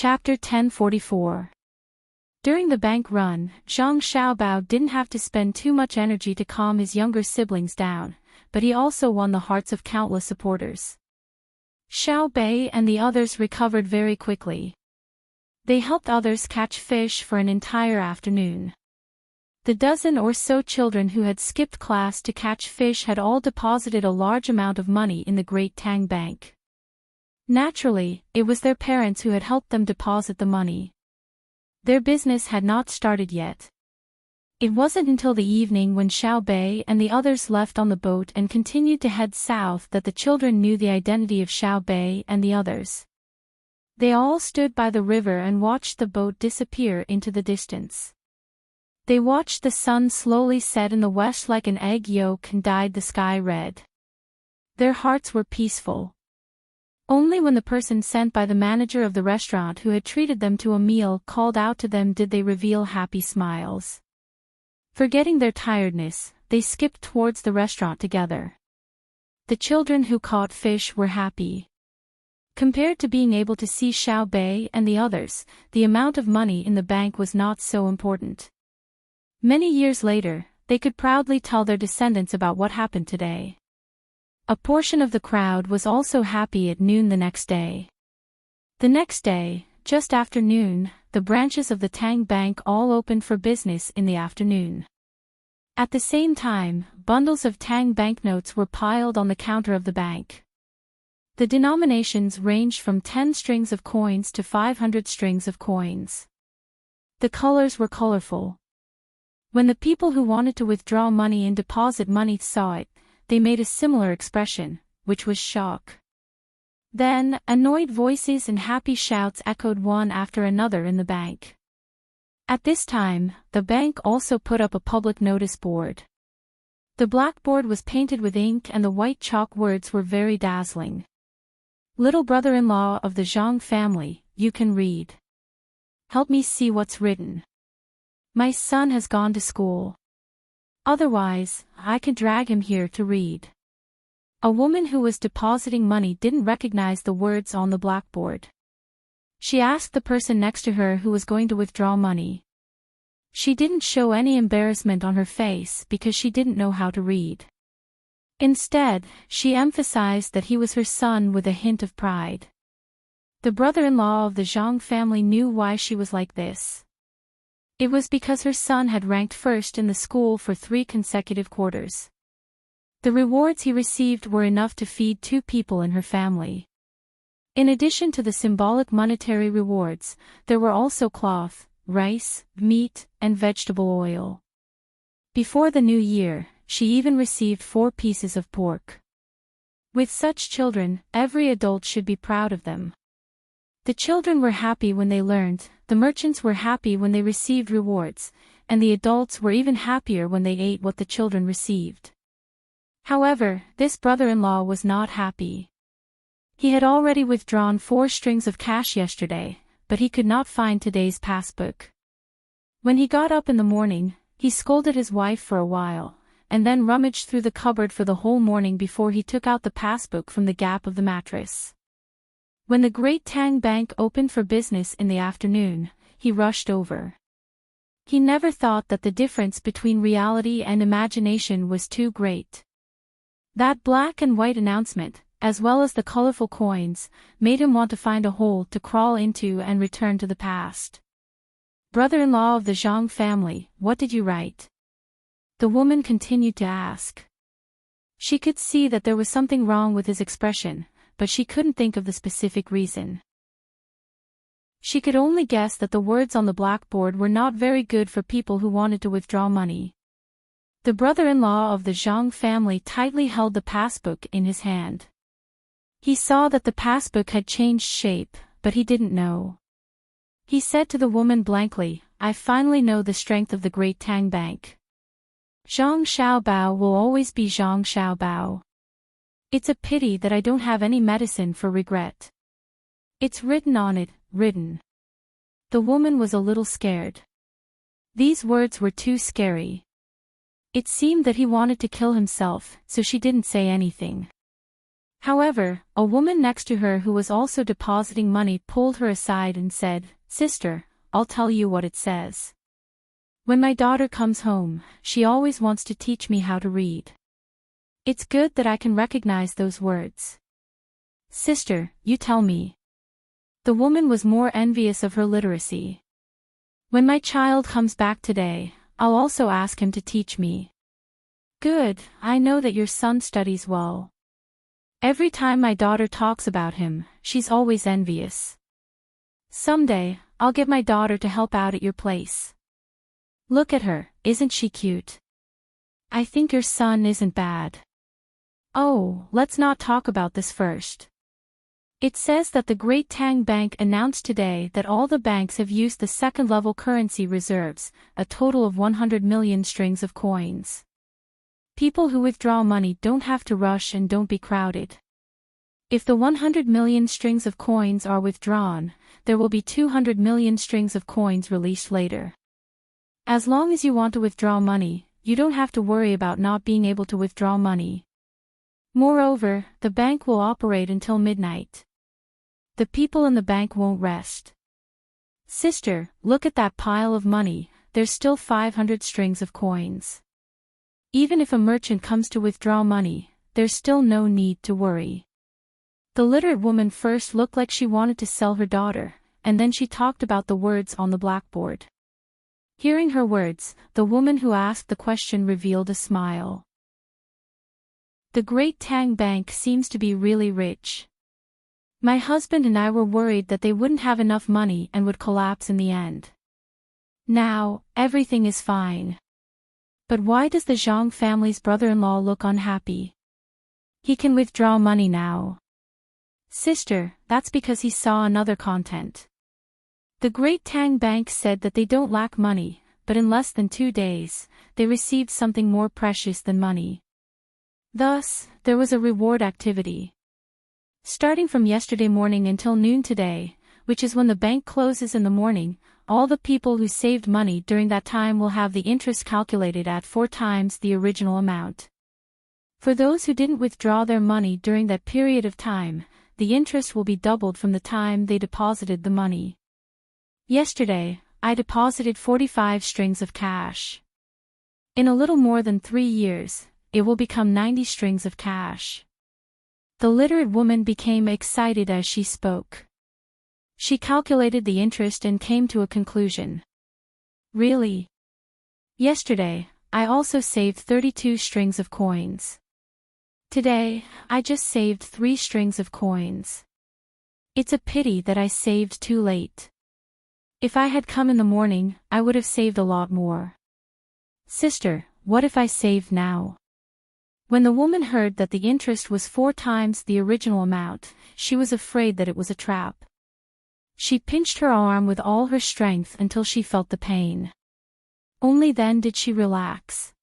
Chapter 1044. During the bank run, Zhang Xiaobao didn't have to spend too much energy to calm his younger siblings down, but he also won the hearts of countless supporters. Xiao Bei and the others recovered very quickly. They helped others catch fish for an entire afternoon. The dozen or so children who had skipped class to catch fish had all deposited a large amount of money in the Great Tang Bank. Naturally, it was their parents who had helped them deposit the money. Their business had not started yet. It wasn't until the evening when Xiao Bei and the others left on the boat and continued to head south that the children knew the identity of Xiao Bei and the others. They all stood by the river and watched the boat disappear into the distance. They watched the sun slowly set in the west like an egg yolk and dyed the sky red. Their hearts were peaceful. Only when the person sent by the manager of the restaurant who had treated them to a meal called out to them did they reveal happy smiles. Forgetting their tiredness, they skipped towards the restaurant together. The children who caught fish were happy. Compared to being able to see Xiao Bei and the others, the amount of money in the bank was not so important. Many years later, they could proudly tell their descendants about what happened today. A portion of the crowd was also happy at noon the next day. The next day, just after noon, the branches of the Tang Bank all opened for business in the afternoon. At the same time, bundles of Tang banknotes were piled on the counter of the bank. The denominations ranged from 10 strings of coins to 500 strings of coins. The colors were colorful. When the people who wanted to withdraw money and deposit money saw it, they made a similar expression, which was shock. Then, annoyed voices and happy shouts echoed one after another in the bank. At this time, the bank also put up a public notice board. The blackboard was painted with ink and the white chalk words were very dazzling. Little brother-in-law of the Zhang family, you can read. Help me see what's written. My son has gone to school. Otherwise, I can drag him here to read. A woman who was depositing money didn't recognize the words on the blackboard. She asked the person next to her who was going to withdraw money. She didn't show any embarrassment on her face because she didn't know how to read. Instead, she emphasized that he was her son with a hint of pride. The brother-in-law of the Zhang family knew why she was like this. It was because her son had ranked first in the school for 3 consecutive quarters. The rewards he received were enough to feed 2 people in her family. In addition to the symbolic monetary rewards, there were also cloth, rice, meat, and vegetable oil. Before the new year, she even received 4 pieces of pork. With such children, every adult should be proud of them. The children were happy when they learned, the merchants were happy when they received rewards, and the adults were even happier when they ate what the children received. However, this brother-in-law was not happy. He had already withdrawn 4 strings of cash yesterday, but he could not find today's passbook. When he got up in the morning, he scolded his wife for a while, and then rummaged through the cupboard for the whole morning before he took out the passbook from the gap of the mattress. When the Great Tang Bank opened for business in the afternoon, he rushed over. He never thought that the difference between reality and imagination was too great. That black and white announcement, as well as the colorful coins, made him want to find a hole to crawl into and return to the past. Brother-in-law of the Zhang family, what did you write? The woman continued to ask. She could see that there was something wrong with his expression, but she couldn't think of the specific reason. She could only guess that the words on the blackboard were not very good for people who wanted to withdraw money. The brother-in-law of the Zhang family tightly held the passbook in his hand. He saw that the passbook had changed shape, but he didn't know. He said to the woman blankly, I finally know the strength of the Great Tang Bank. Zhang Xiaobao will always be Zhang Xiaobao. It's a pity that I don't have any medicine for regret. It's written on it, written. The woman was a little scared. These words were too scary. It seemed that he wanted to kill himself, so she didn't say anything. However, a woman next to her who was also depositing money pulled her aside and said, "Sister, I'll tell you what it says. When my daughter comes home, she always wants to teach me how to read. It's good that I can recognize those words. Sister, you tell me." The woman was more envious of her literacy. "When my child comes back today, I'll also ask him to teach me." "Good, I know that your son studies well. Every time my daughter talks about him, she's always envious. Someday, I'll get my daughter to help out at your place. Look at her, isn't she cute? I think your son isn't bad." "Oh, let's not talk about this first. It says that the Great Tang Bank announced today that all the banks have used the second-level currency reserves, a total of 100 million strings of coins. People who withdraw money don't have to rush and don't be crowded. If the 100 million strings of coins are withdrawn, there will be 200 million strings of coins released later. As long as you want to withdraw money, you don't have to worry about not being able to withdraw money. Moreover, the bank will operate until midnight. The people in the bank won't rest. Sister, look at that pile of money, there's still 500 strings of coins. Even if a merchant comes to withdraw money, there's still no need to worry." The literate woman first looked like she wanted to sell her daughter, and then she talked about the words on the blackboard. Hearing her words, the woman who asked the question revealed a smile. "The Great Tang Bank seems to be really rich. My husband and I were worried that they wouldn't have enough money and would collapse in the end. Now, everything is fine. But why does the Zhang family's brother-in-law look unhappy? He can withdraw money now." "Sister, that's because he saw another content. The Great Tang Bank said that they don't lack money, but in less than 2 days, they received something more precious than money. Thus, there was a reward activity. Starting from yesterday morning until noon today, which is when the bank closes in the morning, all the people who saved money during that time will have the interest calculated at 4 times the original amount. For those who didn't withdraw their money during that period of time, the interest will be doubled from the time they deposited the money. Yesterday, I deposited 45 strings of cash. In a little more than 3 years, it will become 90 strings of cash." The literate woman became excited as she spoke. She calculated the interest and came to a conclusion. "Really? Yesterday, I also saved 32 strings of coins. Today, I just saved 3 strings of coins. It's a pity that I saved too late. If I had come in the morning, I would have saved a lot more. Sister, what if I saved now?" When the woman heard that the interest was 4 times the original amount, she was afraid that it was a trap. She pinched her arm with all her strength until she felt the pain. Only then did she relax.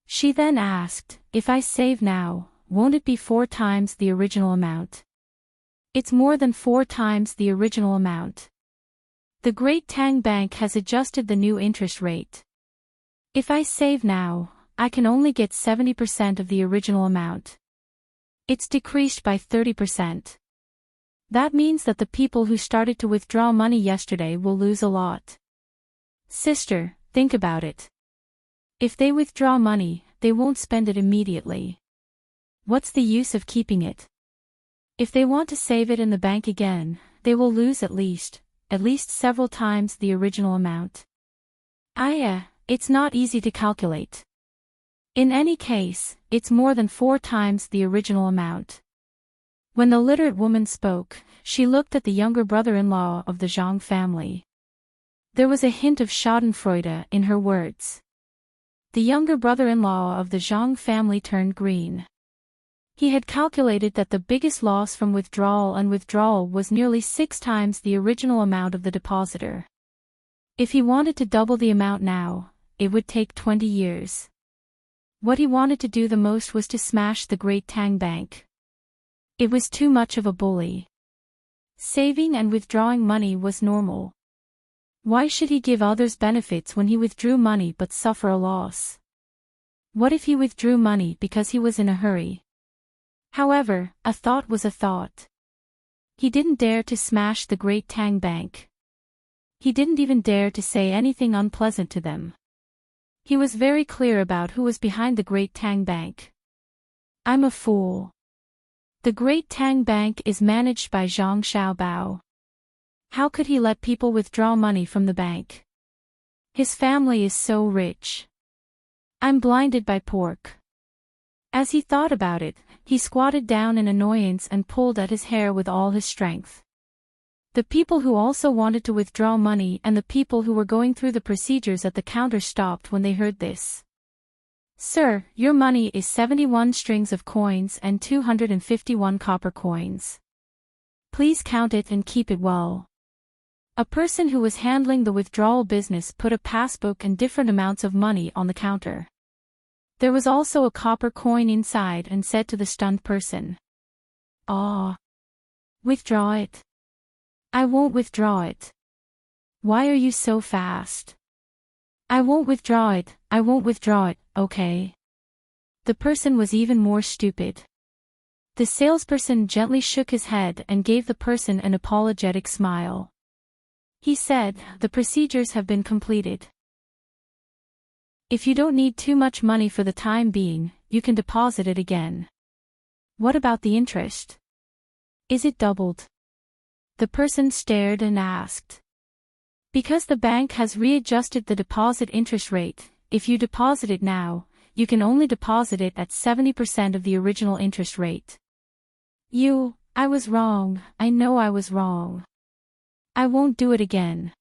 She then asked, "If I save now, won't it be 4 times the original amount?" "It's more than 4 times the original amount. The Great Tang Bank has adjusted the new interest rate. If I save now, I can only get 70% of the original amount. It's decreased by 30%. That means that the people who started to withdraw money yesterday will lose a lot. Sister, think about it. If they withdraw money, they won't spend it immediately. What's the use of keeping it? If they want to save it in the bank again, they will lose at least several times the original amount. It's not easy to calculate. In any case, it's more than 4 times the original amount." When the literate woman spoke, she looked at the younger brother-in-law of the Zhang family. There was a hint of schadenfreude in her words. The younger brother-in-law of the Zhang family turned green. He had calculated that the biggest loss from withdrawal was nearly 6 times the original amount of the depositor. If he wanted to double the amount now, it would take 20 years. What he wanted to do the most was to smash the Great Tang Bank. It was too much of a bully. Saving and withdrawing money was normal. Why should he give others benefits when he withdrew money but suffer a loss? What if he withdrew money because he was in a hurry? However, a thought was a thought. He didn't dare to smash the great Tang bank. He didn't even dare to say anything unpleasant to them. He was very clear about who was behind the great Tang bank. I'm a fool. The great Tang bank is managed by Zhang Xiaobao. How could he let people withdraw money from the bank? His family is so rich. I'm blinded by pork. As he thought about it, he squatted down in annoyance and pulled at his hair with all his strength. The people who also wanted to withdraw money and the people who were going through the procedures at the counter stopped when they heard this. Sir, your money is 71 strings of coins and 251 copper coins. Please count it and keep it well. A person who was handling the withdrawal business put a passbook and different amounts of money on the counter. There was also a copper coin inside and said to the stunned person. Withdraw it. I won't withdraw it. Why are you so fast? I won't withdraw it, okay? The person was even more stupid. The salesperson gently shook his head and gave the person an apologetic smile. He said, the procedures have been completed. If you don't need too much money for the time being, you can deposit it again. What about the interest? Is it doubled? The person stared and asked. Because the bank has readjusted the deposit interest rate, if you deposit it now, you can only deposit it at 70% of the original interest rate. I was wrong, I know I was wrong. I won't do it again.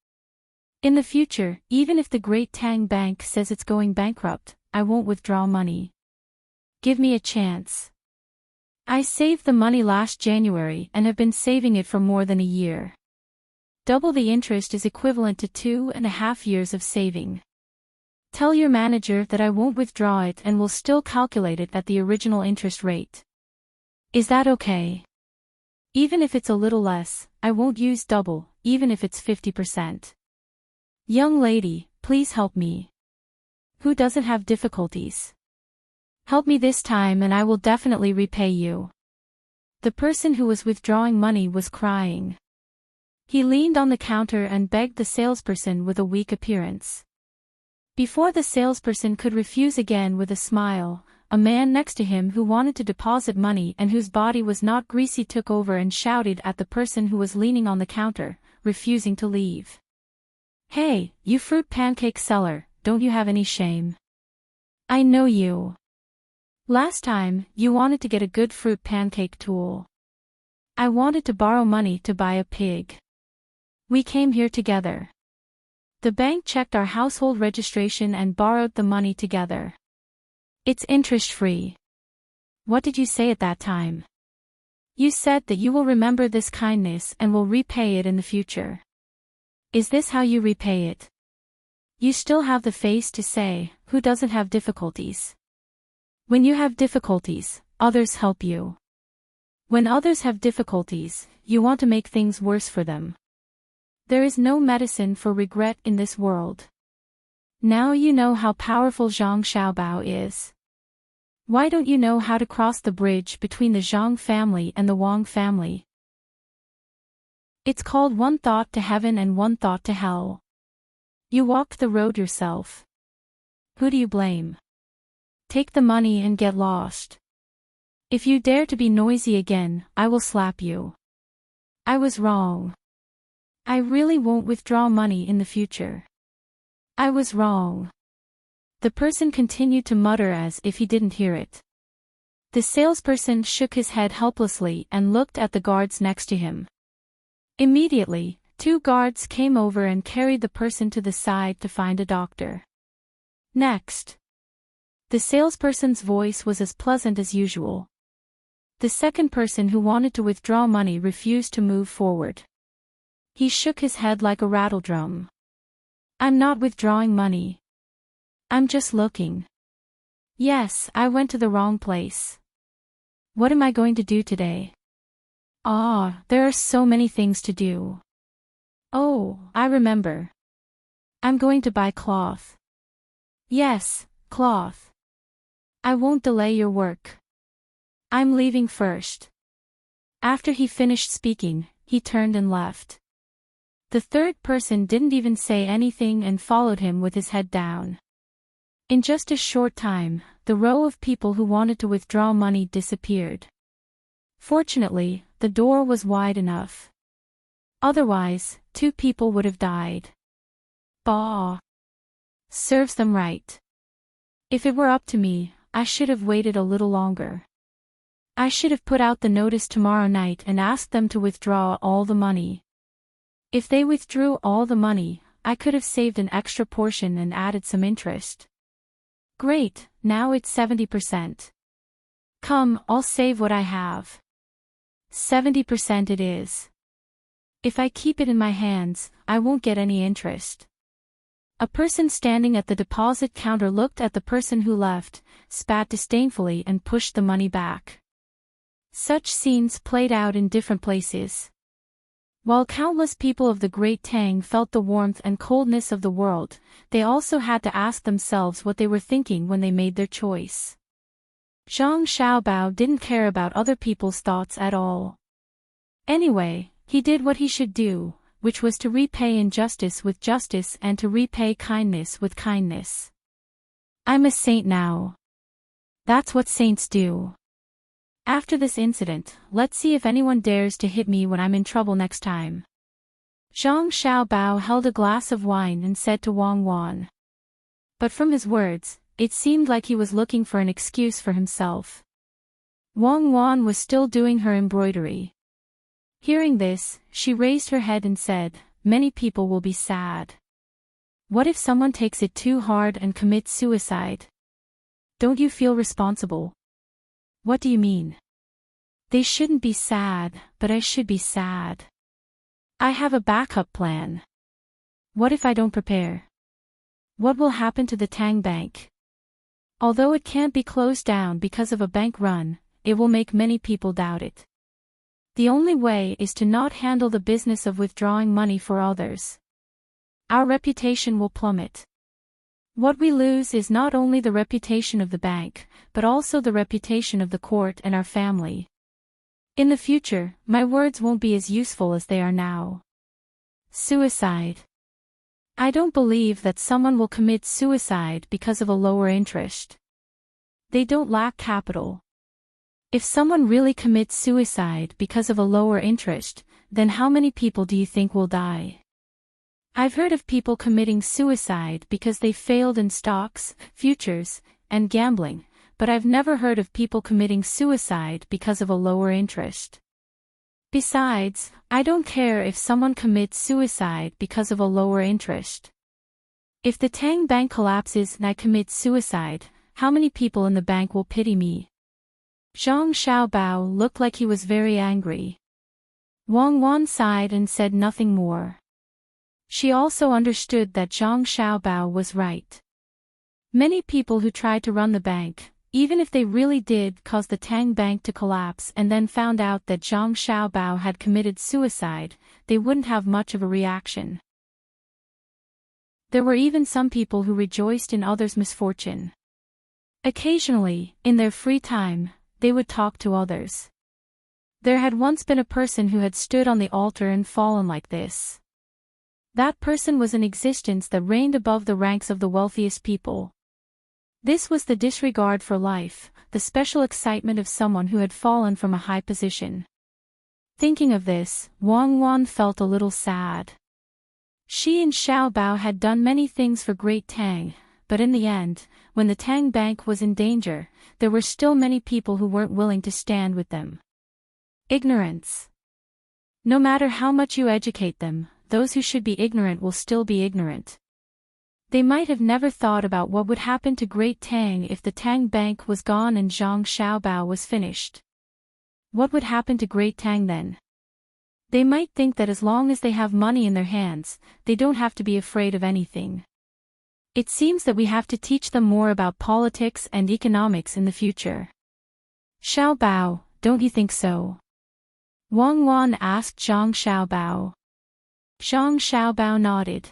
In the future, even if the great Tang Bank says it's going bankrupt, I won't withdraw money. Give me a chance. I saved the money last January and have been saving it for more than a year. Double the interest is equivalent to 2.5 years of saving. Tell your manager that I won't withdraw it and will still calculate it at the original interest rate. Is that okay? Even if it's a little less, I won't use double, even if it's 50%. Young lady, please help me. Who doesn't have difficulties? Help me this time and I will definitely repay you. The person who was withdrawing money was crying. He leaned on the counter and begged the salesperson with a weak appearance. Before the salesperson could refuse again with a smile, a man next to him who wanted to deposit money and whose body was not greasy took over and shouted at the person who was leaning on the counter, refusing to leave. Hey, you fruit pancake seller, don't you have any shame? I know you. Last time, you wanted to get a good fruit pancake tool. I wanted to borrow money to buy a pig. We came here together. The bank checked our household registration and borrowed the money together. It's interest-free. What did you say at that time? You said that you will remember this kindness and will repay it in the future. Is this how you repay it? You still have the face to say, who doesn't have difficulties? When you have difficulties, others help you. When others have difficulties, you want to make things worse for them. There is no medicine for regret in this world. Now you know how powerful Zhang Xiaobao is. Why don't you know how to cross the bridge between the Zhang family and the Wang family? It's called one thought to heaven and one thought to hell. You walked the road yourself. Who do you blame? Take the money and get lost. If you dare to be noisy again, I will slap you. I was wrong. I really won't withdraw money in the future. I was wrong. The person continued to mutter as if he didn't hear it. The salesperson shook his head helplessly and looked at the guards next to him. Immediately, 2 guards came over and carried the person to the side to find a doctor. Next. The salesperson's voice was as pleasant as usual. The second person who wanted to withdraw money refused to move forward. He shook his head like a rattledrum. I'm not withdrawing money. I'm just looking. Yes, I went to the wrong place. What am I going to do today? There are so many things to do. Oh, I remember. I'm going to buy cloth. Yes, cloth. I won't delay your work. I'm leaving first. After he finished speaking, he turned and left. The third person didn't even say anything and followed him with his head down. In just a short time, the row of people who wanted to withdraw money disappeared. Fortunately, the door was wide enough. Otherwise, 2 people would have died. Bah! Serves them right. If it were up to me, I should have waited a little longer. I should have put out the notice tomorrow night and asked them to withdraw all the money. If they withdrew all the money, I could have saved an extra portion and added some interest. Great, now it's 70%. Come, I'll save what I have. 70% it is. If I keep it in my hands, I won't get any interest. A person standing at the deposit counter looked at the person who left, spat disdainfully and pushed the money back. Such scenes played out in different places. While countless people of the Great Tang felt the warmth and coldness of the world, they also had to ask themselves what they were thinking when they made their choice. Zhang Xiaobao didn't care about other people's thoughts at all. Anyway, he did what he should do, which was to repay injustice with justice and to repay kindness with kindness. I'm a saint now. That's what saints do. After this incident, let's see if anyone dares to hit me when I'm in trouble next time. Zhang Xiaobao held a glass of wine and said to Wang Wan. But from his words, it seemed like he was looking for an excuse for himself. Wang Wan was still doing her embroidery. Hearing this, she raised her head and said, "Many people will be sad. What if someone takes it too hard and commits suicide? Don't you feel responsible?" "What do you mean?" "They shouldn't be sad, but I should be sad. I have a backup plan. What if I don't prepare? What will happen to the Tang Bank? Although it can't be closed down because of a bank run, it will make many people doubt it. The only way is to not handle the business of withdrawing money for others. Our reputation will plummet. What we lose is not only the reputation of the bank, but also the reputation of the court and our family. In the future, my words won't be as useful as they are now. Suicide. I don't believe that someone will commit suicide because of a lower interest. They don't lack capital. If someone really commits suicide because of a lower interest, then how many people do you think will die? I've heard of people committing suicide because they failed in stocks, futures, and gambling, but I've never heard of people committing suicide because of a lower interest. Besides, I don't care if someone commits suicide because of a lower interest. If the Tang Bank collapses and I commit suicide, how many people in the bank will pity me? Zhang Xiaobao looked like he was very angry. Wang Wan sighed and said nothing more. She also understood that Zhang Xiaobao was right. Many people who tried to run the bank, even if they really did cause the Tang Bank to collapse and then found out that Zhang Xiaobao had committed suicide, they wouldn't have much of a reaction. There were even some people who rejoiced in others' misfortune. Occasionally, in their free time, they would talk to others. There had once been a person who had stood on the altar and fallen like this. That person was an existence that reigned above the ranks of the wealthiest people. This was the disregard for life, the special excitement of someone who had fallen from a high position. Thinking of this, Wang Wan felt a little sad. She and Xiaobao had done many things for Great Tang, but in the end, when the Tang Bank was in danger, there were still many people who weren't willing to stand with them. Ignorance. No matter how much you educate them, those who should be ignorant will still be ignorant. They might have never thought about what would happen to Great Tang if the Tang Bank was gone and Zhang Xiaobao was finished. What would happen to Great Tang then? They might think that as long as they have money in their hands, they don't have to be afraid of anything. It seems that we have to teach them more about politics and economics in the future. Xiaobao, don't you think so? Wang Wan asked Zhang Xiaobao. Zhang Xiaobao nodded.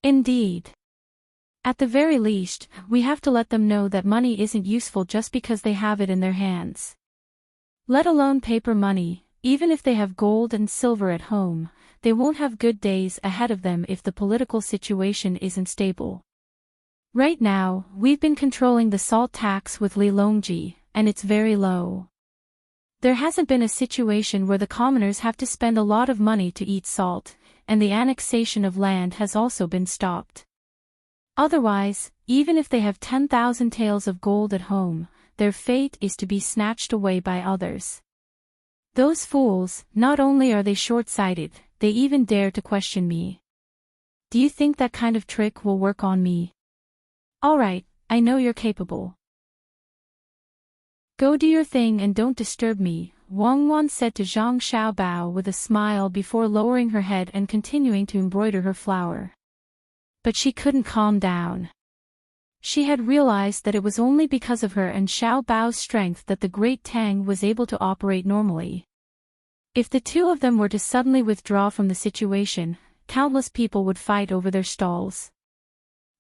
Indeed. At the very least, we have to let them know that money isn't useful just because they have it in their hands. Let alone paper money, even if they have gold and silver at home, they won't have good days ahead of them if the political situation isn't stable. Right now, we've been controlling the salt tax with Lilongji, and it's very low. There hasn't been a situation where the commoners have to spend a lot of money to eat salt, and the annexation of land has also been stopped. Otherwise, even if they have 10,000 taels of gold at home, their fate is to be snatched away by others. Those fools, not only are they short-sighted, they even dare to question me. Do you think that kind of trick will work on me? Alright, I know you're capable. Go do your thing and don't disturb me, Wang Wan said to Zhang Xiaobao with a smile before lowering her head and continuing to embroider her flower. But she couldn't calm down. She had realized that it was only because of her and Xiaobao's strength that the great Tang was able to operate normally. If the two of them were to suddenly withdraw from the situation, countless people would fight over their stalls.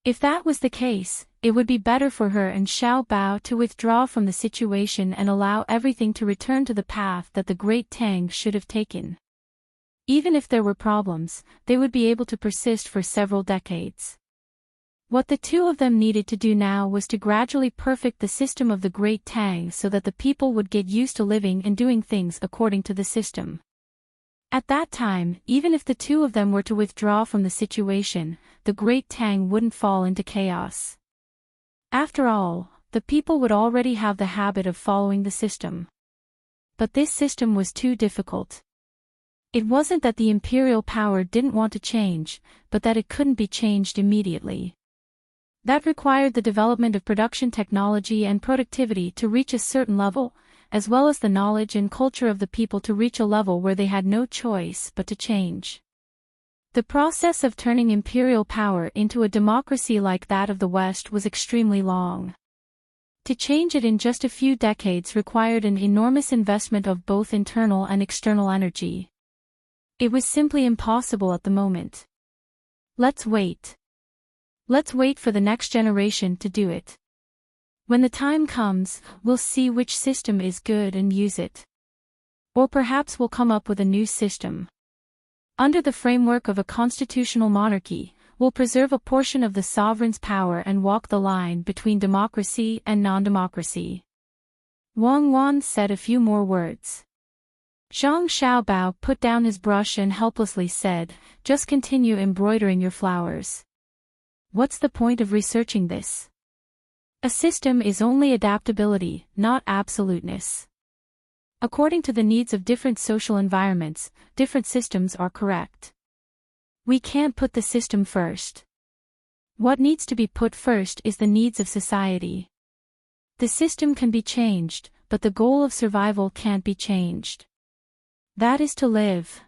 If that was the case, it would be better for her and Xiaobao to withdraw from the situation and allow everything to return to the path that the great Tang should have taken. Even if there were problems, they would be able to persist for several decades. What the two of them needed to do now was to gradually perfect the system of the great Tang so that the people would get used to living and doing things according to the system. At that time, even if the two of them were to withdraw from the situation, the great Tang wouldn't fall into chaos. After all, the people would already have the habit of following the system. But this system was too difficult. It wasn't that the imperial power didn't want to change, but that it couldn't be changed immediately. That required the development of production technology and productivity to reach a certain level, as well as the knowledge and culture of the people to reach a level where they had no choice but to change. The process of turning imperial power into a democracy like that of the West was extremely long. To change it in just a few decades required an enormous investment of both internal and external energy. It was simply impossible at the moment. Let's wait. Let's wait for the next generation to do it. When the time comes, we'll see which system is good and use it. Or perhaps we'll come up with a new system. Under the framework of a constitutional monarchy, we'll preserve a portion of the sovereign's power and walk the line between democracy and non-democracy. Wang Wan said a few more words. Zhang Xiaobao put down his brush and helplessly said, "Just continue embroidering your flowers. What's the point of researching this? A system is only adaptability, not absoluteness. According to the needs of different social environments, different systems are correct. We can't put the system first. What needs to be put first is the needs of society. The system can be changed, but the goal of survival can't be changed. That is to live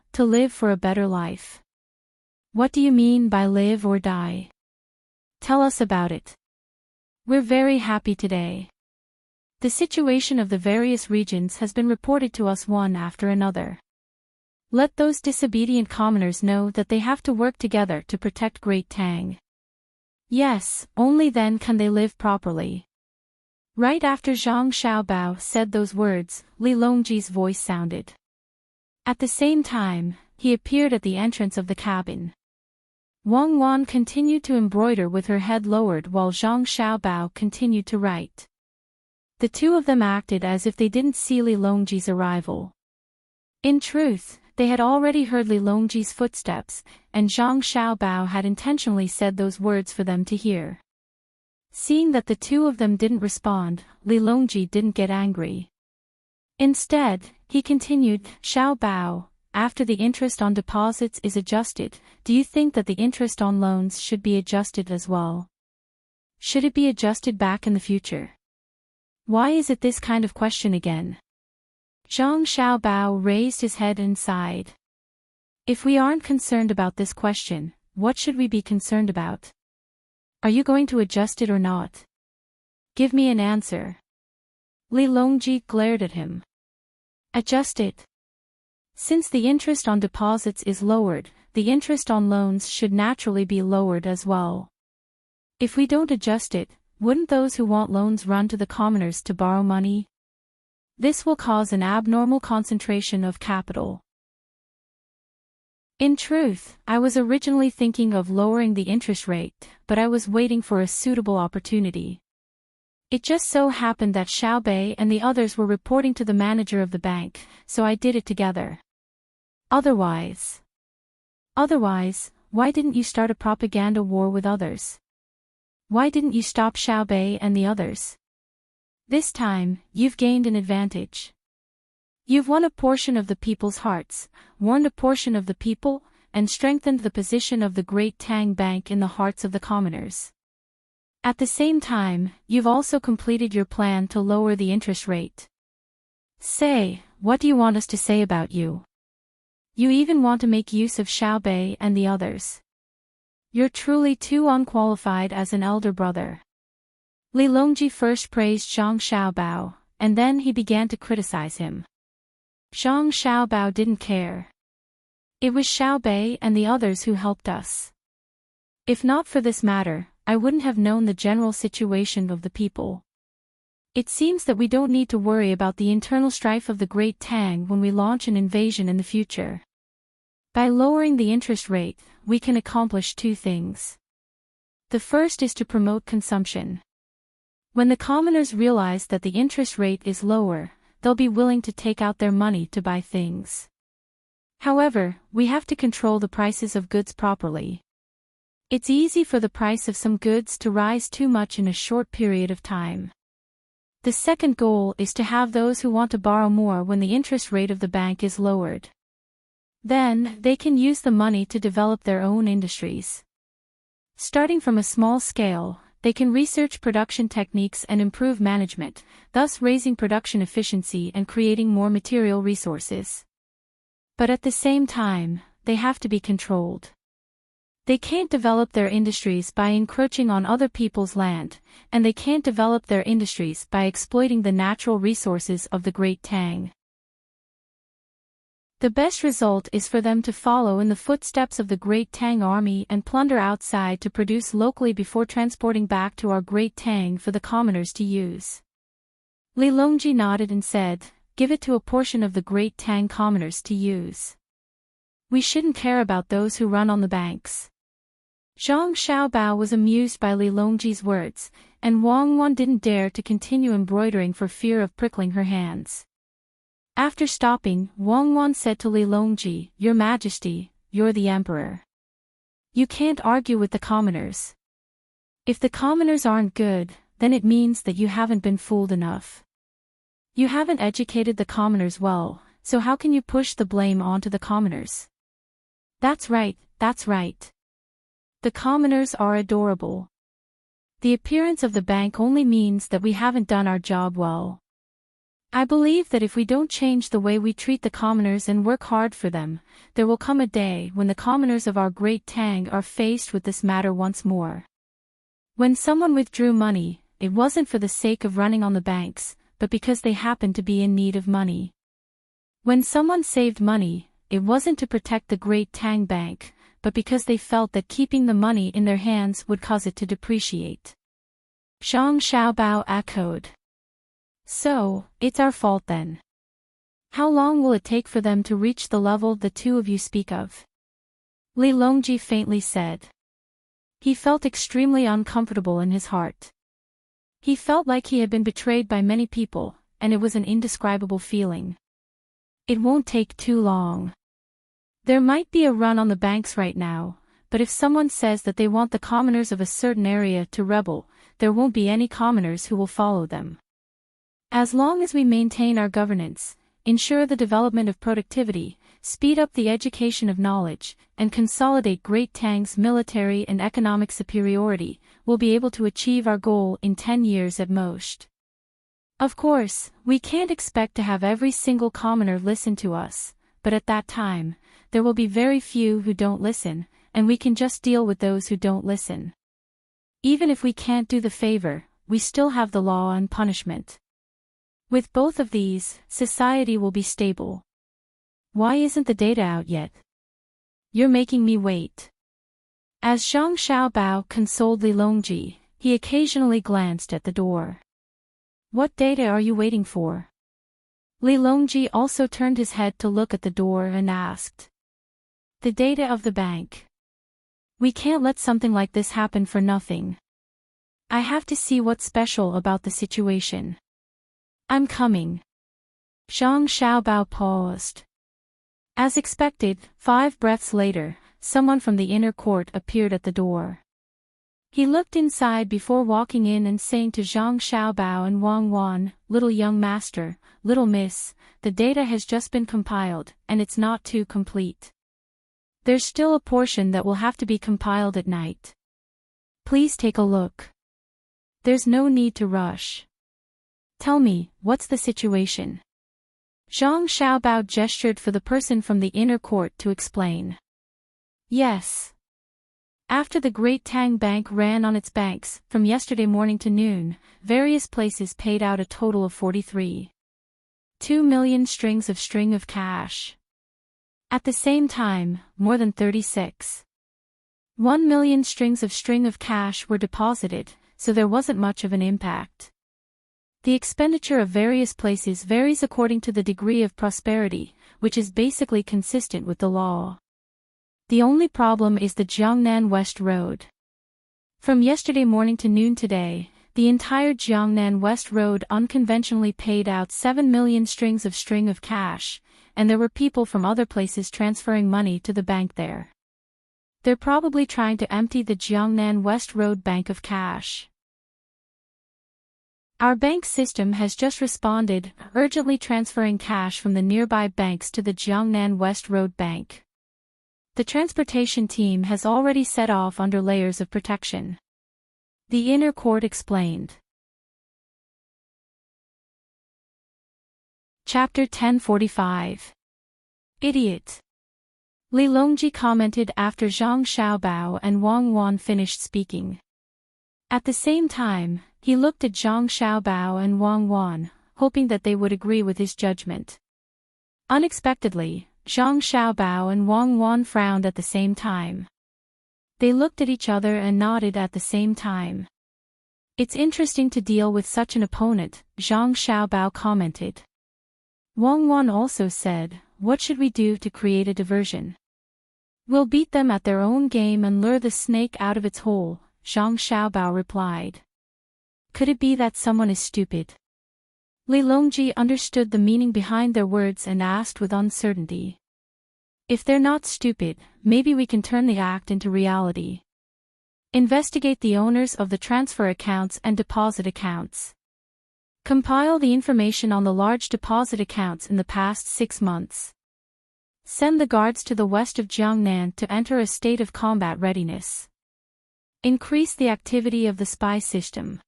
for a better life." What do you mean by live or die? Tell us about it. We're very happy today. The situation of the various regions has been reported to us one after another. Let those disobedient commoners know that they have to work together to protect Great Tang. Yes, only then can they live properly. Right after Zhang Xiaobao said those words, Li Longji's voice sounded. At the same time, he appeared at the entrance of the cabin. Wang Wan continued to embroider with her head lowered while Zhang Xiaobao continued to write. The two of them acted as if they didn't see Li Longji's arrival. In truth, they had already heard Li Longji's footsteps, and Zhang Xiaobao had intentionally said those words for them to hear. Seeing that the two of them didn't respond, Li Longji didn't get angry. Instead, he continued, "Xiaobao, after the interest on deposits is adjusted, do you think that the interest on loans should be adjusted as well? Should it be adjusted back in the future? Why is it this kind of question again?" Zhang Xiaobao raised his head and sighed. If we aren't concerned about this question, what should we be concerned about? Are you going to adjust it or not? Give me an answer. Li Longji glared at him. Adjust it. Since the interest on deposits is lowered, the interest on loans should naturally be lowered as well. If we don't adjust it, wouldn't those who want loans run to the commoners to borrow money? This will cause an abnormal concentration of capital. In truth, I was originally thinking of lowering the interest rate, but I was waiting for a suitable opportunity. It just so happened that Xiaobei and the others were reporting to the manager of the bank, so I did it together. Otherwise, why didn't you start a propaganda war with others? Why didn't you stop Xiaobei and the others? This time, you've gained an advantage. You've won a portion of the people's hearts, warned a portion of the people, and strengthened the position of the great Tang Bank in the hearts of the commoners. At the same time, you've also completed your plan to lower the interest rate. Say, what do you want us to say about you? You even want to make use of Xiaobei and the others. You're truly too unqualified as an elder brother. Li Longji first praised Zhang Xiaobao, and then he began to criticize him. Zhang Xiaobao didn't care. It was Xiaobei and the others who helped us. If not for this matter, I wouldn't have known the general situation of the people. It seems that we don't need to worry about the internal strife of the Great Tang when we launch an invasion in the future. By lowering the interest rate, we can accomplish two things. The first is to promote consumption. When the commoners realize that the interest rate is lower, they'll be willing to take out their money to buy things. However, we have to control the prices of goods properly. It's easy for the price of some goods to rise too much in a short period of time. The second goal is to have those who want to borrow more when the interest rate of the bank is lowered. Then, they can use the money to develop their own industries. Starting from a small scale, they can research production techniques and improve management, thus raising production efficiency and creating more material resources. But at the same time, they have to be controlled. They can't develop their industries by encroaching on other people's land, and they can't develop their industries by exploiting the natural resources of the Great Tang. The best result is for them to follow in the footsteps of the Great Tang army and plunder outside to produce locally before transporting back to our Great Tang for the commoners to use. Li Longji nodded and said, "Give it to a portion of the Great Tang commoners to use. We shouldn't care about those who run on the banks." Zhang Xiaobao was amused by Li Longji's words, and Wang Wan didn't dare to continue embroidering for fear of prickling her hands. After stopping, Wang Wan said to Li Longji, "Your Majesty, you're the emperor. You can't argue with the commoners. If the commoners aren't good, then it means that you haven't been fooled enough. You haven't educated the commoners well, so how can you push the blame onto the commoners?" That's right, that's right. The commoners are adorable. The appearance of the bank only means that we haven't done our job well. I believe that if we don't change the way we treat the commoners and work hard for them, there will come a day when the commoners of our Great Tang are faced with this matter once more. When someone withdrew money, it wasn't for the sake of running on the banks, but because they happened to be in need of money. When someone saved money, it wasn't to protect the Great Tang Bank, but because they felt that keeping the money in their hands would cause it to depreciate. Zhang Xiaobao echoed. So, it's our fault then. How long will it take for them to reach the level the two of you speak of? Li Longji faintly said. He felt extremely uncomfortable in his heart. He felt like he had been betrayed by many people, and it was an indescribable feeling. It won't take too long. There might be a run on the banks right now, but if someone says that they want the commoners of a certain area to rebel, there won't be any commoners who will follow them. As long as we maintain our governance, ensure the development of productivity, speed up the education of knowledge, and consolidate Great Tang's military and economic superiority, we'll be able to achieve our goal in 10 years at most. Of course, we can't expect to have every single commoner listen to us, but at that time, there will be very few who don't listen, and we can just deal with those who don't listen. Even if we can't do the favor, we still have the law and punishment. With both of these, society will be stable. Why isn't the data out yet? You're making me wait. As Zhang Xiaobao consoled Li Longji, he occasionally glanced at the door. What data are you waiting for? Li Longji also turned his head to look at the door and asked. The data of the bank. We can't let something like this happen for nothing. I have to see what's special about the situation. I'm coming. Zhang Xiaobao paused. As expected, 5 breaths later, someone from the inner court appeared at the door. He looked inside before walking in and saying to Zhang Xiaobao and Wang Wan, "Little young master, little miss, the data has just been compiled, and it's not too complete. There's still a portion that will have to be compiled at night. Please take a look. There's no need to rush. Tell me, what's the situation?" Zhang Xiaobao gestured for the person from the inner court to explain. Yes. After the Great Tang Bank ran on its banks, from yesterday morning to noon, various places paid out a total of 43.2 million strings of cash. At the same time, more than 36.1 million strings of cash were deposited, so there wasn't much of an impact. The expenditure of various places varies according to the degree of prosperity, which is basically consistent with the law. The only problem is the Jiangnan West Road. From yesterday morning to noon today, the entire Jiangnan West Road unconventionally paid out 7 million strings of cash, and there were people from other places transferring money to the bank there. They're probably trying to empty the Jiangnan West Road bank of cash. Our bank system has just responded, urgently transferring cash from the nearby banks to the Jiangnan West Road Bank. The transportation team has already set off under layers of protection. The inner court explained. Chapter 1045. Idiot. Li Longji commented after Zhang Xiaobao and Wang Wan finished speaking. At the same time, he looked at Zhang Xiaobao and Wang Wan, hoping that they would agree with his judgment. Unexpectedly, Zhang Xiaobao and Wang Wan frowned at the same time. They looked at each other and nodded at the same time. It's interesting to deal with such an opponent, Zhang Xiaobao commented. Wang Wan also said, "What should we do to create a diversion?" "We'll beat them at their own game and lure the snake out of its hole," Zhang Xiaobao replied. Could it be that someone is stupid? Li Longji understood the meaning behind their words and asked with uncertainty. If they're not stupid, maybe we can turn the act into reality. Investigate the owners of the transfer accounts and deposit accounts. Compile the information on the large deposit accounts in the past 6 months. Send the guards to the west of Jiangnan to enter a state of combat readiness. Increase the activity of the spy system.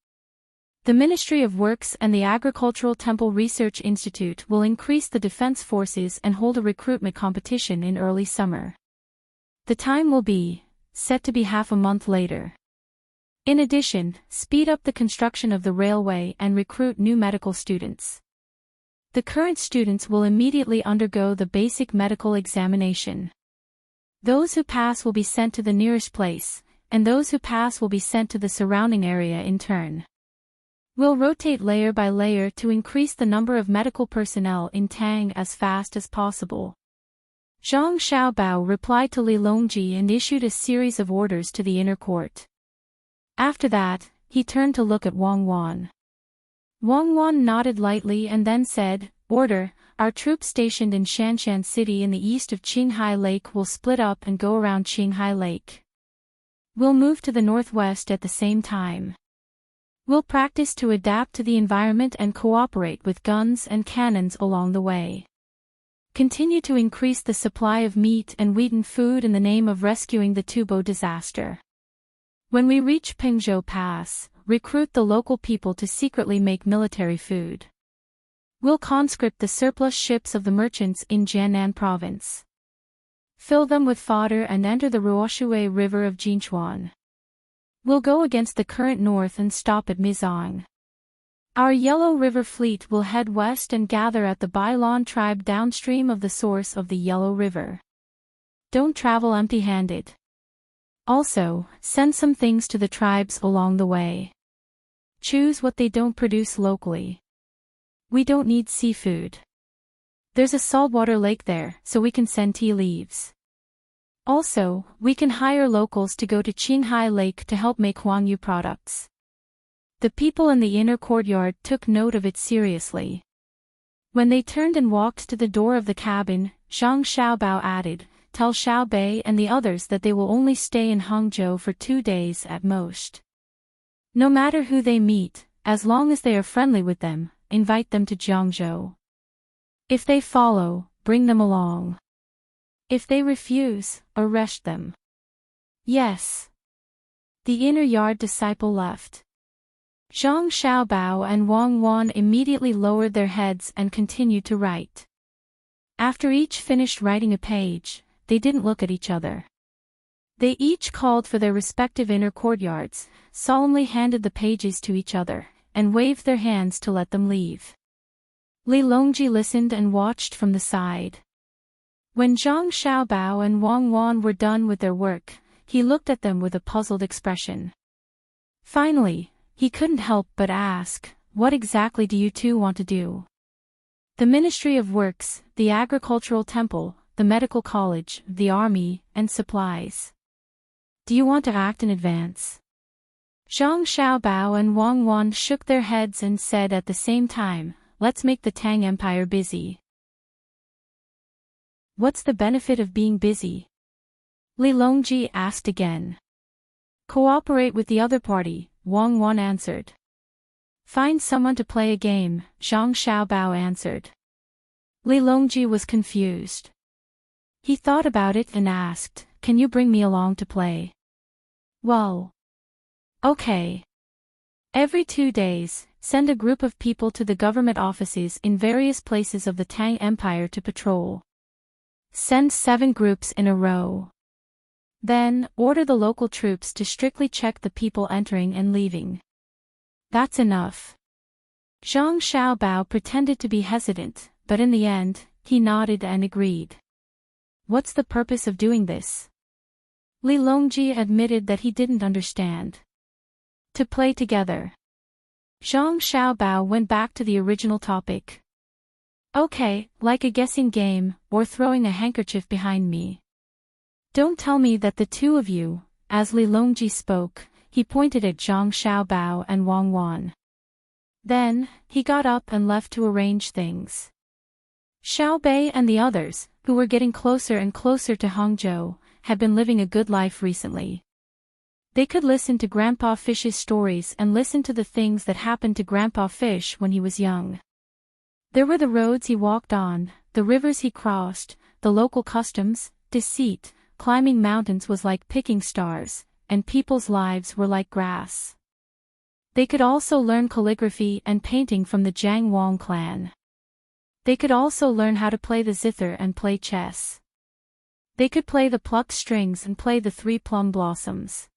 The Ministry of Works and the Agricultural Temple Research Institute will increase the defense forces and hold a recruitment competition in early summer. The time will be set to be half a month later. In addition, speed up the construction of the railway and recruit new medical students. The current students will immediately undergo the basic medical examination. Those who pass will be sent to the nearest place, and those who pass will be sent to the surrounding area in turn. We'll rotate layer by layer to increase the number of medical personnel in Tang as fast as possible. Zhang Xiaobao replied to Li Longji and issued a series of orders to the inner court. After that, he turned to look at Wang Wan. Wang Wan nodded lightly and then said, "Order, our troops stationed in Shanshan City in the east of Qinghai Lake will split up and go around Qinghai Lake. We'll move to the northwest at the same time. We'll practice to adapt to the environment and cooperate with guns and cannons along the way. Continue to increase the supply of meat and wheaten food in the name of rescuing the Tubo disaster. When we reach Pingzhou Pass, recruit the local people to secretly make military food. We'll conscript the surplus ships of the merchants in Jiannan province. Fill them with fodder and enter the Ruoshui River of Jinchuan. We'll go against the current north and stop at Mizang. Our Yellow River fleet will head west and gather at the Bailan tribe downstream of the source of the Yellow River. Don't travel empty-handed. Also, send some things to the tribes along the way. Choose what they don't produce locally. We don't need seafood. There's a saltwater lake there, so we can send tea leaves. Also, we can hire locals to go to Qinghai Lake to help make Huangyu products. The people in the inner courtyard took note of it seriously. When they turned and walked to the door of the cabin, Zhang Xiaobao added, "Tell Xiaobei and the others that they will only stay in Hangzhou for 2 days at most. No matter who they meet, as long as they are friendly with them, invite them to Jiangzhou. If they follow, bring them along. If they refuse, arrest them." "Yes." The inner yard disciple left. Zhang Xiaobao and Wang Wan immediately lowered their heads and continued to write. After each finished writing a page, they didn't look at each other. They each called for their respective inner courtyards, solemnly handed the pages to each other, and waved their hands to let them leave. Li Longji listened and watched from the side. When Zhang Xiaobao and Wang Wan were done with their work, he looked at them with a puzzled expression. Finally, he couldn't help but ask, "What exactly do you two want to do?" "The Ministry of Works, the Agricultural Temple, the Medical College, the Army, and supplies. Do you want to act in advance?" Zhang Xiaobao and Wang Wan shook their heads and said at the same time, "Let's make the Tang Empire busy." "What's the benefit of being busy?" Li Longji asked again. "Cooperate with the other party," Wang Wan answered. "Find someone to play a game," Zhang Xiaobao answered. Li Longji was confused. He thought about it and asked, "Can you bring me along to play?" "Well. Okay. Every 2 days, send a group of people to the government offices in various places of the Tang Empire to patrol. Send 7 groups in a row. Then, order the local troops to strictly check the people entering and leaving." "That's enough." Zhang Xiaobao pretended to be hesitant, but in the end, he nodded and agreed. "What's the purpose of doing this?" Li Longji admitted that he didn't understand. "To play together." Zhang Xiaobao went back to the original topic. "Okay, like a guessing game, or throwing a handkerchief behind me. Don't tell me that the two of you," as Li Longji spoke, he pointed at Zhang Xiaobao and Wang Wan. Then, he got up and left to arrange things. Xiaobei and the others, who were getting closer and closer to Hangzhou, had been living a good life recently. They could listen to Grandpa Fish's stories and listen to the things that happened to Grandpa Fish when he was young. There were the roads he walked on, the rivers he crossed, the local customs, deceit, climbing mountains was like picking stars, and people's lives were like grass. They could also learn calligraphy and painting from the Jiang Wang clan. They could also learn how to play the zither and play chess. They could play the plucked strings and play the 3 plum blossoms.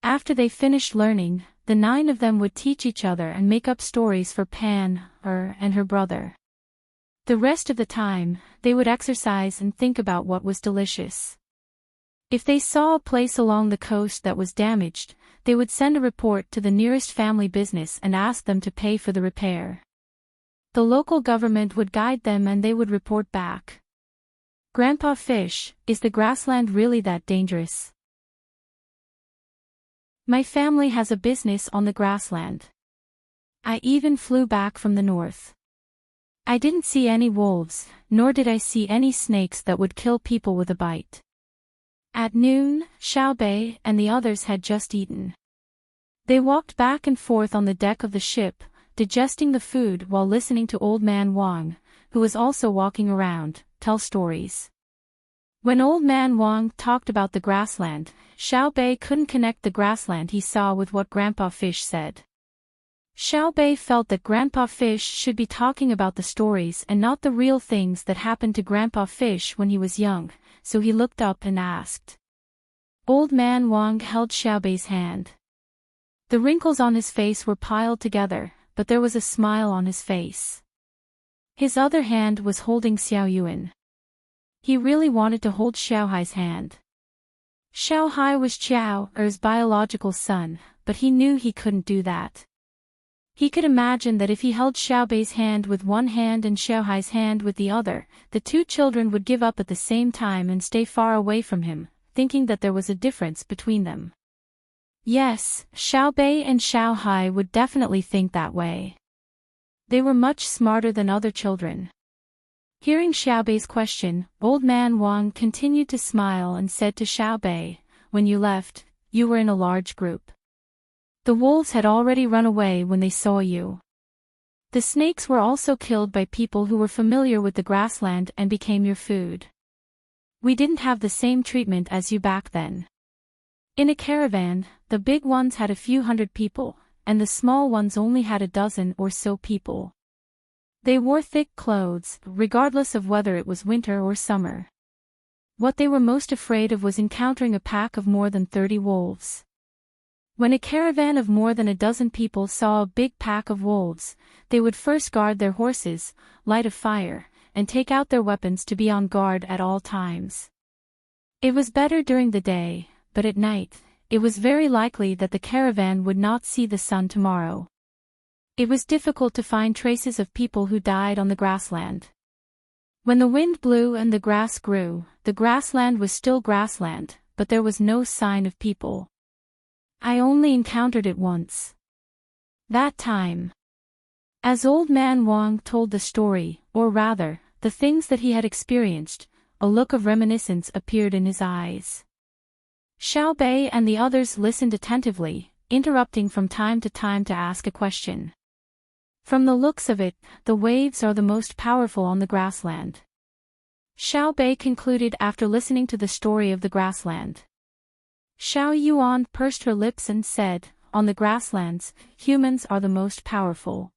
After they finished learning, the 9 of them would teach each other and make up stories for Pan, and her brother. The rest of the time, they would exercise and think about what was delicious. If they saw a place along the coast that was damaged, they would send a report to the nearest family business and ask them to pay for the repair. The local government would guide them and they would report back. "Grandpa Fish, is the grassland really that dangerous?" "My family has a business on the grassland. I even flew back from the north. I didn't see any wolves, nor did I see any snakes that would kill people with a bite." At noon, Xiaobei and the others had just eaten. They walked back and forth on the deck of the ship, digesting the food while listening to Old Man Wang, who was also walking around, tell stories. When Old Man Wang talked about the grassland, Xiaobei couldn't connect the grassland he saw with what Grandpa Fish said. Xiaobei felt that Grandpa Fish should be talking about the stories and not the real things that happened to Grandpa Fish when he was young, so he looked up and asked. Old Man Wang held Xiaobei's hand. The wrinkles on his face were piled together, but there was a smile on his face. His other hand was holding Xiao Yuan. He really wanted to hold Xiaohai's hand. Xiaohai was Xiao Er's biological son, but he knew he couldn't do that. He could imagine that if he held Xiaobei's hand with one hand and Xiaohai's hand with the other, the two children would give up at the same time and stay far away from him, thinking that there was a difference between them. Yes, Xiaobei and Xiaohai would definitely think that way. They were much smarter than other children. Hearing Xiaobei's question, Old Man Wang continued to smile and said to Xiaobei, "When you left, you were in a large group. The wolves had already run away when they saw you. The snakes were also killed by people who were familiar with the grassland and became your food. We didn't have the same treatment as you back then. In a caravan, the big ones had a few hundred people, and the small ones only had a dozen or so people. They wore thick clothes, regardless of whether it was winter or summer. What they were most afraid of was encountering a pack of more than 30 wolves. When a caravan of more than a dozen people saw a big pack of wolves, they would first guard their horses, light a fire, and take out their weapons to be on guard at all times. It was better during the day, but at night, it was very likely that the caravan would not see the sun tomorrow. It was difficult to find traces of people who died on the grassland. When the wind blew and the grass grew, the grassland was still grassland, but there was no sign of people. I only encountered it once. That time. As Old Man Wang told the story, or rather, the things that he had experienced, a look of reminiscence appeared in his eyes. Xiaobei and the others listened attentively, interrupting from time to ask a question. From the looks of it, the waves are the most powerful on the grassland. Xiaobei concluded after listening to the story of the grassland. Xiao Yuan pursed her lips and said, "On the grasslands, humans are the most powerful.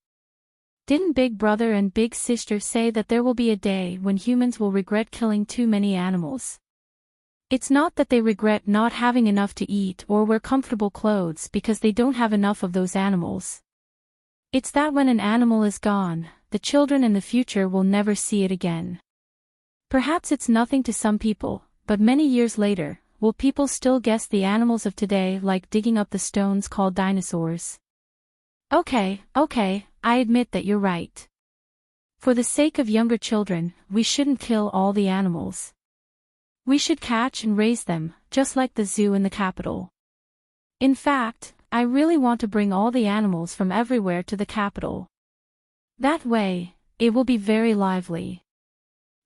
Didn't Big Brother and Big Sister say that there will be a day when humans will regret killing too many animals? It's not that they regret not having enough to eat or wear comfortable clothes because they don't have enough of those animals. It's that when an animal is gone, the children in the future will never see it again. Perhaps it's nothing to some people, but many years later, will people still guess the animals of today like digging up the stones called dinosaurs? Okay, I admit that you're right. For the sake of younger children, we shouldn't kill all the animals. We should catch and raise them, just like the zoo in the capital. In fact, I really want to bring all the animals from everywhere to the capital. That way, it will be very lively."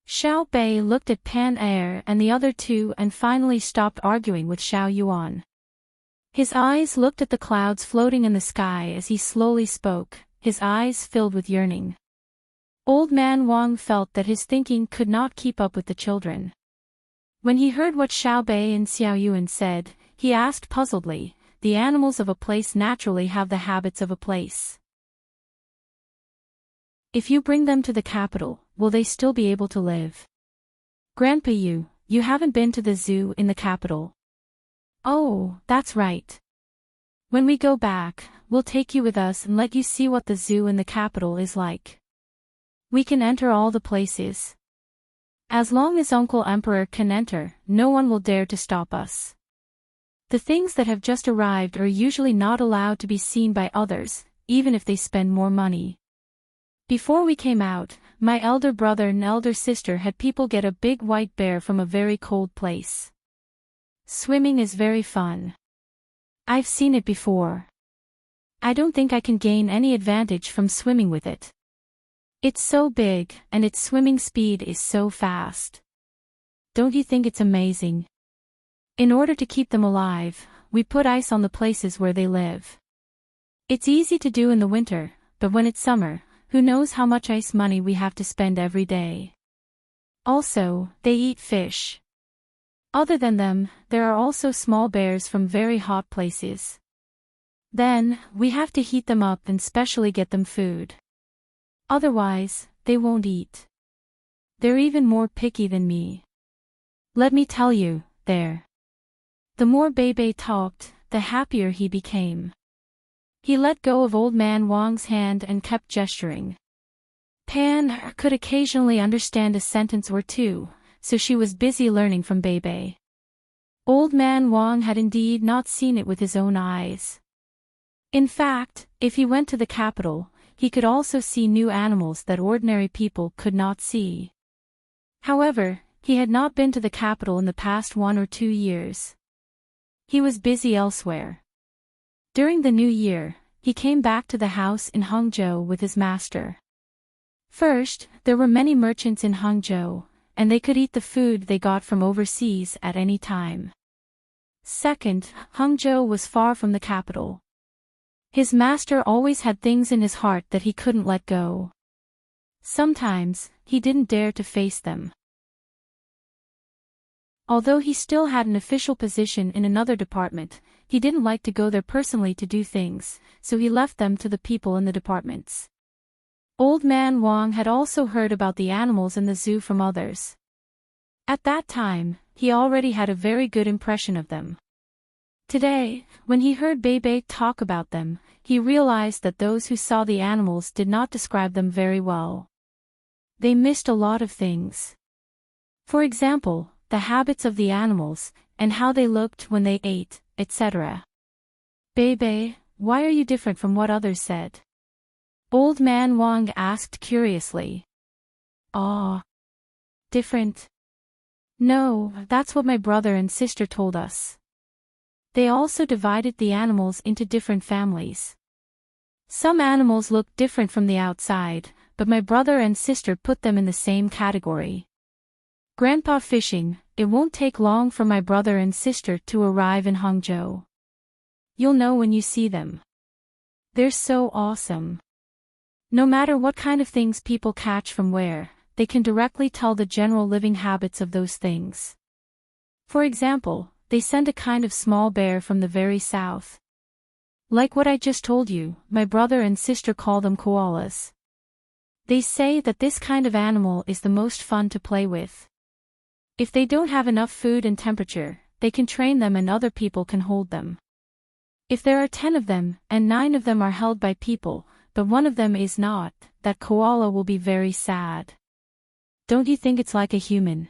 Xiaobei looked at Pan Er and the other two and finally stopped arguing with Xiao Yuan. His eyes looked at the clouds floating in the sky as he slowly spoke, his eyes filled with yearning. Old Man Wang felt that his thinking could not keep up with the children. When he heard what Xiaobei and Xiao Yuan said, he asked puzzledly, "The animals of a place naturally have the habits of a place. If you bring them to the capital, will they still be able to live?" "Grandpa, you haven't been to the zoo in the capital." "Oh, that's right. When we go back, we'll take you with us and let you see what the zoo in the capital is like. We can enter all the places. As long as Uncle Emperor can enter, no one will dare to stop us. The things that have just arrived are usually not allowed to be seen by others, even if they spend more money. Before we came out, my elder brother and elder sister had people get a big white bear from a very cold place. Swimming is very fun. I've seen it before. I don't think I can gain any advantage from swimming with it. It's so big, and its swimming speed is so fast. Don't you think it's amazing? In order to keep them alive, we put ice on the places where they live. It's easy to do in the winter, but when it's summer, who knows how much ice money we have to spend every day. Also, they eat fish. Other than them, there are also small bears from very hot places. Then, we have to heat them up and specially get them food. Otherwise, they won't eat. They're even more picky than me. Let me tell you, The more Bebe talked, the happier he became. He let go of Old Man Wang's hand and kept gesturing. Pan could occasionally understand a sentence or two, so she was busy learning from Bebe. Old Man Wang had indeed not seen it with his own eyes. In fact, if he went to the capital, he could also see new animals that ordinary people could not see. However, he had not been to the capital in the past 1 or 2 years. He was busy elsewhere. During the new year, he came back to the house in Hangzhou with his master. First, there were many merchants in Hangzhou, and they could eat the food they got from overseas at any time. Second, Hangzhou was far from the capital. His master always had things in his heart that he couldn't let go. Sometimes, he didn't dare to face them. Although he still had an official position in another department, he didn't like to go there personally to do things, so he left them to the people in the departments. Old Man Wang had also heard about the animals in the zoo from others. At that time, he already had a very good impression of them. Today, when he heard Bebe talk about them, he realized that those who saw the animals did not describe them very well. They missed a lot of things. For example, the habits of the animals, and how they looked when they ate, etc. Bebe, why are you different from what others said? Old Man Wang asked curiously. Different? No, that's what my brother and sister told us. They also divided the animals into different families. Some animals looked different from the outside, but my brother and sister put them in the same category. Grandpa fishing, it won't take long for my brother and sister to arrive in Hangzhou. You'll know when you see them. They're so awesome. No matter what kind of things people catch from where, they can directly tell the general living habits of those things. For example, they send a kind of small bear from the very south. Like what I just told you, my brother and sister call them koalas. They say that this kind of animal is the most fun to play with. If they don't have enough food and temperature, they can train them and other people can hold them. If there are 10 of them, and 9 of them are held by people, but one of them is not, that koala will be very sad. Don't you think it's like a human?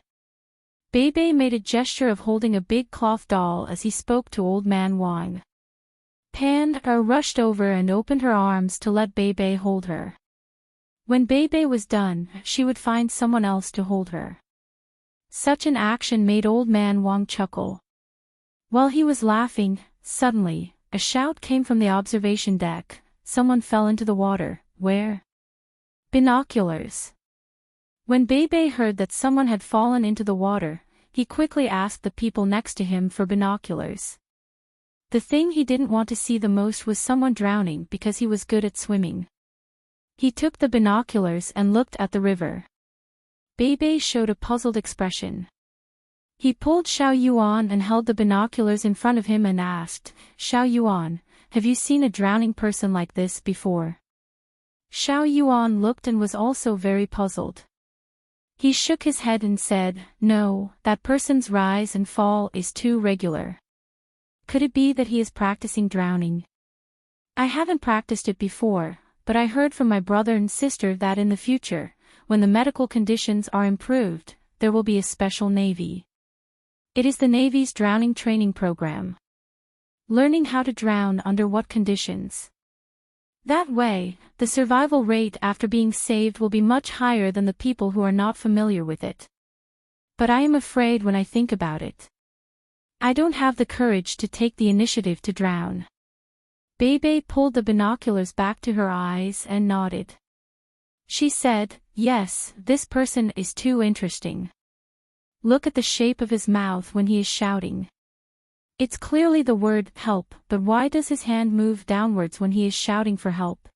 Bebe made a gesture of holding a big cloth doll as he spoke to Old Man Wang. Panda rushed over and opened her arms to let Bebe hold her. When Bebe was done, she would find someone else to hold her. Such an action made Old Man Wang chuckle. While he was laughing, suddenly, a shout came from the observation deck. Someone fell into the water. Where? Binoculars. When Bebe heard that someone had fallen into the water, he quickly asked the people next to him for binoculars. The thing he didn't want to see the most was someone drowning because he was good at swimming. He took the binoculars and looked at the river. Bebe showed a puzzled expression. He pulled Xiao Yuan and held the binoculars in front of him and asked, Xiao Yuan, have you seen a drowning person like this before? Xiao Yuan looked and was also very puzzled. He shook his head and said, no, that person's rise and fall is too regular. Could it be that he is practicing drowning? I haven't practiced it before, but I heard from my brother and sister that in the future, when the medical conditions are improved, there will be a special navy. It is the Navy's drowning training program. Learning how to drown under what conditions. That way, the survival rate after being saved will be much higher than the people who are not familiar with it. But I am afraid when I think about it. I don't have the courage to take the initiative to drown. Bebe pulled the binoculars back to her eyes and nodded. She said, yes, this person is too interesting. Look at the shape of his mouth when he is shouting. It's clearly the word help, but why does his hand move downwards when he is shouting for help?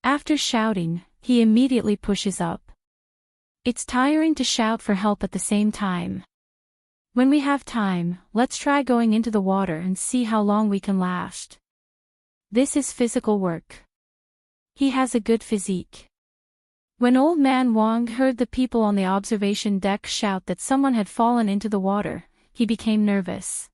After shouting, he immediately pushes up. It's tiring to shout for help at the same time. When we have time, let's try going into the water and see how long we can last. This is physical work. He has a good physique. When Old Man Wang heard the people on the observation deck shout that someone had fallen into the water, he became nervous.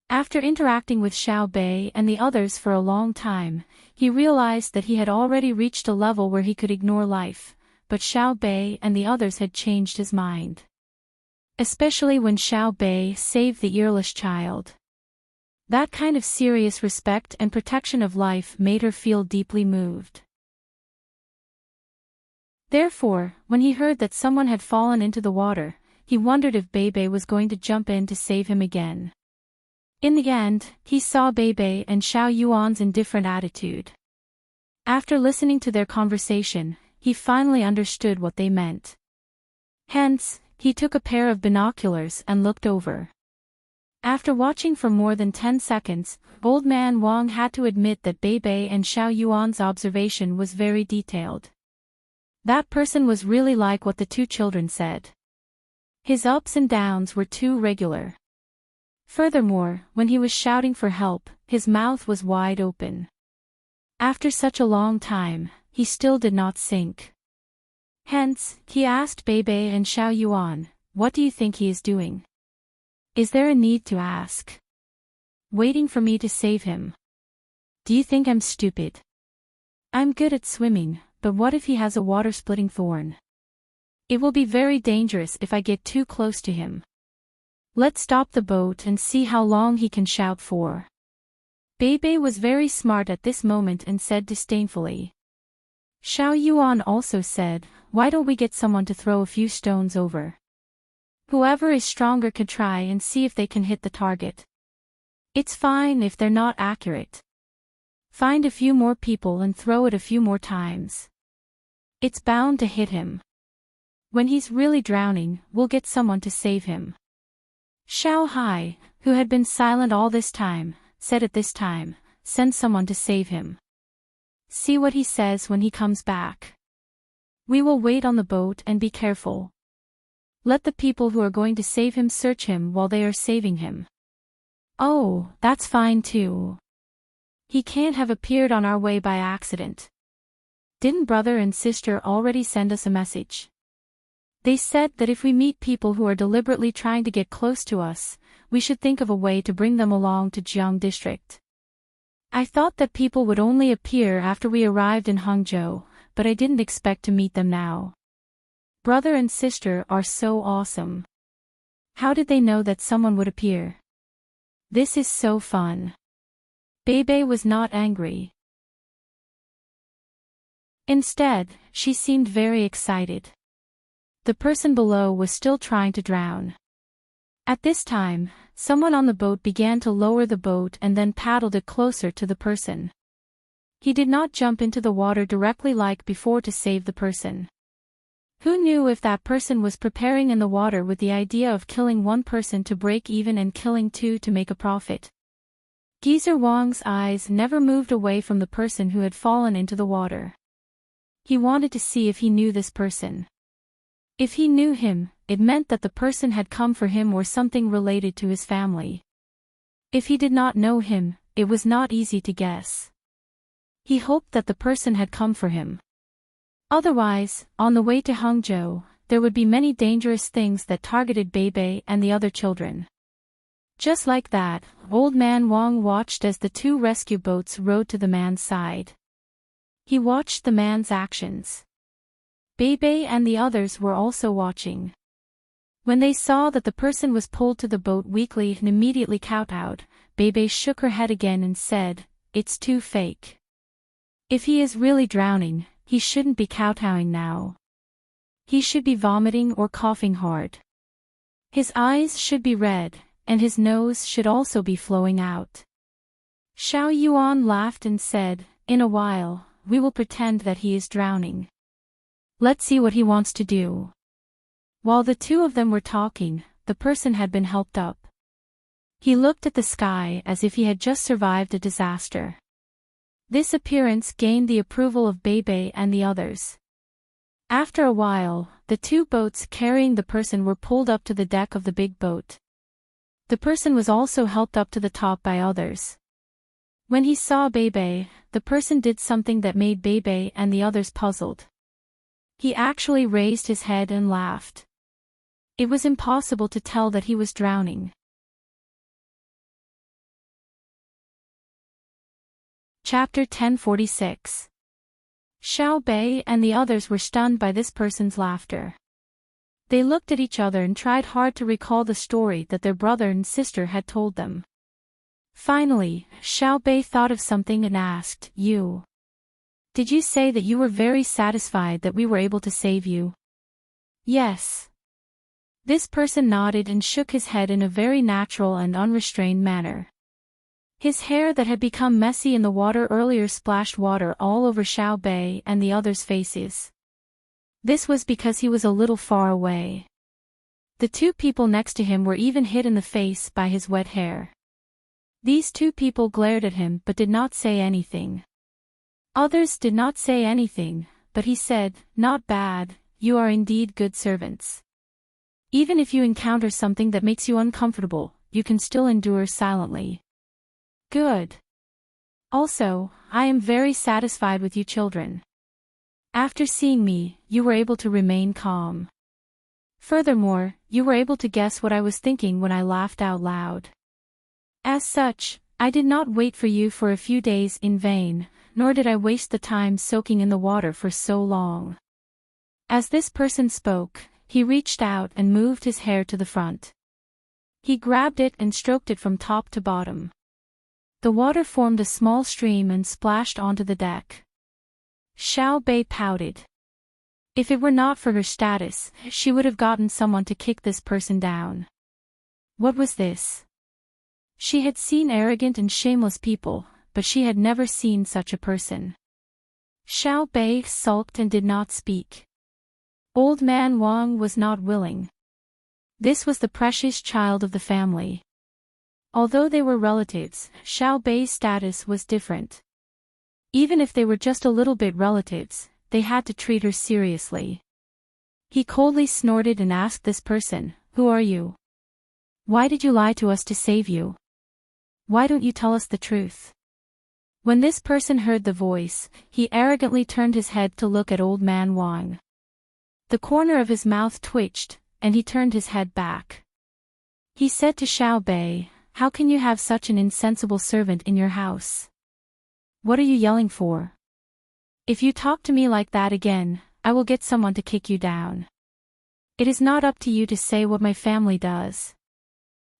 After interacting with Xiao Bei and the others for a long time, he realized that he had already reached a level where he could ignore life, but Xiao Bei and the others had changed his mind. Especially when Xiao Bei saved the earless child. That kind of serious respect and protection of life made her feel deeply moved. Therefore, when he heard that someone had fallen into the water, he wondered if Bebe was going to jump in to save him again. In the end, he saw Bebe and Xiao Yuan's indifferent attitude. After listening to their conversation, he finally understood what they meant. Hence, he took a pair of binoculars and looked over. After watching for more than 10 seconds, Old Man Wang had to admit that Bebe and Xiao Yuan's observation was very detailed. That person was really like what the two children said. His ups and downs were too regular. Furthermore, when he was shouting for help, his mouth was wide open. After such a long time, he still did not sink. Hence, he asked Bebe and Xiao Yuan, "What do you think he is doing? Is there a need to ask? Waiting for me to save him? Do you think I'm stupid? I'm good at swimming, but what if he has a water-splitting thorn? It will be very dangerous if I get too close to him. Let's stop the boat and see how long he can shout for." Bebe was very smart at this moment and said disdainfully. Xiao Yuan also said, "Why don't we get someone to throw a few stones over? Whoever is stronger could try and see if they can hit the target. It's fine if they're not accurate. Find a few more people and throw it a few more times. It's bound to hit him. When he's really drowning, we'll get someone to save him." Xiao Hai, who had been silent all this time, said at this time, "Send someone to save him. See what he says when he comes back. We will wait on the boat and be careful. Let the people who are going to save him search him while they are saving him." "Oh, that's fine too. He can't have appeared on our way by accident. Didn't brother and sister already send us a message? They said that if we meet people who are deliberately trying to get close to us, we should think of a way to bring them along to Jiang District. I thought that people would only appear after we arrived in Hangzhou, but I didn't expect to meet them now. Brother and sister are so awesome. How did they know that someone would appear? This is so fun." Bebe was not angry. Instead, she seemed very excited. The person below was still trying to drown. At this time, someone on the boat began to lower the boat and then paddled it closer to the person. He did not jump into the water directly like before to save the person. Who knew if that person was preparing in the water with the idea of killing one person to break even and killing two to make a profit? Geezer Wang's eyes never moved away from the person who had fallen into the water. He wanted to see if he knew this person. If he knew him, it meant that the person had come for him or something related to his family. If he did not know him, it was not easy to guess. He hoped that the person had come for him. Otherwise, on the way to Hangzhou, there would be many dangerous things that targeted Bebe and the other children. Just like that, Old Man Wang watched as the two rescue boats rowed to the man's side. He watched the man's actions. Bebe and the others were also watching. When they saw that the person was pulled to the boat weakly and immediately kowtowed, Bebe shook her head again and said, "It's too fake. If he is really drowning, he shouldn't be kowtowing now. He should be vomiting or coughing hard. His eyes should be red, and his nose should also be flowing out." Xiao Yuan laughed and said, "In a while, we will pretend that he is drowning. Let's see what he wants to do." While the two of them were talking, the person had been helped up. He looked at the sky as if he had just survived a disaster. This appearance gained the approval of Bebe and the others. After a while, the two boats carrying the person were pulled up to the deck of the big boat. The person was also helped up to the top by others. When he saw Bebe, the person did something that made Bebe and the others puzzled. He actually raised his head and laughed. It was impossible to tell that he was drowning. Chapter 1046. Xiao Bei and the others were stunned by this person's laughter. They looked at each other and tried hard to recall the story that their brother and sister had told them. Finally, Xiao Bei thought of something and asked, Did you say that you were very satisfied that we were able to save you? Yes. This person nodded and shook his head in a very natural and unrestrained manner. His hair that had become messy in the water earlier splashed water all over Xiao Bei and the others' faces. This was because he was a little far away. The two people next to him were even hit in the face by his wet hair. These two people glared at him but did not say anything. Others did not say anything, but he said, "Not bad, you are indeed good servants. Even if you encounter something that makes you uncomfortable, you can still endure silently. Good. Also, I am very satisfied with you children. After seeing me, you were able to remain calm. Furthermore, you were able to guess what I was thinking when I laughed out loud. As such, I did not wait for you for a few days in vain, nor did I waste the time soaking in the water for so long." As this person spoke, he reached out and moved his hair to the front. He grabbed it and stroked it from top to bottom. The water formed a small stream and splashed onto the deck. Xiao Bei pouted. If it were not for her status, she would have gotten someone to kick this person down. What was this? She had seen arrogant and shameless people, but she had never seen such a person. Xiao Bei sulked and did not speak. Old man Wang was not willing. This was the precious child of the family. Although they were relatives, Xiao Bei's status was different. Even if they were just a little bit relatives, they had to treat her seriously. He coldly snorted and asked this person, "Who are you? Why did you lie to us to save you? Why don't you tell us the truth?" When this person heard the voice, he arrogantly turned his head to look at old man Wang. The corner of his mouth twitched, and he turned his head back. He said to Xiao Bei, "How can you have such an insensible servant in your house? What are you yelling for? If you talk to me like that again, I will get someone to kick you down. It is not up to you to say what my family does.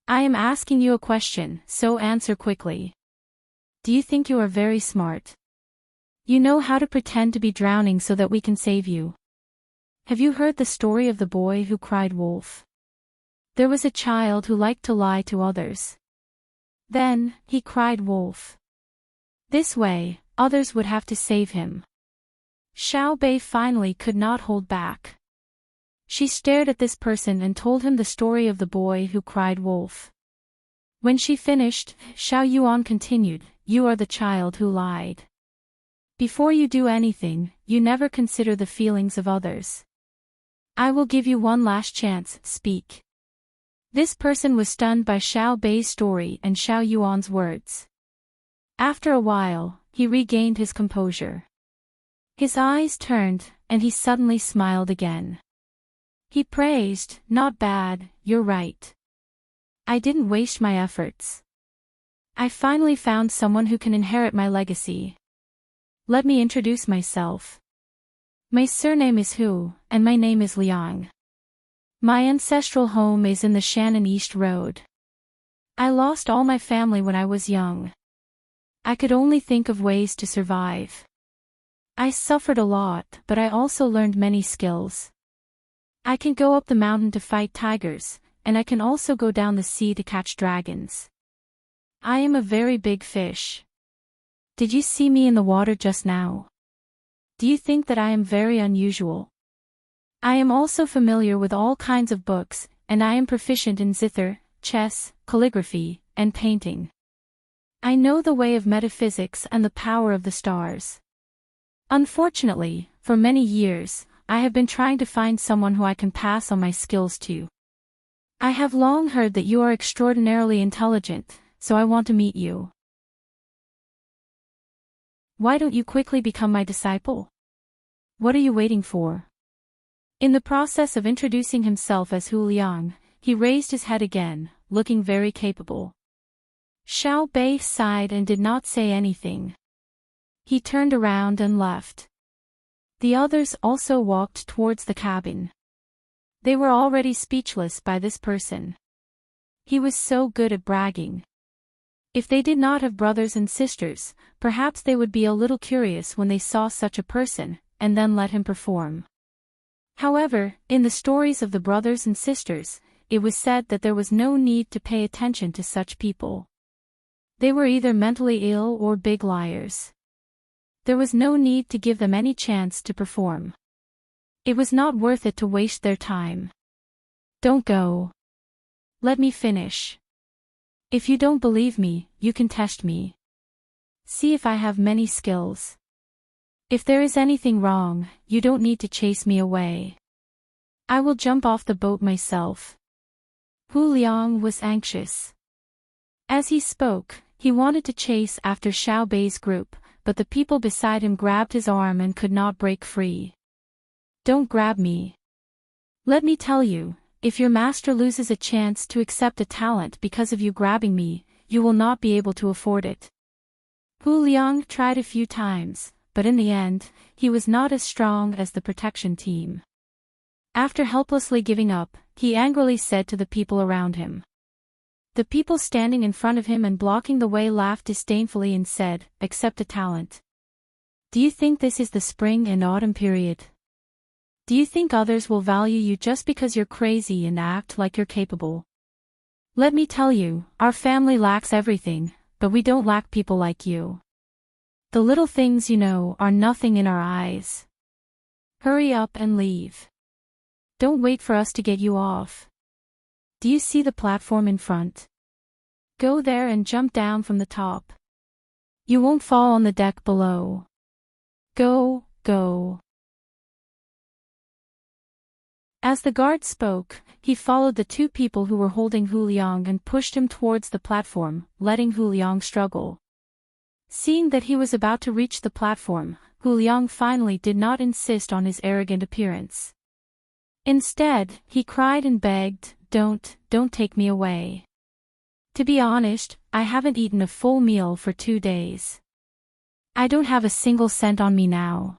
I am asking you a question, so answer quickly. Do you think you are very smart? You know how to pretend to be drowning so that we can save you. Have you heard the story of the boy who cried wolf? There was a child who liked to lie to others. Then, he cried wolf. This way, others would have to save him." Xiao Bei finally could not hold back. She stared at this person and told him the story of the boy who cried wolf. When she finished, Xiao Yuan continued, "You are the child who lied. Before you do anything, you never consider the feelings of others. I will give you one last chance, speak." This person was stunned by Xiao Bei's story and Xiao Yuan's words. After a while, he regained his composure. His eyes turned, and he suddenly smiled again. He praised, "Not bad, you're right. I didn't waste my efforts. I finally found someone who can inherit my legacy. Let me introduce myself. My surname is Hu, and my name is Liang. My ancestral home is in the Shannon East Road. I lost all my family when I was young. I could only think of ways to survive. I suffered a lot, but I also learned many skills. I can go up the mountain to fight tigers, and I can also go down the sea to catch dragons. I am a very big fish. Did you see me in the water just now? Do you think that I am very unusual? I am also familiar with all kinds of books, and I am proficient in zither, chess, calligraphy, and painting. I know the way of metaphysics and the power of the stars. Unfortunately, for many years, I have been trying to find someone who I can pass on my skills to. I have long heard that you are extraordinarily intelligent, so I want to meet you. Why don't you quickly become my disciple? What are you waiting for?" In the process of introducing himself as Hu Liang, he raised his head again, looking very capable. Xiao Bei sighed and did not say anything. He turned around and left. The others also walked towards the cabin. They were already speechless by this person. He was so good at bragging. If they did not have brothers and sisters, perhaps they would be a little curious when they saw such a person, and then let him perform. However, in the stories of the brothers and sisters, it was said that there was no need to pay attention to such people. They were either mentally ill or big liars. There was no need to give them any chance to perform. It was not worth it to waste their time. Don't go. Let me finish. If you don't believe me, you can test me. See if I have many skills. If there is anything wrong, you don't need to chase me away. I will jump off the boat myself. Hu Liang was anxious. As he spoke, he wanted to chase after Xiao Bei's group, but the people beside him grabbed his arm and could not break free. Don't grab me. Let me tell you, if your master loses a chance to accept a talent because of you grabbing me, you will not be able to afford it. Hu Liang tried a few times, but in the end, he was not as strong as the protection team. After helplessly giving up, he angrily said to the people around him. The people standing in front of him and blocking the way laughed disdainfully and said, "Accept a talent. Do you think this is the spring and autumn period? Do you think others will value you just because you're crazy and act like you're capable? Let me tell you, our family lacks everything, but we don't lack people like you. The little things you know are nothing in our eyes. Hurry up and leave. Don't wait for us to get you off. Do you see the platform in front? Go there and jump down from the top. You won't fall on the deck below. Go, go." As the guard spoke, he followed the two people who were holding Hu Liang and pushed him towards the platform, letting Hu Liang struggle. Seeing that he was about to reach the platform, Hu Liang finally did not insist on his arrogant appearance. Instead, he cried and begged, Don't take me away. To be honest, I haven't eaten a full meal for 2 days. I don't have a single cent on me now.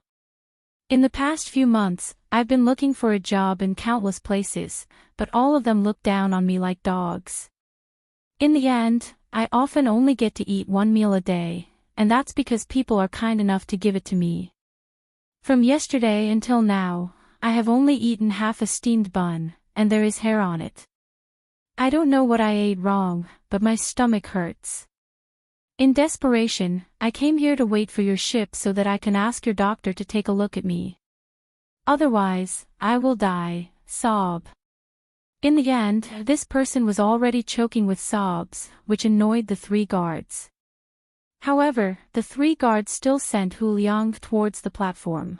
In the past few months, I've been looking for a job in countless places, but all of them look down on me like dogs. In the end, I often only get to eat 1 meal a day, and that's because people are kind enough to give it to me. From yesterday until now, I have only eaten half a steamed bun, and there is hair on it. I don't know what I ate wrong, but my stomach hurts. In desperation, I came here to wait for your ship so that I can ask your doctor to take a look at me. Otherwise, I will die, sob. In the end, this person was already choking with sobs, which annoyed the 3 guards. However, the 3 guards still sent Hu Liang towards the platform.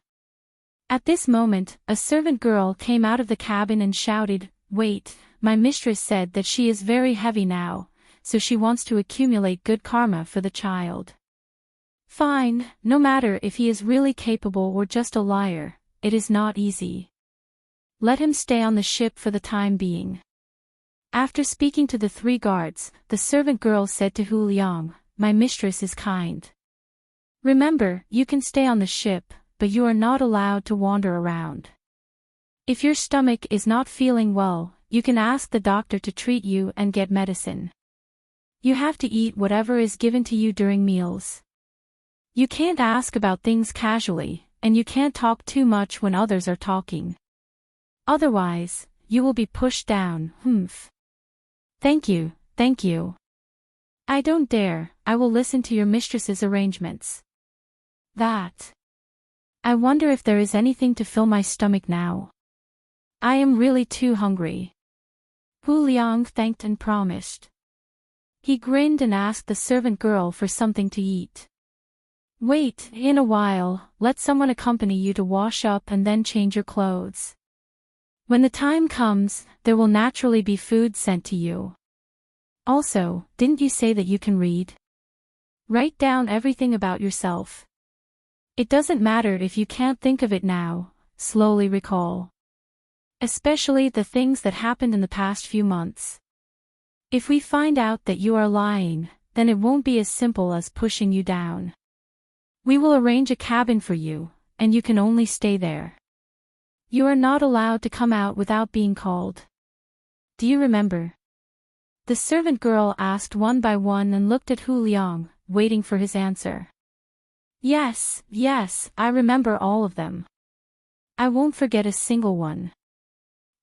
At this moment, a servant girl came out of the cabin and shouted, "Wait, my mistress said that she is very heavy now, so she wants to accumulate good karma for the child." Fine, no matter if he is really capable or just a liar, it is not easy. Let him stay on the ship for the time being. After speaking to the 3 guards, the servant girl said to Hu Liang, "My mistress is kind. Remember, you can stay on the ship, but you are not allowed to wander around. If your stomach is not feeling well, you can ask the doctor to treat you and get medicine. You have to eat whatever is given to you during meals. You can't ask about things casually, and you can't talk too much when others are talking. Otherwise, you will be pushed down, humph." Thank you. I don't dare, I will listen to your mistress's arrangements. That. I wonder if there is anything to fill my stomach now. I am really too hungry. Hu Liang thanked and promised. He grinned and asked the servant girl for something to eat. "Wait, in a while, let someone accompany you to wash up and then change your clothes. When the time comes, there will naturally be food sent to you. Also, didn't you say that you can read? Write down everything about yourself. It doesn't matter if you can't think of it now, slowly recall. Especially the things that happened in the past few months. If we find out that you are lying, then it won't be as simple as pushing you down. We will arrange a cabin for you, and you can only stay there. You are not allowed to come out without being called. Do you remember?" The servant girl asked one by one and looked at Hu Liang, waiting for his answer. Yes, I remember all of them. I won't forget a single one.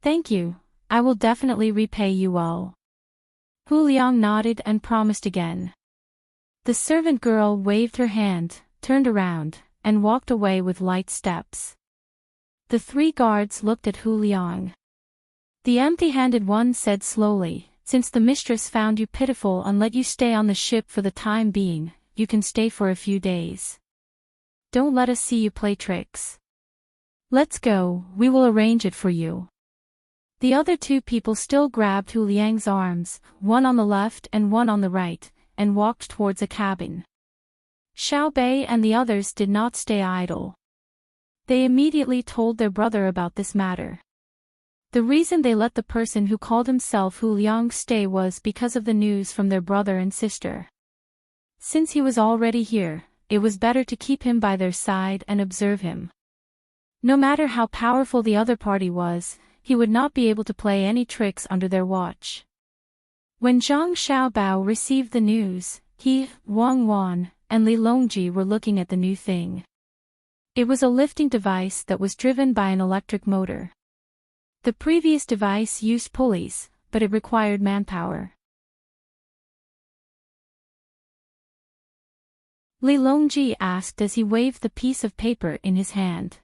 Thank you, I will definitely repay you all. Hu Liang nodded and promised again. The servant girl waved her hand, turned around, and walked away with light steps. The 3 guards looked at Hu Liang. The empty-handed one said slowly, "Since the mistress found you pitiful and let you stay on the ship for the time being, you can stay for a few days. Don't let us see you play tricks. Let's go, we will arrange it for you." The other 2 people still grabbed Hu Liang's arms, one on the left and one on the right, and walked towards a cabin. Xiao Bei and the others did not stay idle. They immediately told their brother about this matter. The reason they let the person who called himself Hu Liang stay was because of the news from their brother and sister. Since he was already here, it was better to keep him by their side and observe him. No matter how powerful the other party was, he would not be able to play any tricks under their watch. When Zhang Xiaobao received the news, he, Wang Wan, and Li Longji were looking at the new thing. It was a lifting device that was driven by an electric motor. The previous device used pulleys, but it required manpower. Li Longji asked as he waved the piece of paper in his hand.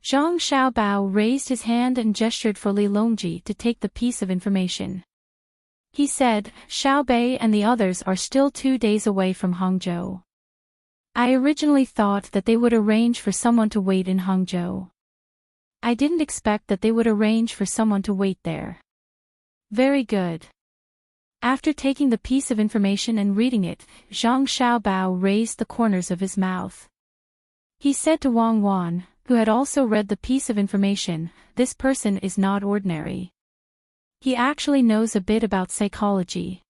Zhang Xiaobao raised his hand and gestured for Li Longji to take the piece of information. He said, "Xiao Bei and the others are still 2 days away from Hangzhou. I originally thought that they would arrange for someone to wait in Hangzhou. I didn't expect that they would arrange for someone to wait there." Very good. After taking the piece of information and reading it, Zhang Xiaobao raised the corners of his mouth. He said to Wang Wan, who had also read the piece of information, "This person is not ordinary. He actually knows a bit about psychology.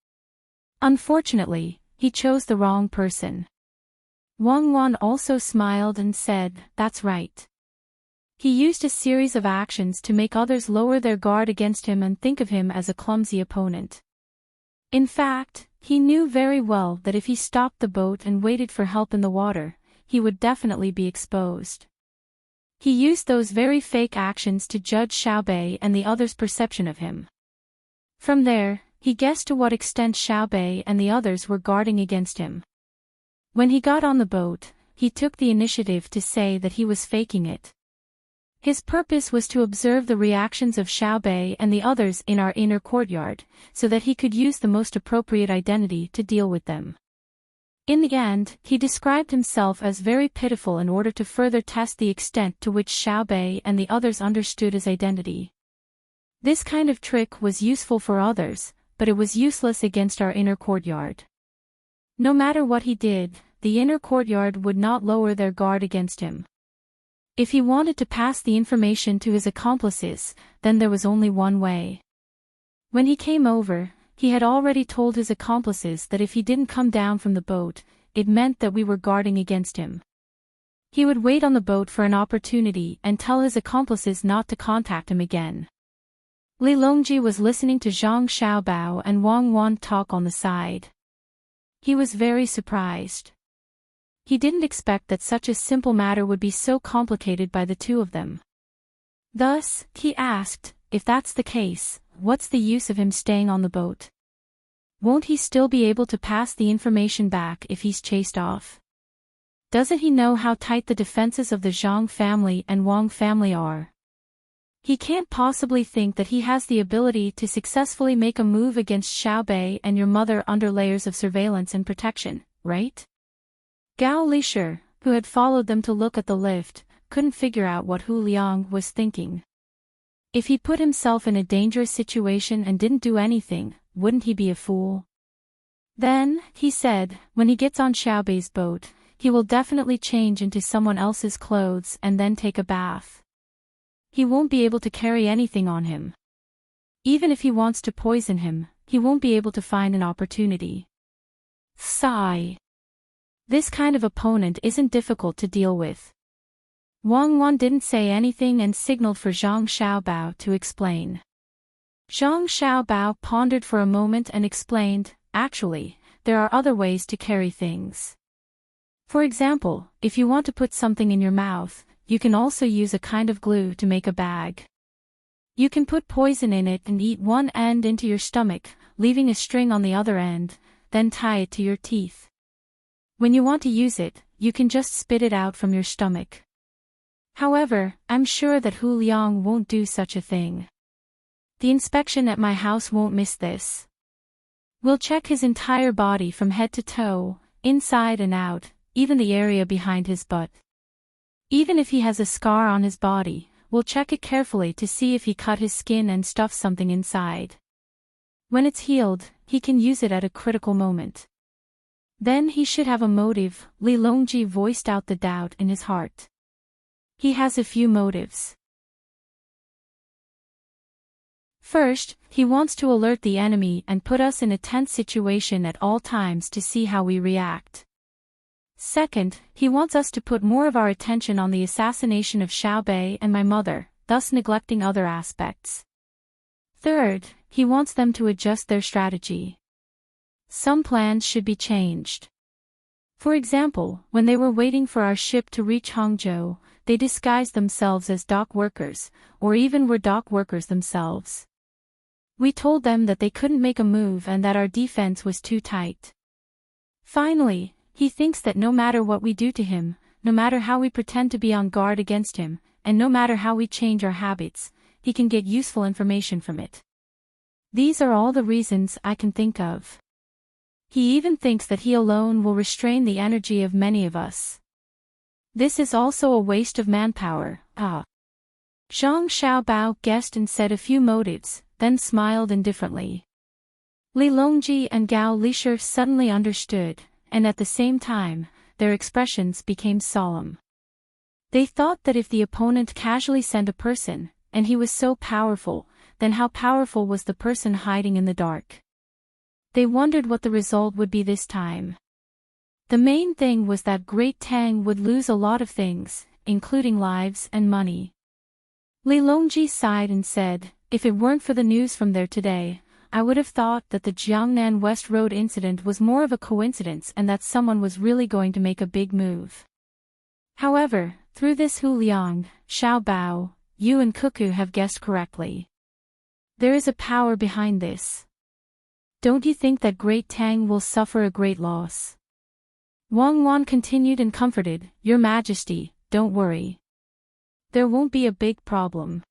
Unfortunately, he chose the wrong person." Wang Wan also smiled and said, "That's right." He used a series of actions to make others lower their guard against him and think of him as a clumsy opponent. In fact, he knew very well that if he stopped the boat and waited for help in the water, he would definitely be exposed. He used those very fake actions to judge Xiao Bei and the others' perception of him. From there, he guessed to what extent Xiao Bei and the others were guarding against him. When he got on the boat, he took the initiative to say that he was faking it. His purpose was to observe the reactions of Xiao Bei and the others in our inner courtyard, so that he could use the most appropriate identity to deal with them. In the end, he described himself as very pitiful in order to further test the extent to which Xiao Bei and the others understood his identity. This kind of trick was useful for others, but it was useless against our inner courtyard. No matter what he did, the inner courtyard would not lower their guard against him. If he wanted to pass the information to his accomplices, then there was only one way. When he came over, he had already told his accomplices that if he didn't come down from the boat, it meant that we were guarding against him. He would wait on the boat for an opportunity and tell his accomplices not to contact him again. Li Longji was listening to Zhang Xiaobao and Wang Wan talk on the side. He was very surprised. He didn't expect that such a simple matter would be so complicated by the 2 of them. Thus, he asked, "If that's the case, what's the use of him staying on the boat? Won't he still be able to pass the information back if he's chased off? Doesn't he know how tight the defenses of the Zhang family and Wang family are? He can't possibly think that he has the ability to successfully make a move against Xiao Bei and your mother under layers of surveillance and protection, right?" Gao Lishur, who had followed them to look at the lift, couldn't figure out what Hu Liang was thinking. If he put himself in a dangerous situation and didn't do anything, wouldn't he be a fool? Then, he said, when he gets on Xiaobei's boat, he will definitely change into someone else's clothes and then take a bath. He won't be able to carry anything on him. Even if he wants to poison him, he won't be able to find an opportunity. Sigh. This kind of opponent isn't difficult to deal with. Wang Wan didn't say anything and signaled for Zhang Xiaobao to explain. Zhang Xiaobao pondered for a moment and explained, actually, there are other ways to carry things. For example, if you want to put something in your mouth, you can also use a kind of glue to make a bag. You can put poison in it and eat one end into your stomach, leaving a string on the other end, then tie it to your teeth. When you want to use it, you can just spit it out from your stomach. However, I'm sure that Hu Liang won't do such a thing. The inspection at my house won't miss this. We'll check his entire body from head to toe, inside and out, even the area behind his butt. Even if he has a scar on his body, we'll check it carefully to see if he cut his skin and stuffed something inside. When it's healed, he can use it at a critical moment. Then he should have a motive. Li Longji voiced out the doubt in his heart. He has a few motives. First, he wants to alert the enemy and put us in a tense situation at all times to see how we react. Second, he wants us to put more of our attention on the assassination of Xiaobei and my mother, thus neglecting other aspects. Third, he wants them to adjust their strategy. Some plans should be changed. For example, when they were waiting for our ship to reach Hangzhou, they disguised themselves as dock workers, or even were dock workers themselves. We told them that they couldn't make a move and that our defense was too tight. Finally, he thinks that no matter what we do to him, no matter how we pretend to be on guard against him, and no matter how we change our habits, he can get useful information from it. These are all the reasons I can think of. He even thinks that he alone will restrain the energy of many of us. This is also a waste of manpower. Zhang Xiaobao guessed and said a few motives, then smiled indifferently. Li Longji and Gao Lisher suddenly understood, and at the same time, their expressions became solemn. They thought that if the opponent casually sent a person, and he was so powerful, then how powerful was the person hiding in the dark? They wondered what the result would be this time. The main thing was that Great Tang would lose a lot of things, including lives and money. Li Longji sighed and said, if it weren't for the news from there today, I would have thought that the Jiangnan West Road incident was more of a coincidence and that someone was really going to make a big move. However, through this Hu Liang, Xiaobao, you and Cuckoo have guessed correctly. There is a power behind this. Don't you think that Great Tang will suffer a great loss? Wang Wan continued and comforted, Your Majesty, don't worry. There won't be a big problem.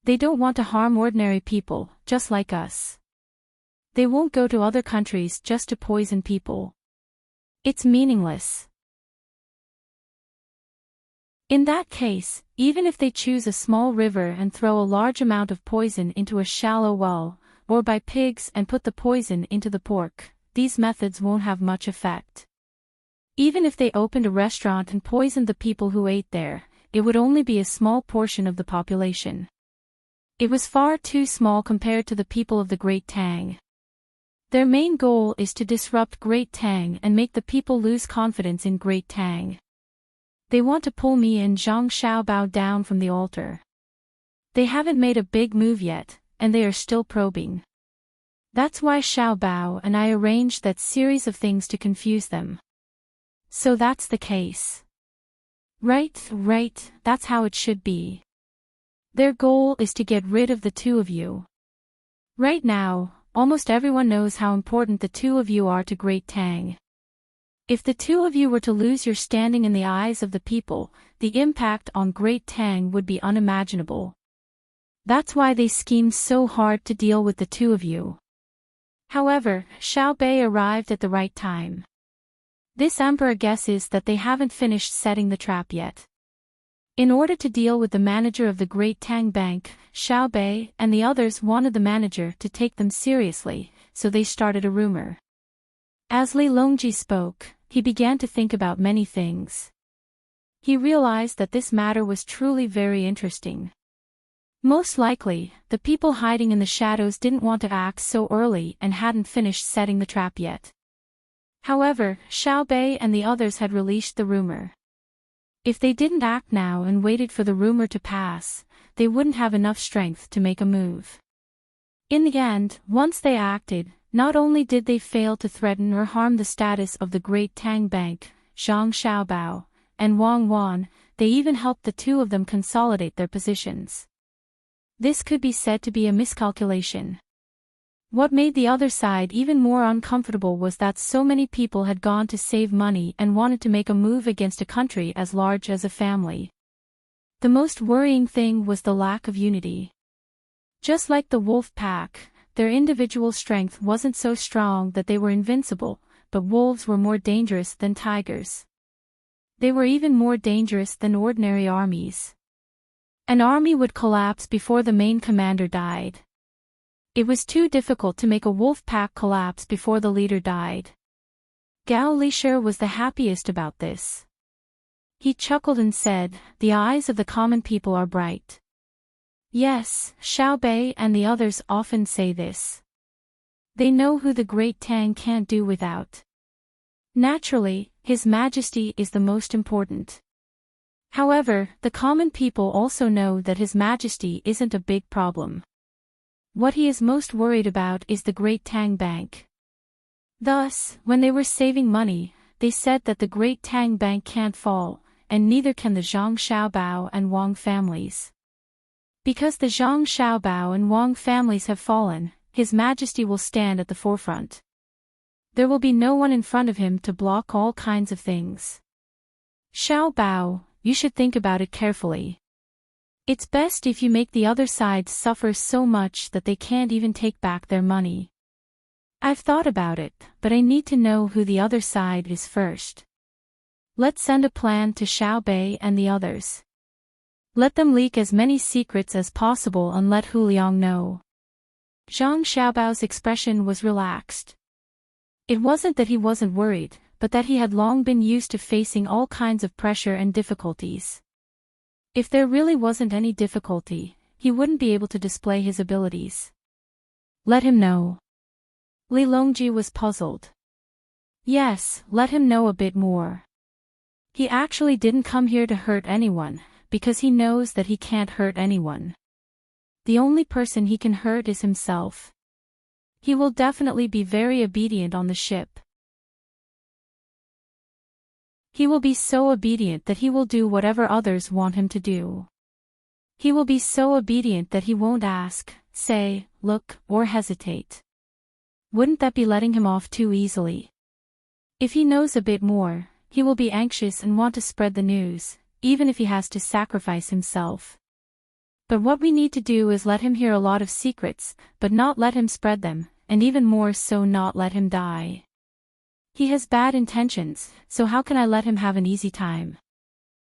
They don't want to harm ordinary people, just like us. They won't go to other countries just to poison people. It's meaningless. In that case, even if they choose a small river and throw a large amount of poison into a shallow well, or buy pigs and put the poison into the pork, these methods won't have much effect. Even if they opened a restaurant and poisoned the people who ate there, it would only be a small portion of the population. It was far too small compared to the people of the Great Tang. Their main goal is to disrupt Great Tang and make the people lose confidence in Great Tang. They want to pull me and Zhang Xiaobao down from the altar. They haven't made a big move yet, and they are still probing. That's why Xiaobao and I arranged that series of things to confuse them. So that's the case. Right, that's how it should be. Their goal is to get rid of the two of you. Right now, almost everyone knows how important the two of you are to Great Tang. If the two of you were to lose your standing in the eyes of the people, the impact on Great Tang would be unimaginable. That's why they schemed so hard to deal with the two of you. However, Xiaobei arrived at the right time. This emperor guesses that they haven't finished setting the trap yet. In order to deal with the manager of the Great Tang Bank, Xiaobei and the others wanted the manager to take them seriously, so they started a rumor. As Li Longji spoke, he began to think about many things. He realized that this matter was truly very interesting. Most likely, the people hiding in the shadows didn't want to act so early and hadn't finished setting the trap yet. However, Xiaobei and the others had released the rumor. If they didn't act now and waited for the rumor to pass, they wouldn't have enough strength to make a move. In the end, once they acted, not only did they fail to threaten or harm the status of the great Tang Bank, Zhang Xiaobao, and Wang Wan, they even helped the two of them consolidate their positions. This could be said to be a miscalculation. What made the other side even more uncomfortable was that so many people had gone to save money and wanted to make a move against a country as large as a family. The most worrying thing was the lack of unity. Just like the wolf pack, their individual strength wasn't so strong that they were invincible, but wolves were more dangerous than tigers. They were even more dangerous than ordinary armies. An army would collapse before the main commander died. It was too difficult to make a wolf pack collapse before the leader died. Gao Lishir was the happiest about this. He chuckled and said, "The eyes of the common people are bright." Yes, Xiao Bei and the others often say this. They know who the great Tang can't do without. Naturally, His Majesty is the most important. However, the common people also know that His Majesty isn't a big problem. What he is most worried about is the great Tang Bank. Thus, when they were saving money, they said that the great Tang Bank can't fall, and neither can the Zhang Xiaobao and Wang families. Because the Zhang Xiaobao and Wang families have fallen, His Majesty will stand at the forefront. There will be no one in front of him to block all kinds of things. Xiaobao, you should think about it carefully. It's best if you make the other side suffer so much that they can't even take back their money. I've thought about it, but I need to know who the other side is first. Let's send a plan to Xiao Bei and the others. Let them leak as many secrets as possible and let Hu Liang know. Zhang Xiaobao's expression was relaxed. It wasn't that he wasn't worried, but that he had long been used to facing all kinds of pressure and difficulties. If there really wasn't any difficulty, he wouldn't be able to display his abilities. Let him know. Li Longji was puzzled. Yes, let him know a bit more. He actually didn't come here to hurt anyone, because he knows that he can't hurt anyone. The only person he can hurt is himself. He will definitely be very obedient on the ship. He will be so obedient that he will do whatever others want him to do. He will be so obedient that he won't ask, say, look, or hesitate. Wouldn't that be letting him off too easily? If he knows a bit more, he will be anxious and want to spread the news, even if he has to sacrifice himself. But what we need to do is let him hear a lot of secrets, but not let him spread them, and even more so not let him die. He has bad intentions, so how can I let him have an easy time?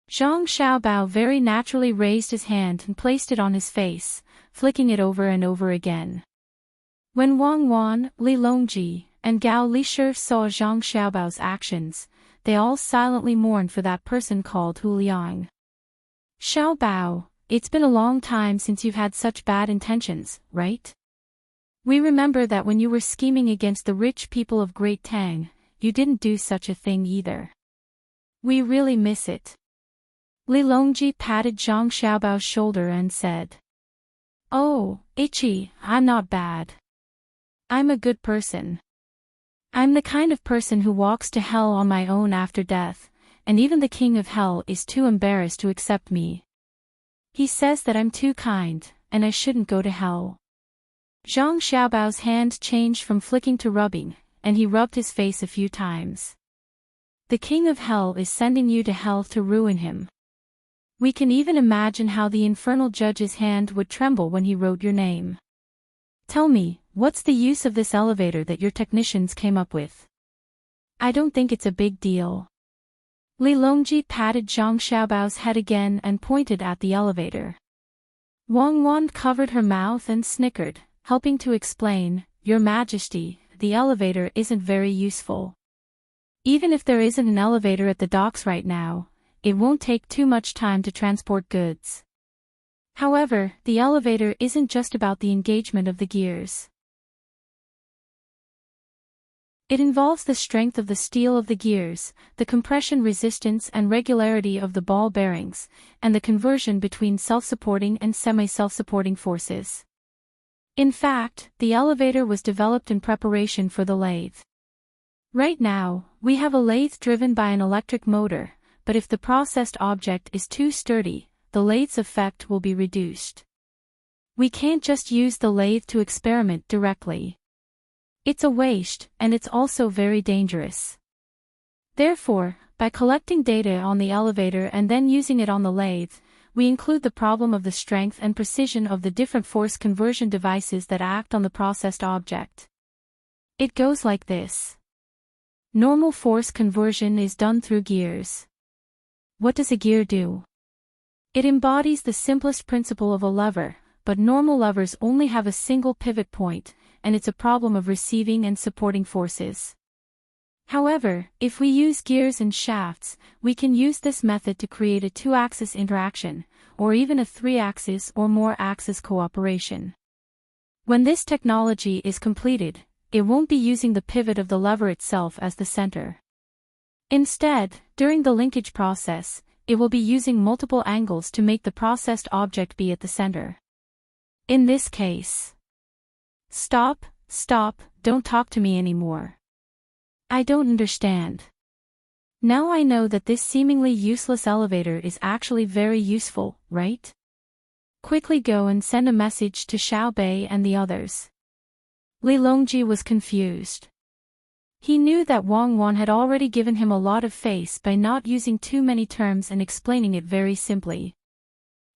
Zhang Xiaobao very naturally raised his hand and placed it on his face, flicking it over and over again. When Wang Wan, Li Longji, and Gao Lishir saw Zhang Xiaobao's actions, they all silently mourned for that person called Hu Liang. Xiaobao, it's been a long time since you've had such bad intentions, right? We remember that when you were scheming against the rich people of Great Tang, you didn't do such a thing either. We really miss it. Li Longji patted Zhang Xiaobao's shoulder and said, "Oh, Ichi, I'm not bad. I'm a good person. I'm the kind of person who walks to hell on my own after death, and even the king of hell is too embarrassed to accept me. He says that I'm too kind, and I shouldn't go to hell." Zhang Xiaobao's hand changed from flicking to rubbing, and he rubbed his face a few times. The king of hell is sending you to hell to ruin him. We can even imagine how the infernal judge's hand would tremble when he wrote your name. Tell me, what's the use of this elevator that your technicians came up with? I don't think it's a big deal. Li Longji patted Zhang Xiaobao's head again and pointed at the elevator. Wang Wan covered her mouth and snickered, helping to explain, "Your Majesty, the elevator isn't very useful. Even if there isn't an elevator at the docks right now, it won't take too much time to transport goods. However, the elevator isn't just about the engagement of the gears. It involves the strength of the steel of the gears, the compression resistance and regularity of the ball bearings, and the conversion between self-supporting and semi-self-supporting forces. In fact, the elevator was developed in preparation for the lathe. Right now, we have a lathe driven by an electric motor, but if the processed object is too sturdy, the lathe's effect will be reduced. We can't just use the lathe to experiment directly. It's a waste, and it's also very dangerous. Therefore, by collecting data on the elevator and then using it on the lathe, we include the problem of the strength and precision of the different force conversion devices that act on the processed object. It goes like this. Normal force conversion is done through gears. What does a gear do? It embodies the simplest principle of a lever, but normal levers only have a single pivot point, and it's a problem of receiving and supporting forces. However, if we use gears and shafts, we can use this method to create a two-axis interaction, or even a three-axis or more axis cooperation. When this technology is completed, it won't be using the pivot of the lever itself as the center. Instead, during the linkage process, it will be using multiple angles to make the processed object be at the center. In this case, stop, don't talk to me anymore. I don't understand. Now I know that this seemingly useless elevator is actually very useful, right? Quickly go and send a message to Xiao Bei and the others. Li Longji was confused. He knew that Wang Wan had already given him a lot of face by not using too many terms and explaining it very simply.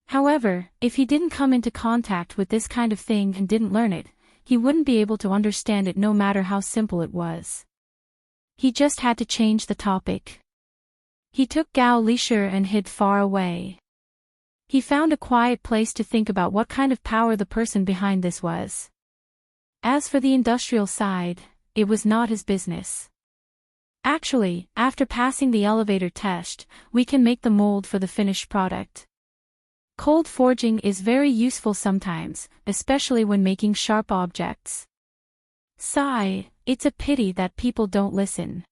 However, if he didn't come into contact with this kind of thing and didn't learn it, he wouldn't be able to understand it no matter how simple it was. He just had to change the topic. He took Gao Lisher and hid far away. He found a quiet place to think about what kind of power the person behind this was. As for the industrial side, it was not his business. Actually, after passing the elevator test, we can make the mold for the finished product. Cold forging is very useful sometimes, especially when making sharp objects. Sigh, it's a pity that people don't listen.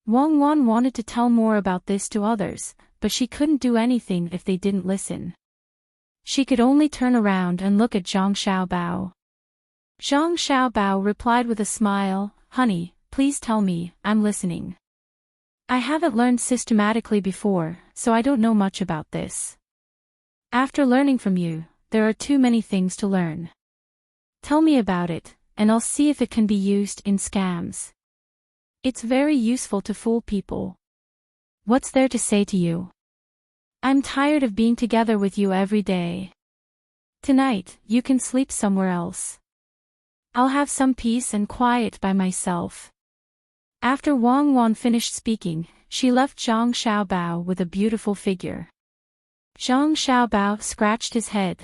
Wang Wan wanted to tell more about this to others, but she couldn't do anything if they didn't listen. She could only turn around and look at Zhang Xiaobao. Zhang Xiaobao replied with a smile, "Honey, please tell me, I'm listening. I haven't learned systematically before, so I don't know much about this. After learning from you, there are too many things to learn. Tell me about it, and I'll see if it can be used in scams. It's very useful to fool people. What's there to say to you? I'm tired of being together with you every day. Tonight, you can sleep somewhere else. I'll have some peace and quiet by myself." After Wang Wan finished speaking, she left Zhang Xiaobao with a beautiful figure. Zhang Xiaobao scratched his head.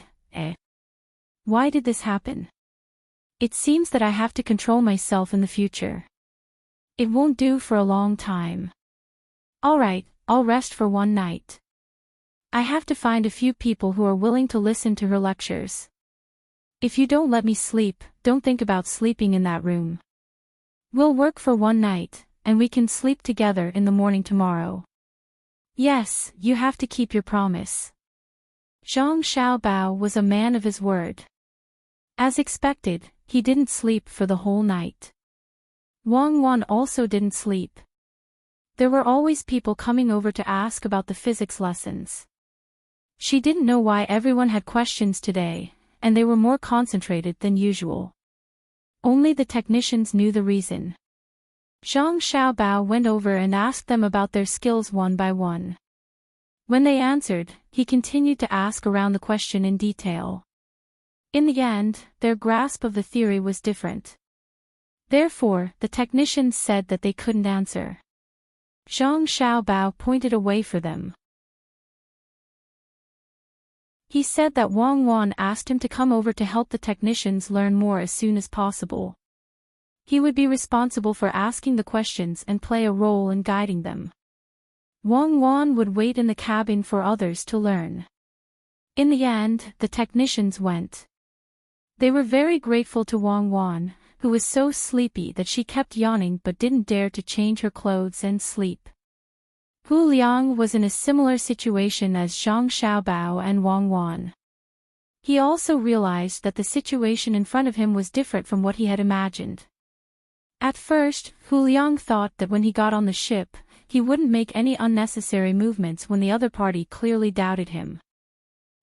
Why did this happen? It seems that I have to control myself in the future. It won't do for a long time. Alright, I'll rest for one night. I have to find a few people who are willing to listen to her lectures. If you don't let me sleep, don't think about sleeping in that room. We'll work for one night, and we can sleep together in the morning tomorrow. Yes, you have to keep your promise. Zhang Xiaobao was a man of his word. As expected, he didn't sleep for the whole night. Wang Wan also didn't sleep. There were always people coming over to ask about the physics lessons. She didn't know why everyone had questions today, and they were more concentrated than usual. Only the technicians knew the reason. Zhang Xiaobao went over and asked them about their skills one by one. When they answered, he continued to ask around the question in detail. In the end, their grasp of the theory was different. Therefore, the technicians said that they couldn't answer. Zhang Xiaobao pointed away for them. He said that Wang Wan asked him to come over to help the technicians learn more as soon as possible. He would be responsible for asking the questions and play a role in guiding them. Wang Wan would wait in the cabin for others to learn. In the end, the technicians went. They were very grateful to Wang Wan, who was so sleepy that she kept yawning but didn't dare to change her clothes and sleep. Hu Liang was in a similar situation as Zhang Xiaobao and Wang Wan. He also realized that the situation in front of him was different from what he had imagined. At first, Hu Liang thought that when he got on the ship, he wouldn't make any unnecessary movements when the other party clearly doubted him.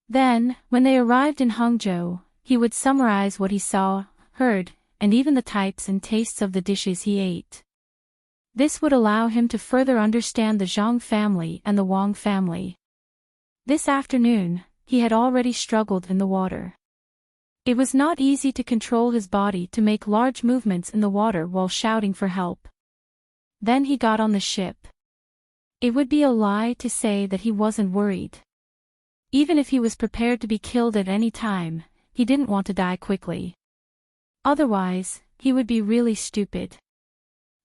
Then, when they arrived in Hangzhou, he would summarize what he saw, heard, and even the types and tastes of the dishes he ate. This would allow him to further understand the Zhang family and the Wang family. This afternoon, he had already struggled in the water. It was not easy to control his body to make large movements in the water while shouting for help. Then he got on the ship. It would be a lie to say that he wasn't worried. Even if he was prepared to be killed at any time, he didn't want to die quickly. Otherwise, he would be really stupid.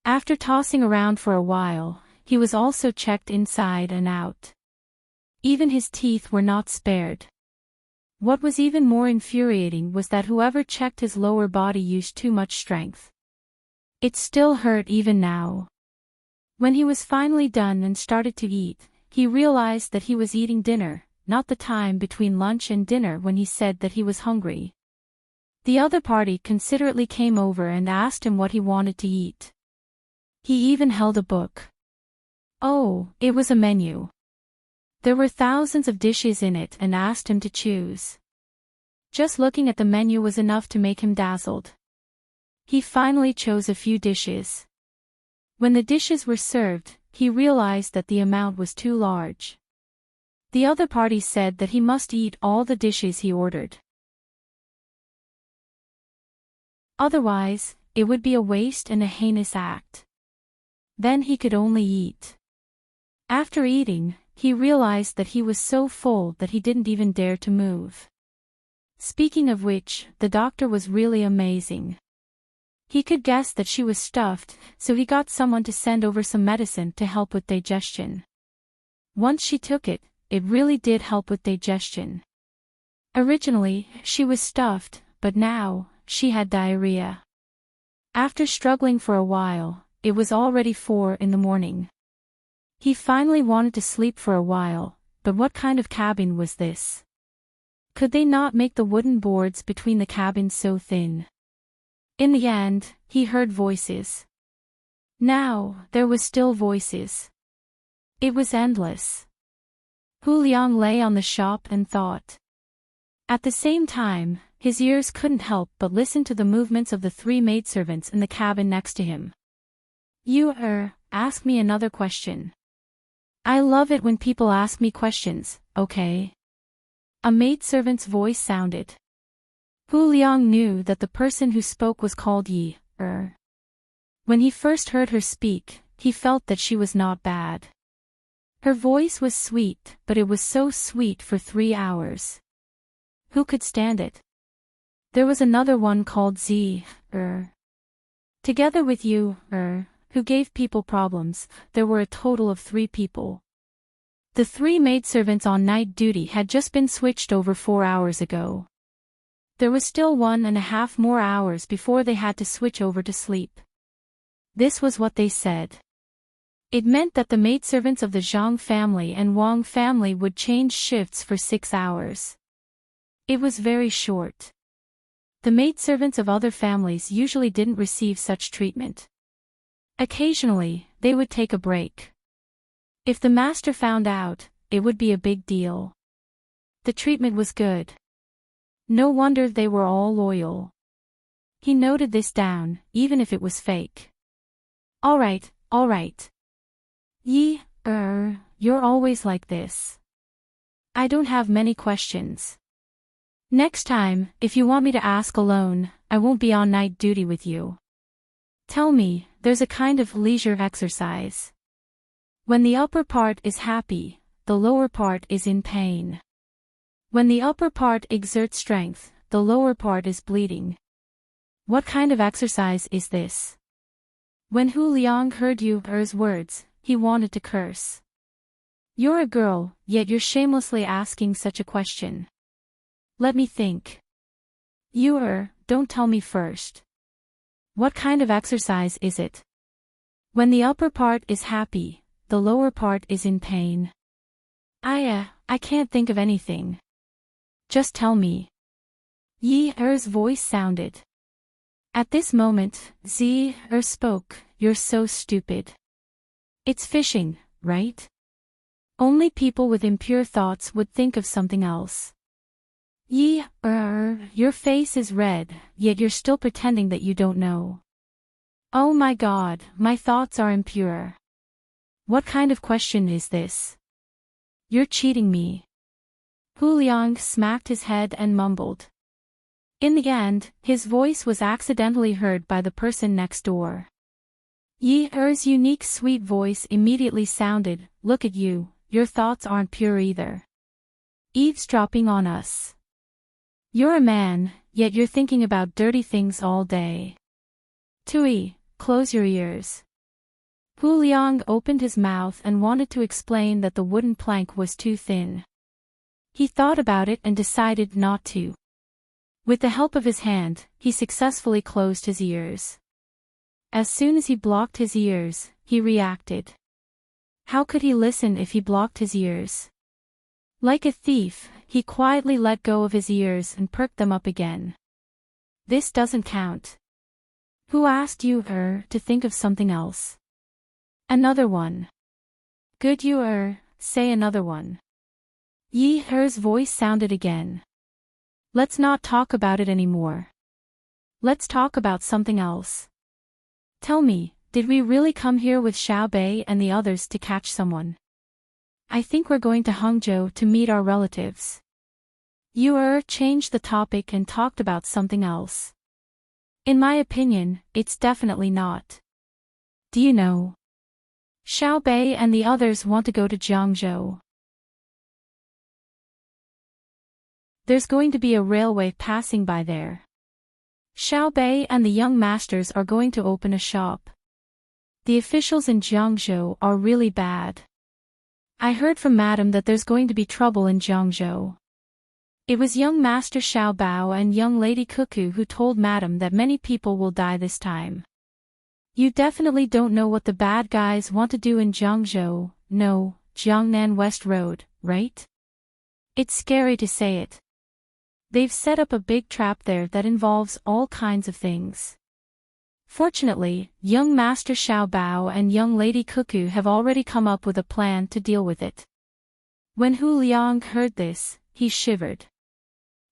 After tossing around for a while, he was also checked inside and out. Even his teeth were not spared. What was even more infuriating was that whoever checked his lower body used too much strength. It still hurt even now. When he was finally done and started to eat, he realized that he was eating dinner, not the time between lunch and dinner when he said that he was hungry. The other party considerately came over and asked him what he wanted to eat. He even held a book. Oh, it was a menu. There were thousands of dishes in it and asked him to choose. Just looking at the menu was enough to make him dazzled. He finally chose a few dishes. When the dishes were served, he realized that the amount was too large. The other party said that he must eat all the dishes he ordered. Otherwise, it would be a waste and a heinous act. Then he could only eat. After eating, he realized that he was so full that he didn't even dare to move. Speaking of which, the doctor was really amazing. He could guess that she was stuffed, so he got someone to send over some medicine to help with digestion. Once she took it, it really did help with digestion. Originally, she was stuffed, but now, she had diarrhea. After struggling for a while, it was already 4 in the morning. He finally wanted to sleep for a while, but what kind of cabin was this? Could they not make the wooden boards between the cabins so thin? In the end, he heard voices. Now, there was still voices. It was endless. Hu Liang lay on the shop and thought. At the same time, his ears couldn't help but listen to the movements of the 3 maidservants in the cabin next to him. Ask me another question. I love it when people ask me questions, okay? A maidservant's voice sounded. Hu Liang knew that the person who spoke was called Yi. When he first heard her speak, he felt that she was not bad. Her voice was sweet, but it was so sweet for 3 hours. Who could stand it? There was another one called Z. Together with you, who gave people problems, there were a total of 3 people. The 3 maidservants on night duty had just been switched over 4 hours ago. There was still 1.5 more hours before they had to switch over to sleep. This was what they said. It meant that the maidservants of the Zhang family and Wang family would change shifts for 6 hours. It was very short. The maidservants of other families usually didn't receive such treatment. Occasionally, they would take a break. If the master found out, it would be a big deal. The treatment was good. No wonder they were all loyal. He noted this down, even if it was fake. All right. Yi, you're always like this. I don't have many questions. Next time, if you want me to ask alone, I won't be on night duty with you. Tell me, there's a kind of leisure exercise. When the upper part is happy, the lower part is in pain. When the upper part exerts strength, the lower part is bleeding. What kind of exercise is this? When Hu Liang heard Yu's words, he wanted to curse. You're a girl, yet you're shamelessly asking such a question. Let me think. Don't tell me first. What kind of exercise is it? When the upper part is happy, the lower part is in pain. I can't think of anything. Just tell me. Yi Er's voice sounded. At this moment, Zi Er spoke, "You're so stupid. It's fishing, right? Only people with impure thoughts would think of something else. Yi Er, your face is red, yet you're still pretending that you don't know. Oh my God, my thoughts are impure. What kind of question is this? You're cheating me." Hu Liang smacked his head and mumbled. In the end, his voice was accidentally heard by the person next door. Yi Er's unique sweet voice immediately sounded, "Look at you, your thoughts aren't pure either. Eavesdropping on us. You're a man, yet you're thinking about dirty things all day. Tui, close your ears." Hu Liang opened his mouth and wanted to explain that the wooden plank was too thin. He thought about it and decided not to. With the help of his hand, he successfully closed his ears. As soon as he blocked his ears, he reacted. How could he listen if he blocked his ears? Like a thief, he quietly let go of his ears and perked them up again. This doesn't count. Who asked you, to think of something else? Another one. Good you, say another one. Yi Er's voice sounded again. Let's not talk about it anymore. Let's talk about something else. Tell me, did we really come here with Xiao Bei and the others to catch someone? I think we're going to Hangzhou to meet our relatives. You changed the topic and talked about something else. In my opinion, it's definitely not. Do you know? Xiao Bei and the others want to go to Jiangzhou. There's going to be a railway passing by there. Xiao Bei and the young masters are going to open a shop. The officials in Jiangzhou are really bad. I heard from Madam that there's going to be trouble in Jiangzhou. It was young Master Xiao Bao and young Lady Cuckoo who told Madam that many people will die this time. You definitely don't know what the bad guys want to do in Jiangzhou, no, Jiangnan West Road, right? It's scary to say it. They've set up a big trap there that involves all kinds of things. Fortunately, young Master Xiao Bao and young Lady Cuckoo have already come up with a plan to deal with it. When Hu Liang heard this, he shivered.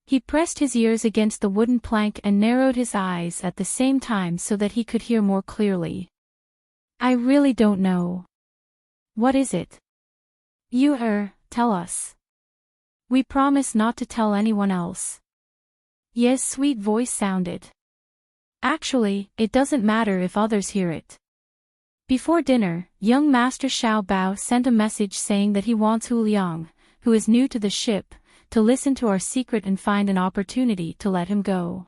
He pressed his ears against the wooden plank and narrowed his eyes at the same time so that he could hear more clearly. I really don't know. What is it? You tell us. We promise not to tell anyone else. Yes, sweet voice sounded. Actually, it doesn't matter if others hear it. Before dinner, young Master Xiao Bao sent a message saying that he wants Hu Liang, who is new to the ship, to listen to our secret and find an opportunity to let him go.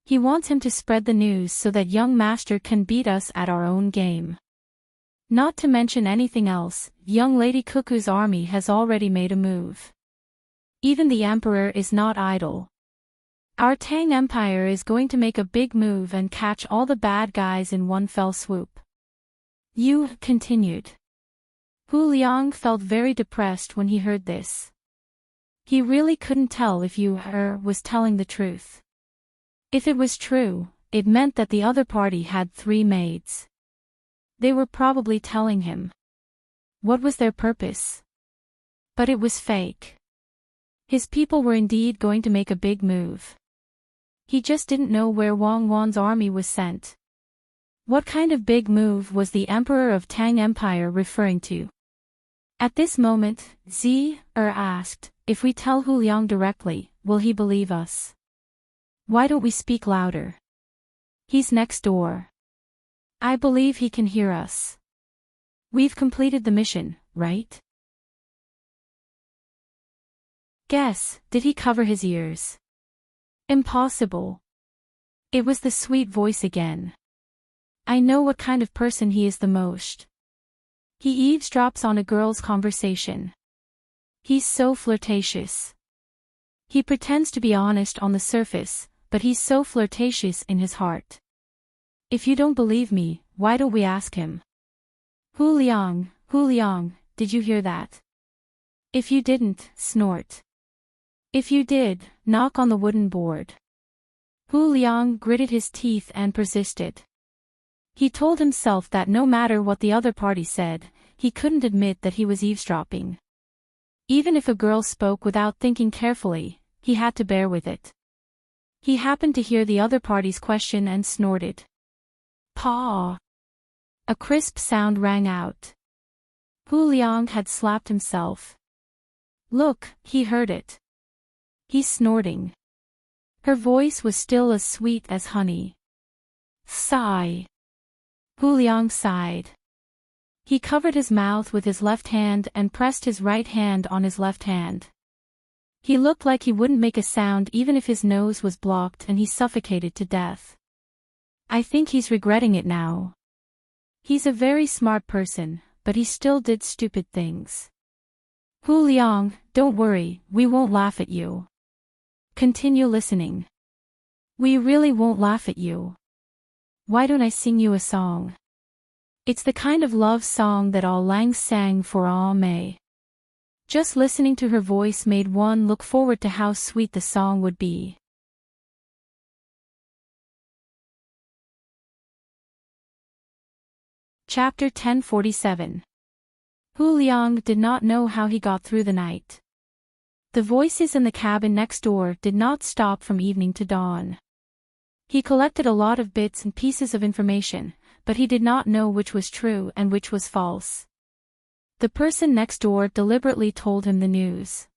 He wants him to spread the news so that young Master can beat us at our own game. Not to mention anything else, young Lady Cuckoo's army has already made a move. Even the Emperor is not idle. Our Tang Empire is going to make a big move and catch all the bad guys in one fell swoop. You continued. Hu Liang felt very depressed when he heard this. He really couldn't tell if you was telling the truth. If it was true, it meant that the other party had 3 maids. They were probably telling him. What was their purpose? But it was fake. His people were indeed going to make a big move. He just didn't know where Wang Wan's army was sent. What kind of big move was the Emperor of Tang Empire referring to? At this moment, Zi asked, if we tell Hu Liang directly, will he believe us? Why don't we speak louder? He's next door. I believe he can hear us. We've completed the mission, right? Guess, did he cover his ears? Impossible. It was the sweet voice again. I know what kind of person he is the most. He eavesdrops on a girl's conversation. He's so flirtatious. He pretends to be honest on the surface, but he's so flirtatious in his heart. If you don't believe me, why don't we ask him? Hu Liang, did you hear that? If you didn't, snort. If you did, knock on the wooden board. Hu Liang gritted his teeth and persisted. He told himself that no matter what the other party said, he couldn't admit that he was eavesdropping. Even if a girl spoke without thinking carefully, he had to bear with it. He happened to hear the other party's question and snorted. "Paw!" A crisp sound rang out. Hu Liang had slapped himself. Look, he heard it. He's snorting. Her voice was still as sweet as honey. Sigh. Hu Liang sighed. He covered his mouth with his left hand and pressed his right hand on his left hand. He looked like he wouldn't make a sound even if his nose was blocked and he suffocated to death. I think he's regretting it now. He's a very smart person, but he still did stupid things. Hu Liang, don't worry, we won't laugh at you. Continue listening. We really won't laugh at you. Why don't I sing you a song? It's the kind of love song that Al Lang sang for Ah Mei. Just listening to her voice made one look forward to how sweet the song would be. Chapter 1047. Hu Liang did not know how he got through the night. The voices in the cabin next door did not stop from evening to dawn. He collected a lot of bits and pieces of information, but he did not know which was true and which was false. The person next door deliberately told him the news.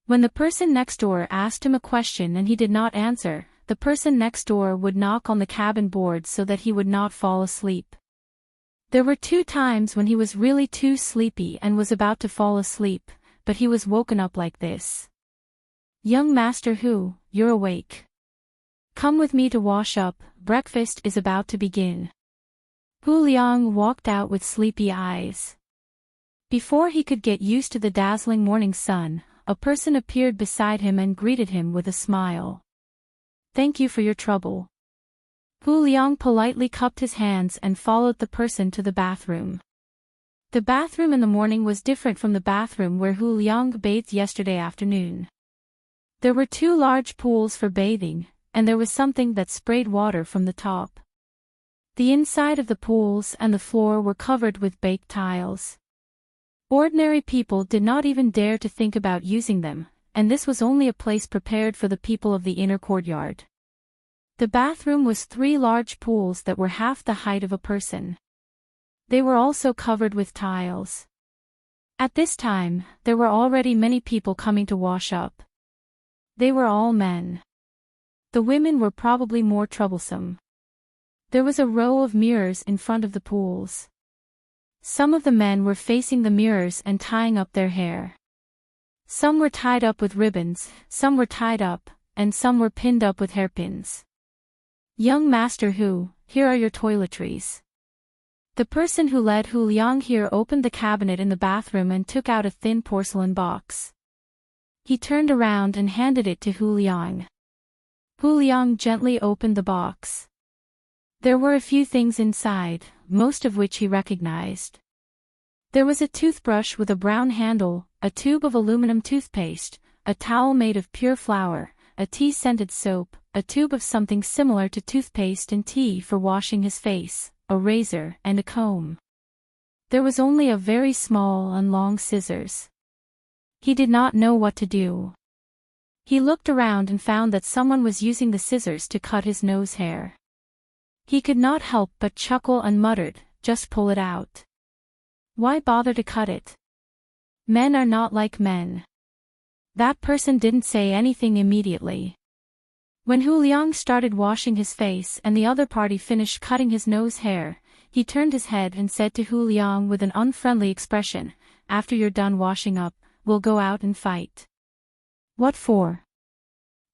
When the person next door asked him a question and he did not answer, the person next door would knock on the cabin board so that he would not fall asleep. There were 2 times when he was really too sleepy and was about to fall asleep, but he was woken up like this. Young Master Hu, you're awake. Come with me to wash up, breakfast is about to begin. Hu Liang walked out with sleepy eyes. Before he could get used to the dazzling morning sun, a person appeared beside him and greeted him with a smile. Thank you for your trouble. Hu Liang politely cupped his hands and followed the person to the bathroom. The bathroom in the morning was different from the bathroom where Hu Liang bathed yesterday afternoon. There were 2 large pools for bathing, and there was something that sprayed water from the top. The inside of the pools and the floor were covered with baked tiles. Ordinary people did not even dare to think about using them, and this was only a place prepared for the people of the inner courtyard. The bathroom was 3 large pools that were half the height of a person. They were also covered with tiles. At this time, there were already many people coming to wash up. They were all men. The women were probably more troublesome. There was a row of mirrors in front of the pools. Some of the men were facing the mirrors and tying up their hair. Some were tied up with ribbons, some were tied up, and some were pinned up with hairpins. Young Master Hu, here are your toiletries. The person who led Hu Liang here opened the cabinet in the bathroom and took out a thin porcelain box. He turned around and handed it to Hu Liang. Hu Liang gently opened the box. There were a few things inside, most of which he recognized. There was a toothbrush with a brown handle, a tube of aluminum toothpaste, a towel made of pure flour, a tea-scented soap, a tube of something similar to toothpaste and tea for washing his face, a razor and a comb. There was only a very small and long scissors. He did not know what to do. He looked around and found that someone was using the scissors to cut his nose hair. He could not help but chuckle and muttered, just pull it out. Why bother to cut it? Men are not like men. That person didn't say anything immediately. When Hu Liang started washing his face and the other party finished cutting his nose hair, he turned his head and said to Hu Liang with an unfriendly expression, after you're done washing up, we'll go out and fight. What for?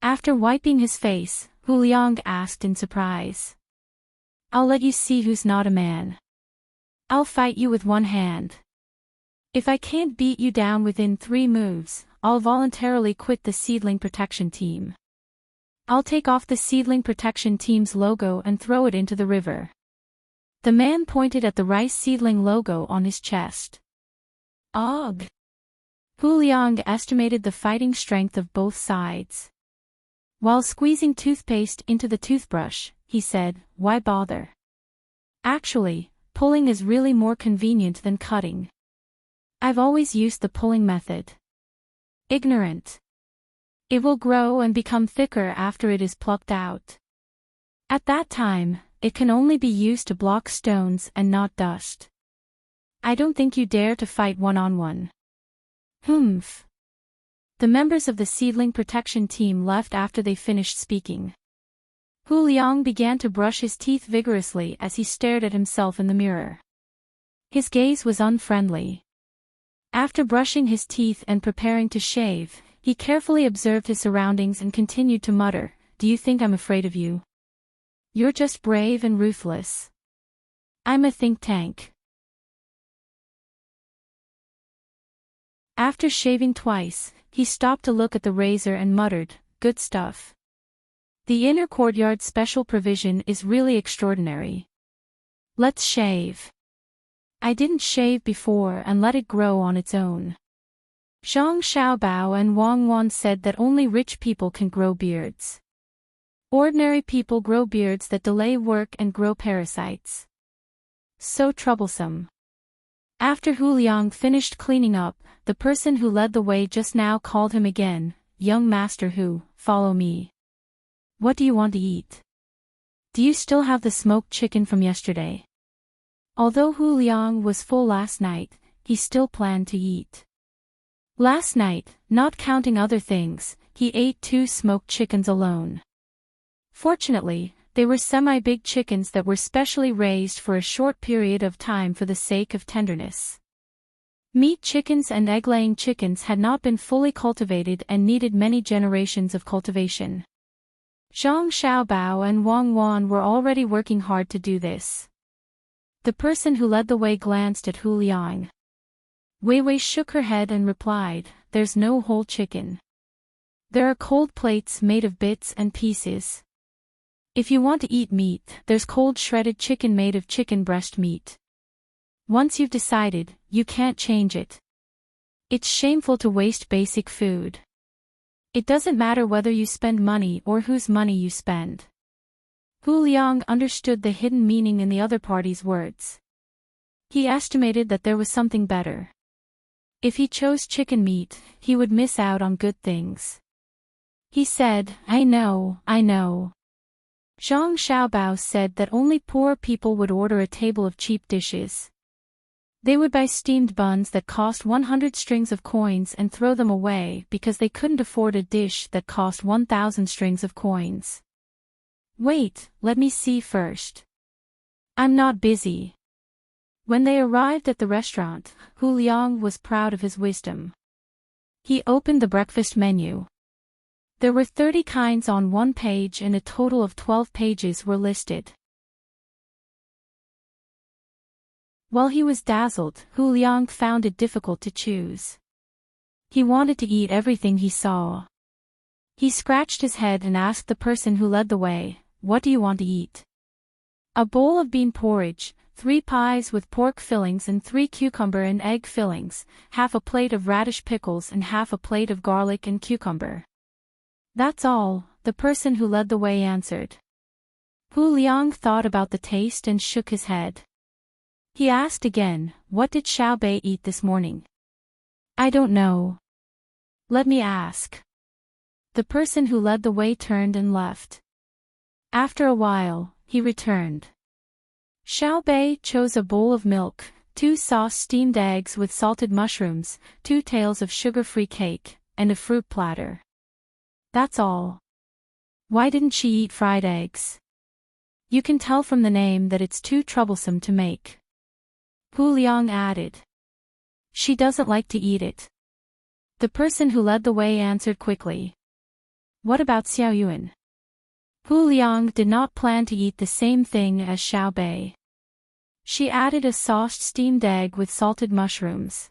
After wiping his face, Hu Liang asked in surprise. I'll let you see who's not a man. I'll fight you with one hand. If I can't beat you down within 3 moves, I'll voluntarily quit the Seedling Protection Team. I'll take off the Seedling Protection Team's logo and throw it into the river. The man pointed at the rice seedling logo on his chest. Ugh! Hu Liang estimated the fighting strength of both sides. While squeezing toothpaste into the toothbrush, he said, "Why bother? Actually, pulling is really more convenient than cutting. I've always used the pulling method." Ignorant. It will grow and become thicker after it is plucked out. At that time, it can only be used to block stones and not dust. I don't think you dare to fight one-on-one. Humph. The members of the seedling protection team left after they finished speaking. Hu Liang began to brush his teeth vigorously as he stared at himself in the mirror. His gaze was unfriendly. After brushing his teeth and preparing to shave, he carefully observed his surroundings and continued to mutter, "Do you think I'm afraid of you? You're just brave and ruthless. I'm a think tank." After shaving twice, he stopped to look at the razor and muttered, "Good stuff. The inner courtyard special provision is really extraordinary. Let's shave. I didn't shave before and let it grow on its own." Zhang Xiaobao and Wang Wan said that only rich people can grow beards. Ordinary people grow beards that delay work and grow parasites. So troublesome. After Hu Liang finished cleaning up, the person who led the way just now called him again, "Young Master Hu, follow me. What do you want to eat? Do you still have the smoked chicken from yesterday?" Although Hu Liang was full last night, he still planned to eat. Last night, not counting other things, he ate 2 smoked chickens alone. Fortunately, they were semi-big chickens that were specially raised for a short period of time for the sake of tenderness. Meat chickens and egg-laying chickens had not been fully cultivated and needed many generations of cultivation. Zhang Xiaobao and Wang Wan were already working hard to do this. The person who led the way glanced at Hu Liang. Wei Wei shook her head and replied, "There's no whole chicken. There are cold plates made of bits and pieces. If you want to eat meat, there's cold shredded chicken made of chicken breast meat. Once you've decided, you can't change it. It's shameful to waste basic food. It doesn't matter whether you spend money or whose money you spend." Hu Liang understood the hidden meaning in the other party's words. He estimated that there was something better. If he chose chicken meat, he would miss out on good things. He said, I know. Zhang Xiaobao said that only poor people would order a table of cheap dishes. They would buy steamed buns that cost 100 strings of coins and throw them away because they couldn't afford a dish that cost 1,000 strings of coins. Wait, let me see first. I'm not busy. When they arrived at the restaurant, Hu Liang was proud of his wisdom. He opened the breakfast menu. There were 30 kinds on one page and a total of 12 pages were listed. While he was dazzled, Hu Liang found it difficult to choose. He wanted to eat everything he saw. He scratched his head and asked the person who led the way, "What do you want to eat?" "A bowl of bean porridge, 3 pies with pork fillings and 3 cucumber and egg fillings, half a plate of radish pickles and half a plate of garlic and cucumber." "That's all," the person who led the way answered. Hu Liang thought about the taste and shook his head. He asked again, "What did Xiaobei eat this morning?" "I don't know. Let me ask." The person who led the way turned and left. After a while, he returned. Xiaobei chose a bowl of milk, 2 sauce steamed eggs with salted mushrooms, 2 tails of sugar-free cake, and a fruit platter. That's all. Why didn't she eat fried eggs? You can tell from the name that it's too troublesome to make. Hu Liang added. She doesn't like to eat it. The person who led the way answered quickly. What about Xiao Yuan? Hu Liang did not plan to eat the same thing as Xiaobei. She added a sauced steamed egg with salted mushrooms.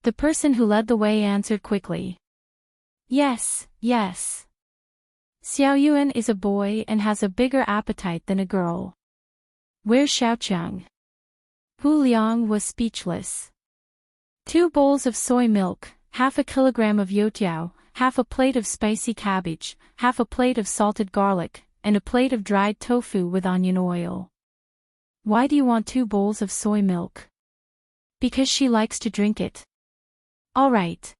The person who led the way answered quickly. Yes. Xiao Yuan is a boy and has a bigger appetite than a girl. Where's Xiaoqiang? Hu Liang was speechless. 2 bowls of soy milk, half a kilogram of youtiao, half a plate of spicy cabbage, half a plate of salted garlic, and a plate of dried tofu with onion oil. Why do you want 2 bowls of soy milk? Because she likes to drink it. All right.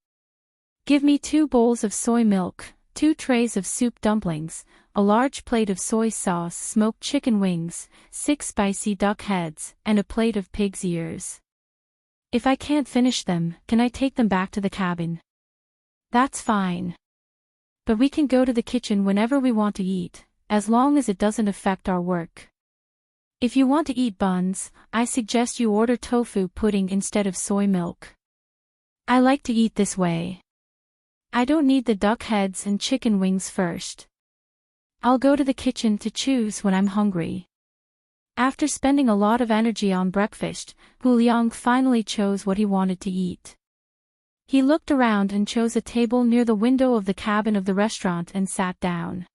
Give me 2 bowls of soy milk, 2 trays of soup dumplings, a large plate of soy sauce smoked chicken wings, 6 spicy duck heads, and a plate of pig's ears. If I can't finish them, can I take them back to the cabin? That's fine. But we can go to the kitchen whenever we want to eat, as long as it doesn't affect our work. If you want to eat buns, I suggest you order tofu pudding instead of soy milk. I like to eat this way. I don't need the duck heads and chicken wings first. I'll go to the kitchen to choose when I'm hungry. After spending a lot of energy on breakfast, Hu Liang finally chose what he wanted to eat. He looked around and chose a table near the window of the cabin of the restaurant and sat down.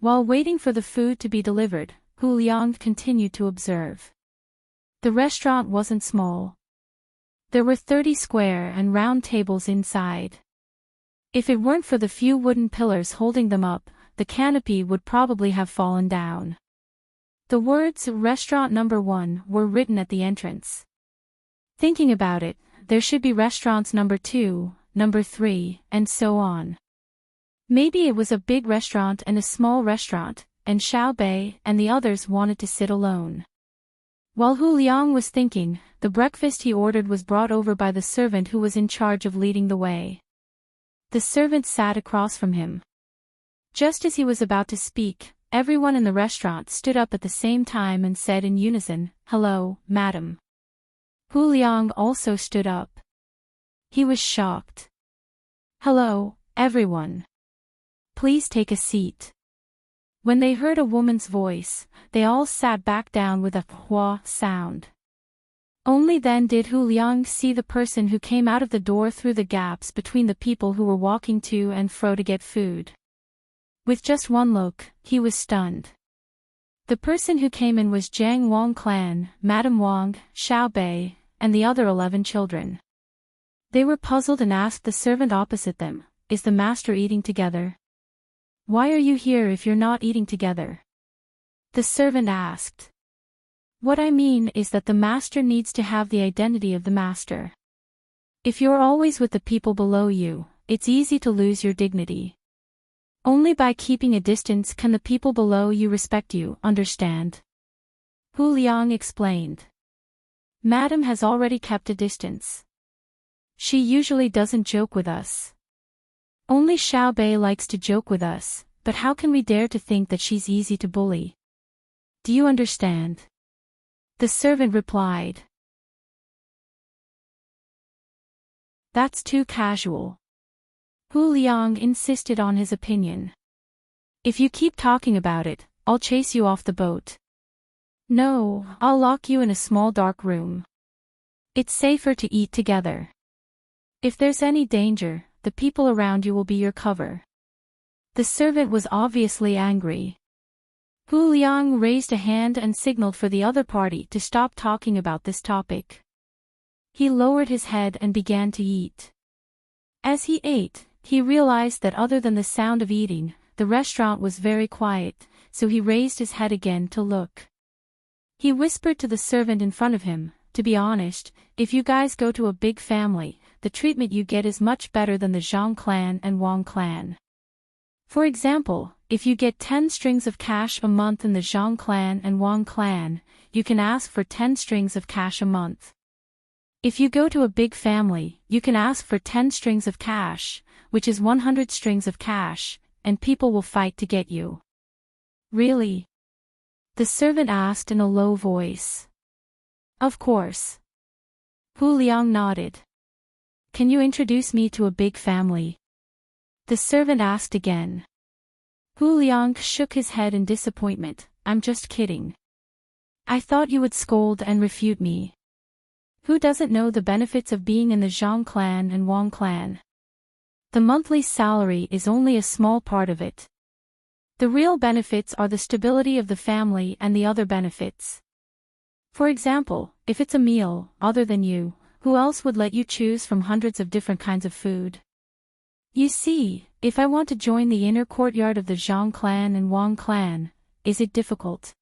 While waiting for the food to be delivered, Hu Liang continued to observe. The restaurant wasn't small. There were 30 square and round tables inside. If it weren't for the few wooden pillars holding them up, the canopy would probably have fallen down. The words "Restaurant Number 1" were written at the entrance. Thinking about it, there should be restaurants number 2, number 3, and so on. Maybe it was a big restaurant and a small restaurant, and Xiao Bei and the others wanted to sit alone. While Hu Liang was thinking, the breakfast he ordered was brought over by the servant who was in charge of leading the way. The servant sat across from him. Just as he was about to speak, everyone in the restaurant stood up at the same time and said in unison, "Hello, madam." Hu Liang also stood up. He was shocked. "Hello, everyone. Please take a seat." When they heard a woman's voice, they all sat back down with a "hua" sound. Only then did Hu Liang see the person who came out of the door through the gaps between the people who were walking to and fro to get food. With just one look, he was stunned. The person who came in was Jiang Wang clan, Madame Wang, Xiao Bei, and the other 11 children. They were puzzled and asked the servant opposite them, "Is the master eating together? Why are you here if you're not eating together?" The servant asked. "What I mean is that the master needs to have the identity of the master. If you're always with the people below you, it's easy to lose your dignity. Only by keeping a distance can the people below you respect you, understand?" Hu Liang explained. "Madam has already kept a distance. She usually doesn't joke with us. Only Xiao Bei likes to joke with us, but how can we dare to think that she's easy to bully? Do you understand?" The servant replied. "That's too casual." Hu Liang insisted on his opinion. "If you keep talking about it, I'll chase you off the boat. No, I'll lock you in a small dark room. It's safer to eat together. If there's any danger, the people around you will be your cover." The servant was obviously angry. Hu Liang raised a hand and signaled for the other party to stop talking about this topic. He lowered his head and began to eat. As he ate, he realized that other than the sound of eating, the restaurant was very quiet, so he raised his head again to look. He whispered to the servant in front of him, "To be honest, if you guys go to a big family, the treatment you get is much better than the Zhang clan and Wang clan. For example, if you get 10 strings of cash a month in the Zhang clan and Wang clan, you can ask for 10 strings of cash a month. If you go to a big family, you can ask for 10 strings of cash, which is 100 strings of cash, and people will fight to get you." "Really?" the servant asked in a low voice. "Of course." Hu Liang nodded. "Can you introduce me to a big family?" the servant asked again. Hu Liang shook his head in disappointment. "I'm just kidding. I thought you would scold and refute me. Who doesn't know the benefits of being in the Zhang clan and Wang clan? The monthly salary is only a small part of it. The real benefits are the stability of the family and the other benefits. For example, if it's a meal, other than you, who else would let you choose from hundreds of different kinds of food? You see, if I want to join the inner courtyard of the Zhang clan and Wang clan, is it difficult?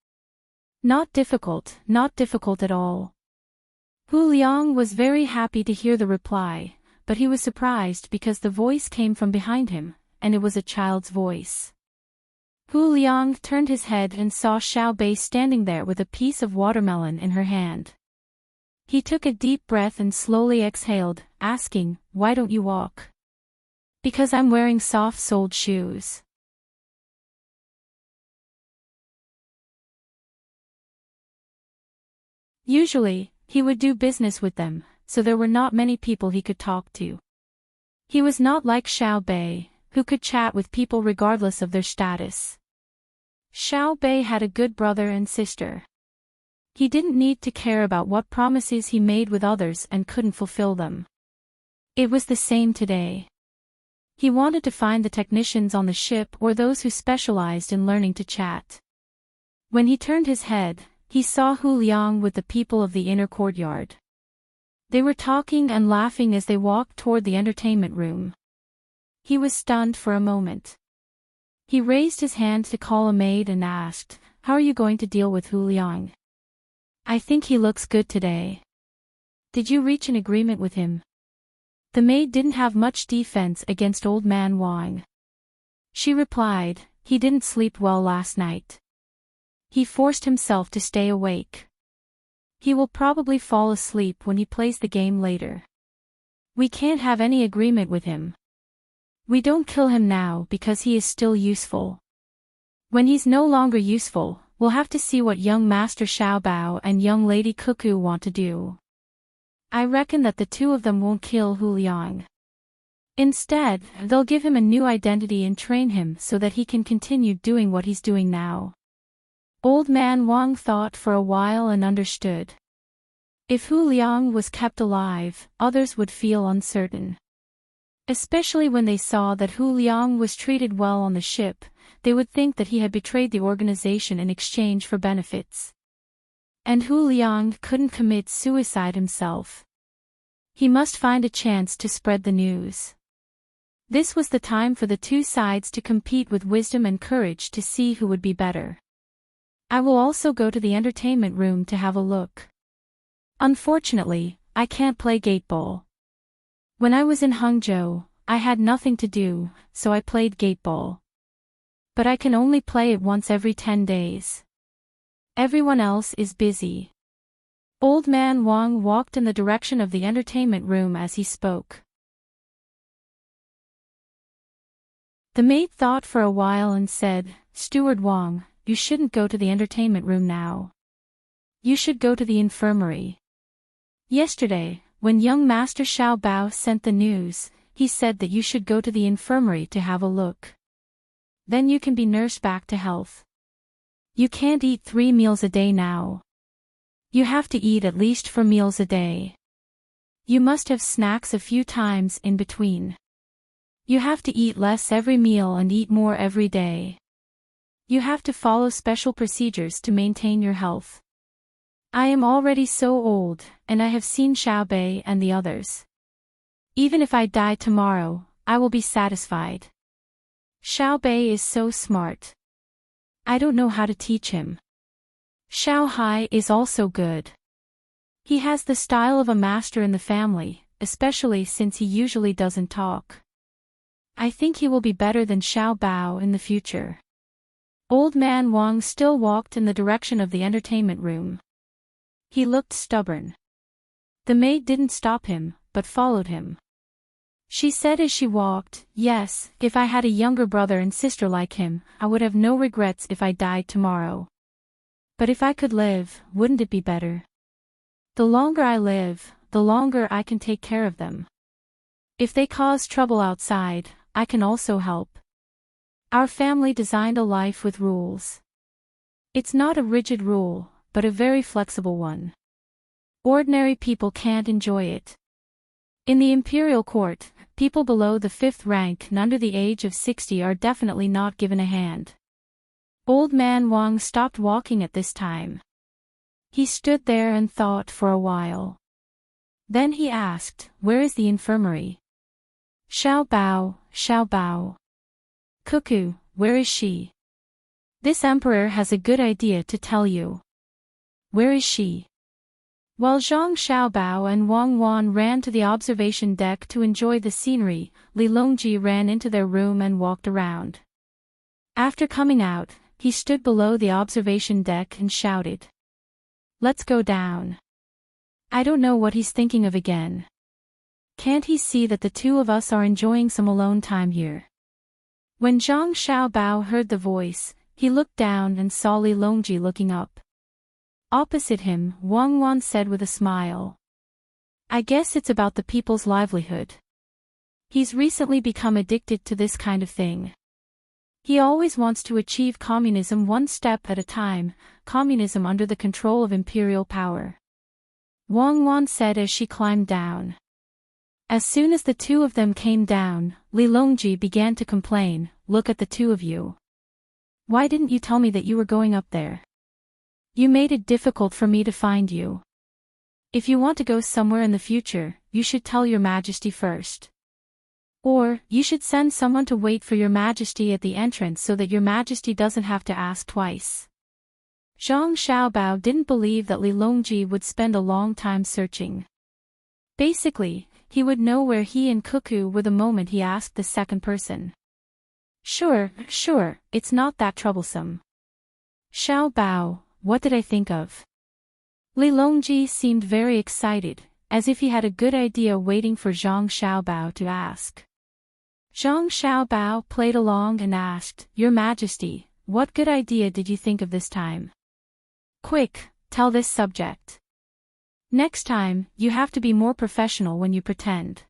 Not difficult at all. Hu Liang was very happy to hear the reply, but he was surprised because the voice came from behind him, and it was a child's voice. Hu Liang turned his head and saw Xiao Bei standing there with a piece of watermelon in her hand. He took a deep breath and slowly exhaled, asking, "Why don't you walk?" "Because I'm wearing soft-soled shoes." Usually, he would do business with them, so there were not many people he could talk to. He was not like Xiao Bei, who could chat with people regardless of their status. Xiao Bei had a good brother and sister. He didn't need to care about what promises he made with others and couldn't fulfill them. It was the same today. He wanted to find the technicians on the ship or those who specialized in learning to chat. When he turned his head, he saw Hu Liang with the people of the inner courtyard. They were talking and laughing as they walked toward the entertainment room. He was stunned for a moment. He raised his hand to call a maid and asked, "How are you going to deal with Hu Liang? I think he looks good today. Did you reach an agreement with him?" The maid didn't have much defense against Old Man Wang. She replied, "He didn't sleep well last night. He forced himself to stay awake. He will probably fall asleep when he plays the game later. We can't have any agreement with him. We don't kill him now because he is still useful. When he's no longer useful, we'll have to see what young Master Xiaobao and young Lady Cuckoo want to do. I reckon that the two of them won't kill Hu Liang. Instead, they'll give him a new identity and train him so that he can continue doing what he's doing now." Old Man Wang thought for a while and understood. If Hu Liang was kept alive, others would feel uncertain. Especially when they saw that Hu Liang was treated well on the ship, they would think that he had betrayed the organization in exchange for benefits. And Hu Liang couldn't commit suicide himself. He must find a chance to spread the news. This was the time for the two sides to compete with wisdom and courage to see who would be better. "I will also go to the entertainment room to have a look. Unfortunately, I can't play gateball. When I was in Hangzhou, I had nothing to do, so I played gateball. But I can only play it once every 10 days. Everyone else is busy." Old Man Wang walked in the direction of the entertainment room as he spoke. The maid thought for a while and said, "Steward Wang, you shouldn't go to the entertainment room now. You should go to the infirmary. Yesterday, when young Master Xiaobao sent the news, he said that you should go to the infirmary to have a look. Then you can be nursed back to health. You can't eat 3 meals a day now. You have to eat at least 4 meals a day. You must have snacks a few times in between. You have to eat less every meal and eat more every day. You have to follow special procedures to maintain your health. I am already so old, and I have seen Xiao Bei and the others. Even if I die tomorrow, I will be satisfied. Xiao Bei is so smart. I don't know how to teach him. Xiao Hai is also good. He has the style of a master in the family, especially since he usually doesn't talk. I think he will be better than Xiao Bao in the future." Old Man Wang still walked in the direction of the entertainment room. He looked stubborn. The maid didn't stop him, but followed him. She said as she walked, "Yes, if I had a younger brother and sister like him, I would have no regrets if I died tomorrow. But if I could live, wouldn't it be better? The longer I live, the longer I can take care of them. If they cause trouble outside, I can also help. Our family designed a life with rules. It's not a rigid rule, but a very flexible one. Ordinary people can't enjoy it. In the imperial court, people below the 5th rank and under the age of 60 are definitely not given a hand." Old Man Wang stopped walking at this time. He stood there and thought for a while. Then he asked, "Where is the infirmary?" Xiao Bao, Xiao Bao. Cuckoo, where is she? This emperor has a good idea to tell you. Where is she? While Zhang Xiaobao and Wang Wan ran to the observation deck to enjoy the scenery, Li Longji ran into their room and walked around. After coming out, he stood below the observation deck and shouted. Let's go down. I don't know what he's thinking of again. Can't he see that the two of us are enjoying some alone time here? When Zhang Xiaobao heard the voice, he looked down and saw Li Longji looking up. Opposite him, Wang Wan said with a smile. I guess it's about the people's livelihood. He's recently become addicted to this kind of thing. He always wants to achieve communism one step at a time, communism under the control of imperial power. Wang Wan said as she climbed down. As soon as the two of them came down, Li Longji began to complain, look at the two of you. Why didn't you tell me that you were going up there? You made it difficult for me to find you. If you want to go somewhere in the future, you should tell your majesty first. Or, you should send someone to wait for your majesty at the entrance so that your majesty doesn't have to ask twice. Zhang Xiaobao didn't believe that Li Longji would spend a long time searching. Basically, he would know where he and Cuckoo were the moment he asked the second person. Sure, it's not that troublesome. Xiaobao, what did I think of? Li Longji seemed very excited, as if he had a good idea waiting for Zhang Xiaobao to ask. Zhang Xiaobao played along and asked, Your Majesty, what good idea did you think of this time? Quick, tell this subject. Next time, you have to be more professional when you pretend.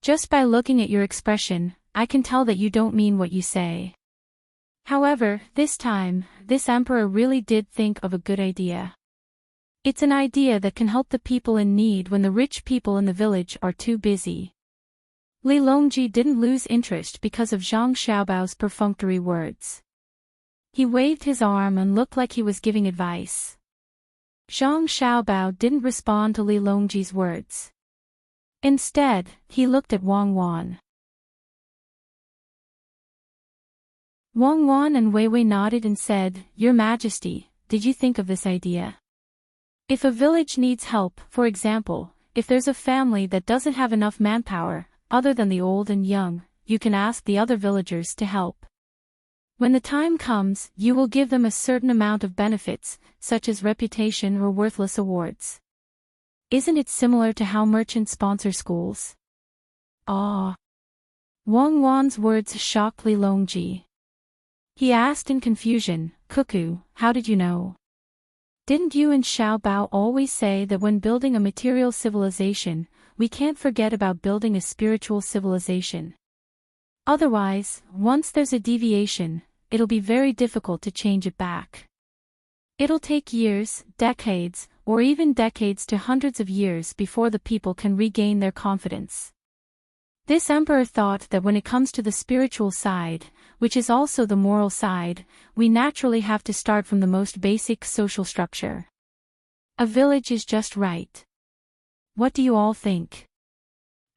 Just by looking at your expression, I can tell that you don't mean what you say. However, this time, this emperor really did think of a good idea. It's an idea that can help the people in need when the rich people in the village are too busy. Li Longji didn't lose interest because of Zhang Xiaobao's perfunctory words. He waved his arm and looked like he was giving advice. Zhang Xiaobao didn't respond to Li Longji's words. Instead, he looked at Wang Wan. Wang Wan and Wei Wei nodded and said, Your Majesty, did you think of this idea? If a village needs help, for example, if there's a family that doesn't have enough manpower, other than the old and young, you can ask the other villagers to help. When the time comes, you will give them a certain amount of benefits, such as reputation or worthless awards. Isn't it similar to how merchants sponsor schools? Ah! Wang Wan's words shocked Li Longji. He asked in confusion, Cuckoo, how did you know? Didn't you and Xiao Bao always say that when building a material civilization, we can't forget about building a spiritual civilization? Otherwise, once there's a deviation, it'll be very difficult to change it back. It'll take years, decades, or even decades to hundreds of years before the people can regain their confidence. This emperor thought that when it comes to the spiritual side, which is also the moral side, we naturally have to start from the most basic social structure. A village is just right. What do you all think?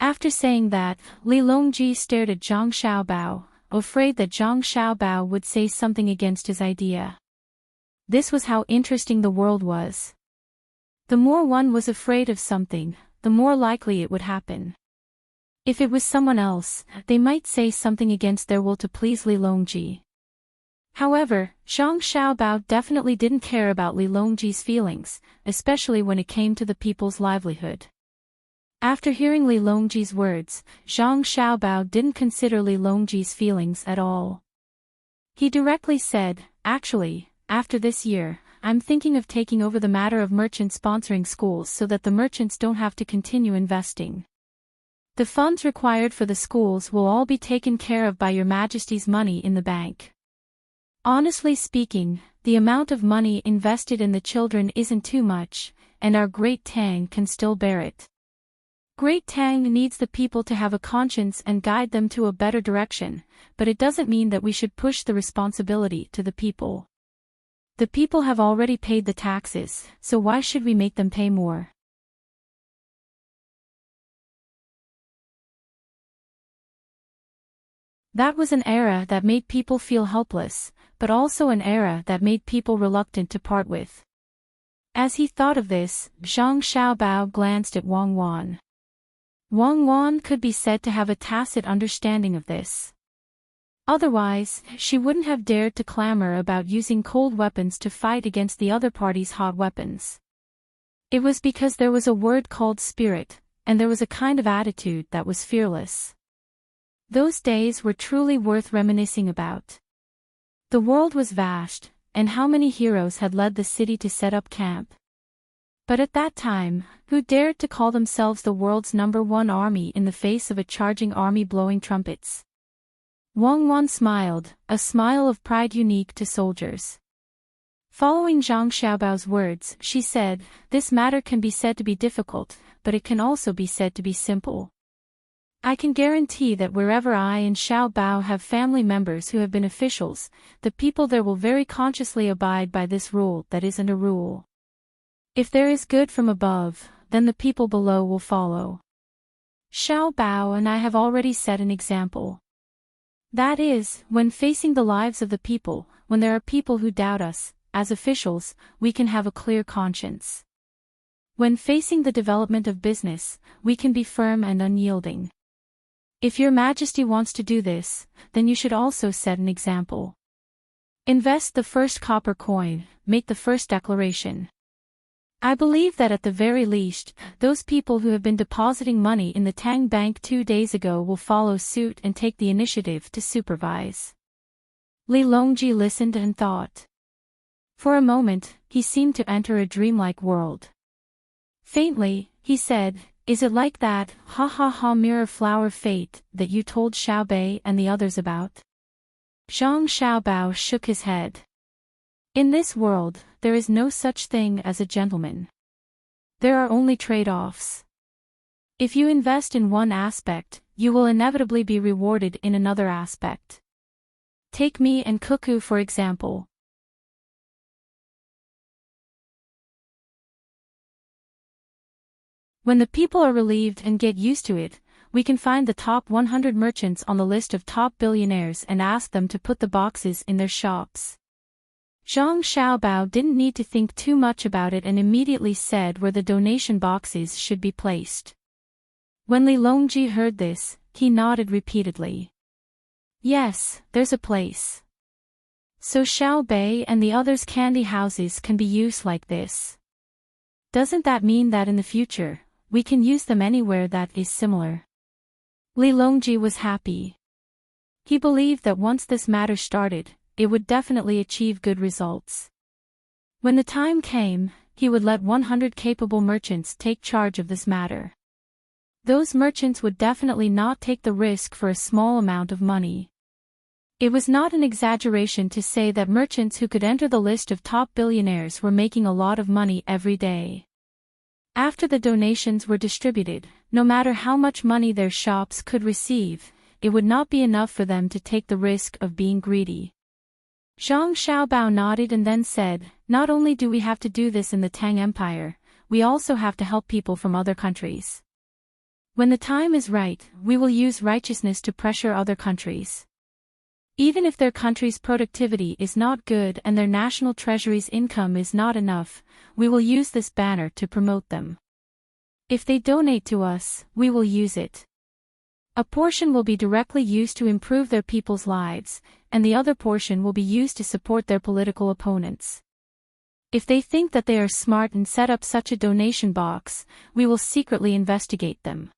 After saying that, Li Longji stared at Zhang Xiaobao, afraid that Zhang Xiaobao would say something against his idea. This was how interesting the world was. The more one was afraid of something, the more likely it would happen. If it was someone else, they might say something against their will to please Li Longji. However, Zhang Xiaobao definitely didn't care about Li Longji's feelings, especially when it came to the people's livelihood. After hearing Li Longji's words, Zhang Xiaobao didn't consider Li Longji's feelings at all. He directly said, Actually, after this year, I'm thinking of taking over the matter of merchants sponsoring schools so that the merchants don't have to continue investing. The funds required for the schools will all be taken care of by Your Majesty's money in the bank. Honestly speaking, the amount of money invested in the children isn't too much, and our great Tang can still bear it. Great Tang needs the people to have a conscience and guide them to a better direction, but it doesn't mean that we should push the responsibility to the people. The people have already paid the taxes, so why should we make them pay more? That was an era that made people feel helpless, but also an era that made people reluctant to part with. As he thought of this, Zhang Xiaobao glanced at Wang Wan. Wang Wan could be said to have a tacit understanding of this. Otherwise, she wouldn't have dared to clamor about using cold weapons to fight against the other party's hot weapons. It was because there was a word called spirit, and there was a kind of attitude that was fearless. Those days were truly worth reminiscing about. The world was vast, and how many heroes had led the city to set up camp. But at that time, who dared to call themselves the world's #1 army in the face of a charging army blowing trumpets? Wang Wan smiled, a smile of pride unique to soldiers. Following Zhang Xiaobao's words, she said, "This matter can be said to be difficult, but it can also be said to be simple. I can guarantee that wherever I and Xiao Bao have family members who have been officials, the people there will very consciously abide by this rule that isn't a rule. If there is good from above, then the people below will follow. Xiao Bao and I have already set an example. That is, when facing the lives of the people, when there are people who doubt us, as officials, we can have a clear conscience. When facing the development of business, we can be firm and unyielding. If your Majesty wants to do this, then you should also set an example. Invest the first copper coin, make the first declaration. I believe that at the very least, those people who have been depositing money in the Tang Bank 2 days ago will follow suit and take the initiative to supervise." Li Longji listened and thought. For a moment, he seemed to enter a dreamlike world. Faintly, he said, "Is it like that, ha ha ha mirror flower fate, that you told Xiaobei and the others about?" Zhang Xiaobao shook his head. "In this world, there is no such thing as a gentleman. There are only trade-offs. If you invest in one aspect, you will inevitably be rewarded in another aspect. Take me and Cuckoo for example. When the people are relieved and get used to it, we can find the top 100 merchants on the list of top billionaires and ask them to put the boxes in their shops." Zhang Xiaobao didn't need to think too much about it and immediately said where the donation boxes should be placed. When Li Longji heard this, he nodded repeatedly. "Yes, there's a place. So Xiaobei and the others' candy houses can be used like this. Doesn't that mean that in the future, we can use them anywhere that is similar?" Li Longji was happy. He believed that once this matter started, it would definitely achieve good results. When the time came, he would let 100 capable merchants take charge of this matter. Those merchants would definitely not take the risk for a small amount of money. It was not an exaggeration to say that merchants who could enter the list of top billionaires were making a lot of money every day. After the donations were distributed, no matter how much money their shops could receive, it would not be enough for them to take the risk of being greedy. Zhang Xiaobao nodded and then said, "Not only do we have to do this in the Tang Empire, we also have to help people from other countries. When the time is right, we will use righteousness to pressure other countries. Even if their country's productivity is not good and their national treasury's income is not enough, we will use this banner to promote them. If they donate to us, we will use it. A portion will be directly used to improve their people's lives, and the other portion will be used to support their political opponents. If they think that they are smart and set up such a donation box, we will secretly investigate them.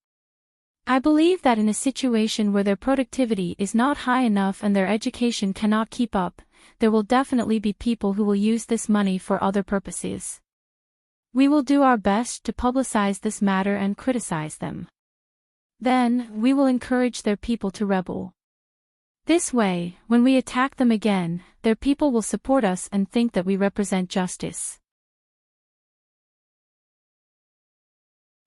I believe that in a situation where their productivity is not high enough and their education cannot keep up, there will definitely be people who will use this money for other purposes. We will do our best to publicize this matter and criticize them. Then, we will encourage their people to rebel. This way, when we attack them again, their people will support us and think that we represent justice."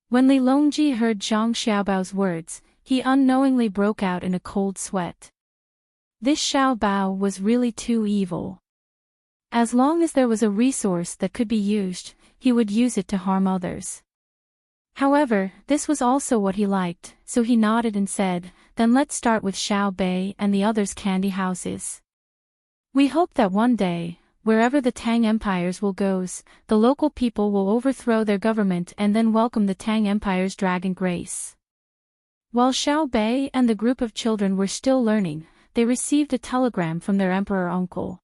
When Li Longji heard Zhang Xiaobao's words, he unknowingly broke out in a cold sweat. This Xiaobao was really too evil. As long as there was a resource that could be used, he would use it to harm others. However, this was also what he liked, so he nodded and said, "Then let's start with Xiao Bei and the others' candy houses. We hope that one day, wherever the Tang empires will goes, the local people will overthrow their government and then welcome the Tang empire's dragon grace." While Xiao Bei and the group of children were still learning, they received a telegram from their emperor uncle.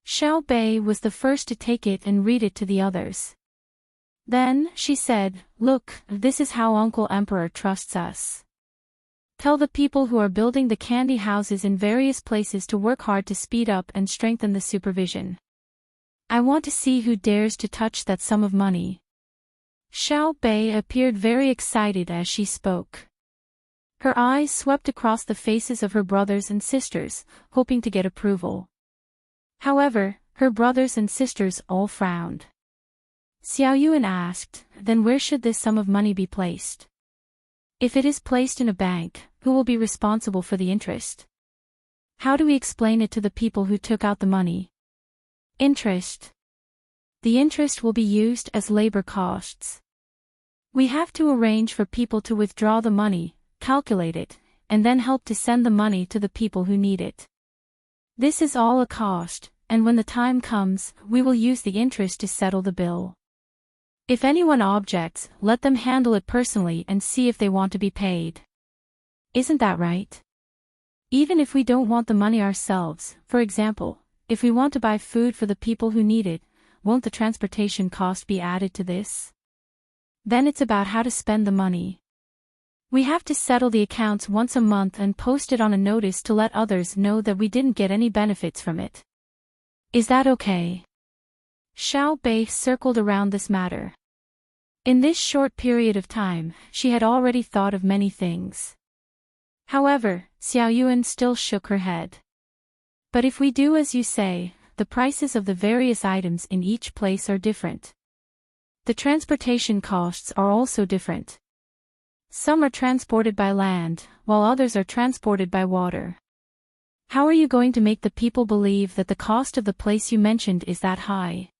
Xiao Bei was the first to take it and read it to the others. Then, she said, "Look, this is how Uncle Emperor trusts us. Tell the people who are building the candy houses in various places to work hard to speed up and strengthen the supervision. I want to see who dares to touch that sum of money." Xiao Bei appeared very excited as she spoke. Her eyes swept across the faces of her brothers and sisters, hoping to get approval. However, her brothers and sisters all frowned. Xiao Yuan asked, "Then where should this sum of money be placed? If it is placed in a bank, who will be responsible for the interest? How do we explain it to the people who took out the money?" "Interest. The interest will be used as labor costs. We have to arrange for people to withdraw the money, calculate it, and then help to send the money to the people who need it. This is all a cost, and when the time comes, we will use the interest to settle the bill. If anyone objects, let them handle it personally and see if they want to be paid. Isn't that right? Even if we don't want the money ourselves, for example, if we want to buy food for the people who need it, won't the transportation cost be added to this? Then it's about how to spend the money. We have to settle the accounts once a month and post it on a notice to let others know that we didn't get any benefits from it. Is that okay?" Xiao Bei circled around this matter. In this short period of time, she had already thought of many things. However, Xiao Yuan still shook her head. "But if we do as you say, the prices of the various items in each place are different. The transportation costs are also different. Some are transported by land, while others are transported by water. How are you going to make the people believe that the cost of the place you mentioned is that high?"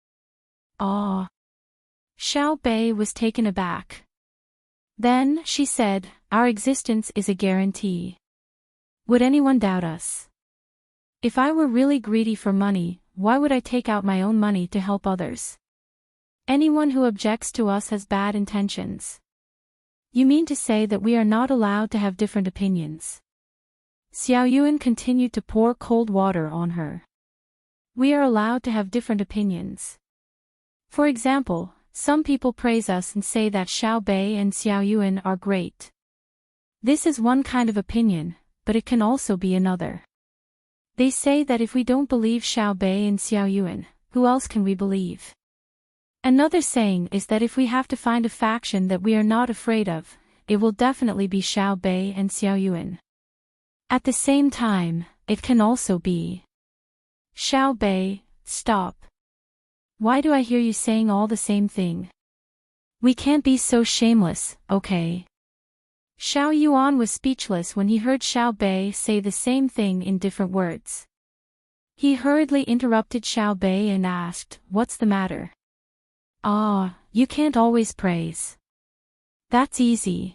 "Ah." Xiao Bei was taken aback. Then, she said, "Our existence is a guarantee. Would anyone doubt us? If I were really greedy for money, why would I take out my own money to help others? Anyone who objects to us has bad intentions." "You mean to say that we are not allowed to have different opinions?" Xiao Yuan continued to pour cold water on her. "We are allowed to have different opinions. For example, some people praise us and say that Xiao Bei and Xiao Yuan are great. This is one kind of opinion, but it can also be another. They say that if we don't believe Xiao Bei and Xiao Yuan, who else can we believe? Another saying is that if we have to find a faction that we are not afraid of, it will definitely be Xiao Bei and Xiao Yuan. At the same time, it can also be Xiao Bei, stop. Why do I hear you saying all the same thing? We can't be so shameless, okay?" Xiao Yuan was speechless when he heard Xiao Bei say the same thing in different words. He hurriedly interrupted Xiao Bei and asked, "What's the matter?" "Ah, you can't always praise. That's easy.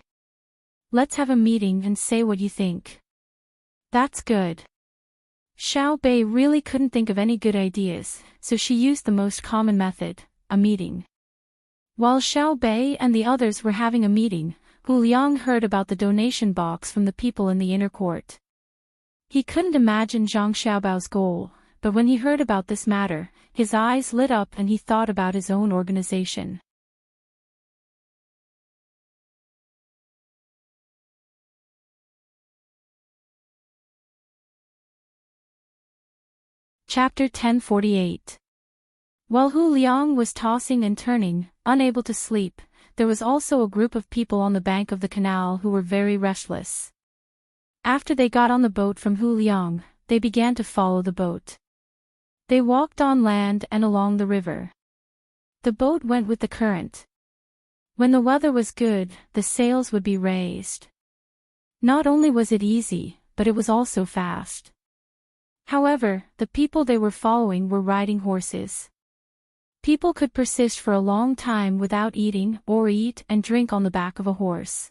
Let's have a meeting and say what you think." "That's good." Xiao Bei really couldn't think of any good ideas, so she used the most common method, a meeting. While Xiao Bei and the others were having a meeting, Hu Liang heard about the donation box from the people in the inner court. He couldn't imagine Zhang Xiaobao's goal, but when he heard about this matter, his eyes lit up and he thought about his own organization. Chapter 1048. While Hu Liang was tossing and turning, unable to sleep, there was also a group of people on the bank of the canal who were very restless. After they got on the boat from Hu Liang, they began to follow the boat. They walked on land and along the river. The boat went with the current. When the weather was good, the sails would be raised. Not only was it easy, but it was also fast. However, the people they were following were riding horses. People could persist for a long time without eating or eat and drink on the back of a horse.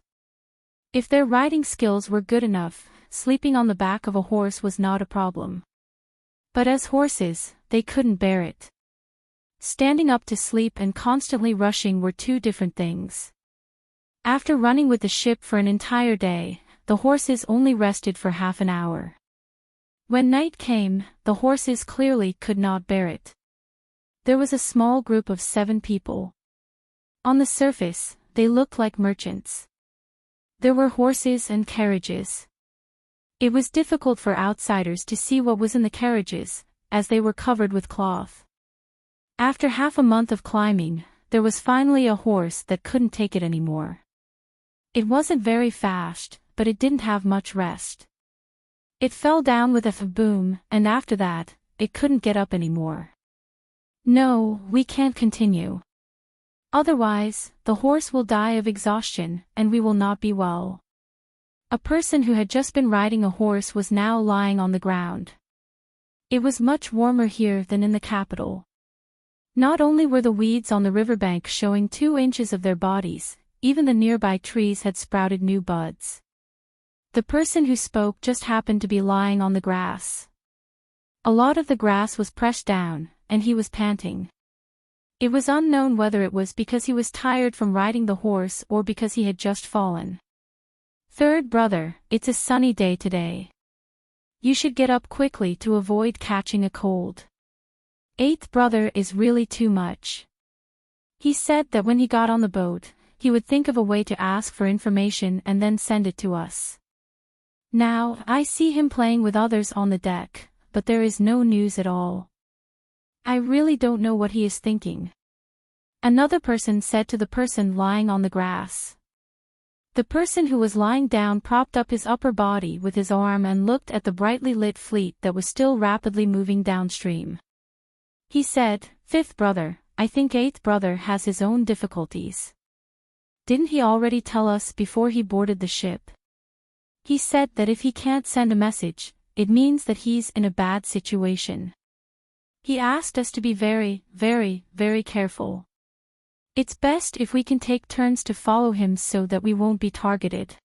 If their riding skills were good enough, sleeping on the back of a horse was not a problem. But as horses, they couldn't bear it. Standing up to sleep and constantly rushing were two different things. After running with the ship for an entire day, the horses only rested for half an hour. When night came, the horses clearly could not bear it. There was a small group of 7 people. On the surface, they looked like merchants. There were horses and carriages. It was difficult for outsiders to see what was in the carriages, as they were covered with cloth. After half a month of climbing, there was finally a horse that couldn't take it anymore. It wasn't very fast, but it didn't have much rest. It fell down with a boom, and after that, it couldn't get up anymore. No, we can't continue. Otherwise, the horse will die of exhaustion, and we will not be well. A person who had just been riding a horse was now lying on the ground. It was much warmer here than in the capital. Not only were the weeds on the riverbank showing 2 inches of their bodies, even the nearby trees had sprouted new buds. The person who spoke just happened to be lying on the grass. A lot of the grass was pressed down, and he was panting. It was unknown whether it was because he was tired from riding the horse or because he had just fallen. "Third brother, it's a sunny day today. You should get up quickly to avoid catching a cold. Eighth brother is really too much." He said that when he got on the boat, he would think of a way to ask for information and then send it to us. Now, I see him playing with others on the deck, but there is no news at all. I really don't know what he is thinking. Another person said to the person lying on the grass. The person who was lying down propped up his upper body with his arm and looked at the brightly lit fleet that was still rapidly moving downstream. He said, "Fifth brother, I think eighth brother has his own difficulties. Didn't he already tell us before he boarded the ship? He said that if he can't send a message, it means that he's in a bad situation. He asked us to be very, very, very careful. It's best if we can take turns to follow him so that we won't be targeted.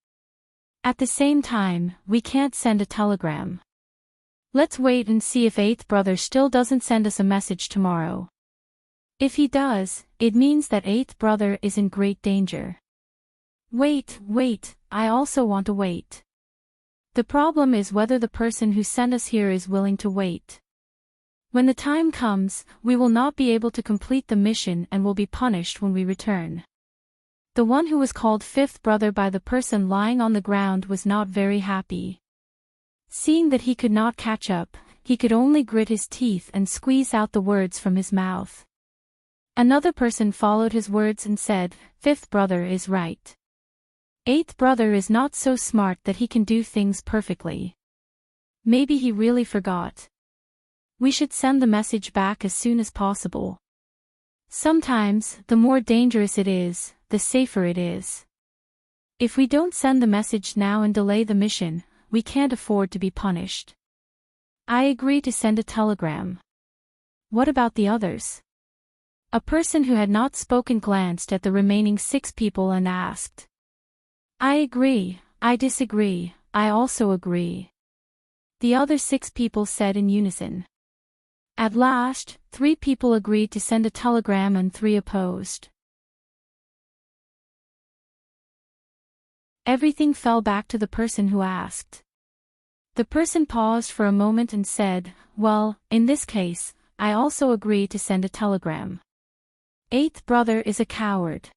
At the same time, we can't send a telegram. Let's wait and see if eighth brother still doesn't send us a message tomorrow. If he does, it means that eighth brother is in great danger." Wait, I also want to wait. The problem is whether the person who sent us here is willing to wait. When the time comes, we will not be able to complete the mission and will be punished when we return. The one who was called fifth brother by the person lying on the ground was not very happy. Seeing that he could not catch up, he could only grit his teeth and squeeze out the words from his mouth. Another person followed his words and said, "Fifth brother is right. Eighth brother is not so smart that he can do things perfectly. Maybe he really forgot. We should send the message back as soon as possible. Sometimes, the more dangerous it is, the safer it is. If we don't send the message now and delay the mission, we can't afford to be punished. I agree to send a telegram. What about the others?" A person who had not spoken glanced at the remaining 6 people and asked. "I agree, I disagree, I also agree." The other 6 people said in unison. At last, 3 people agreed to send a telegram and 3 opposed. Everything fell back to the person who asked. The person paused for a moment and said, "Well, in this case, I also agree to send a telegram. Eighth brother is a coward.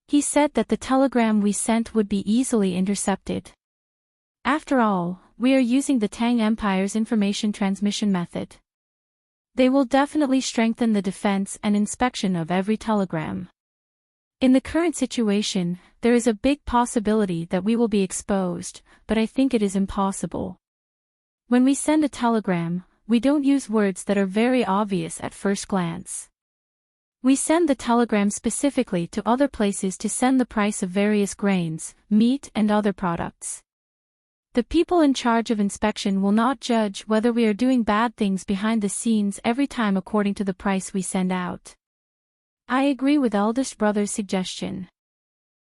He said that the telegram we sent would be easily intercepted. After all, we are using the Tang Empire's information transmission method. They will definitely strengthen the defense and inspection of every telegram. In the current situation, there is a big possibility that we will be exposed, but I think it is impossible. When we send a telegram, we don't use words that are very obvious at first glance. We send the telegram specifically to other places to send the price of various grains, meat and other products. The people in charge of inspection will not judge whether we are doing bad things behind the scenes every time according to the price we send out. I agree with eldest brother's suggestion.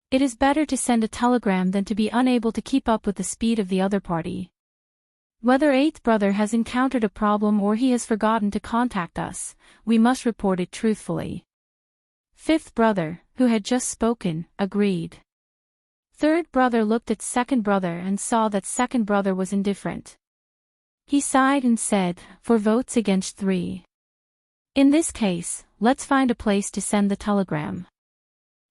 It is better to send a telegram than to be unable to keep up with the speed of the other party. Whether eighth brother has encountered a problem or he has forgotten to contact us, we must report it truthfully. Fifth brother, who had just spoken, agreed. Third brother looked at second brother and saw that second brother was indifferent. He sighed and said, 4 votes against 3. In this case, let's find a place to send the telegram.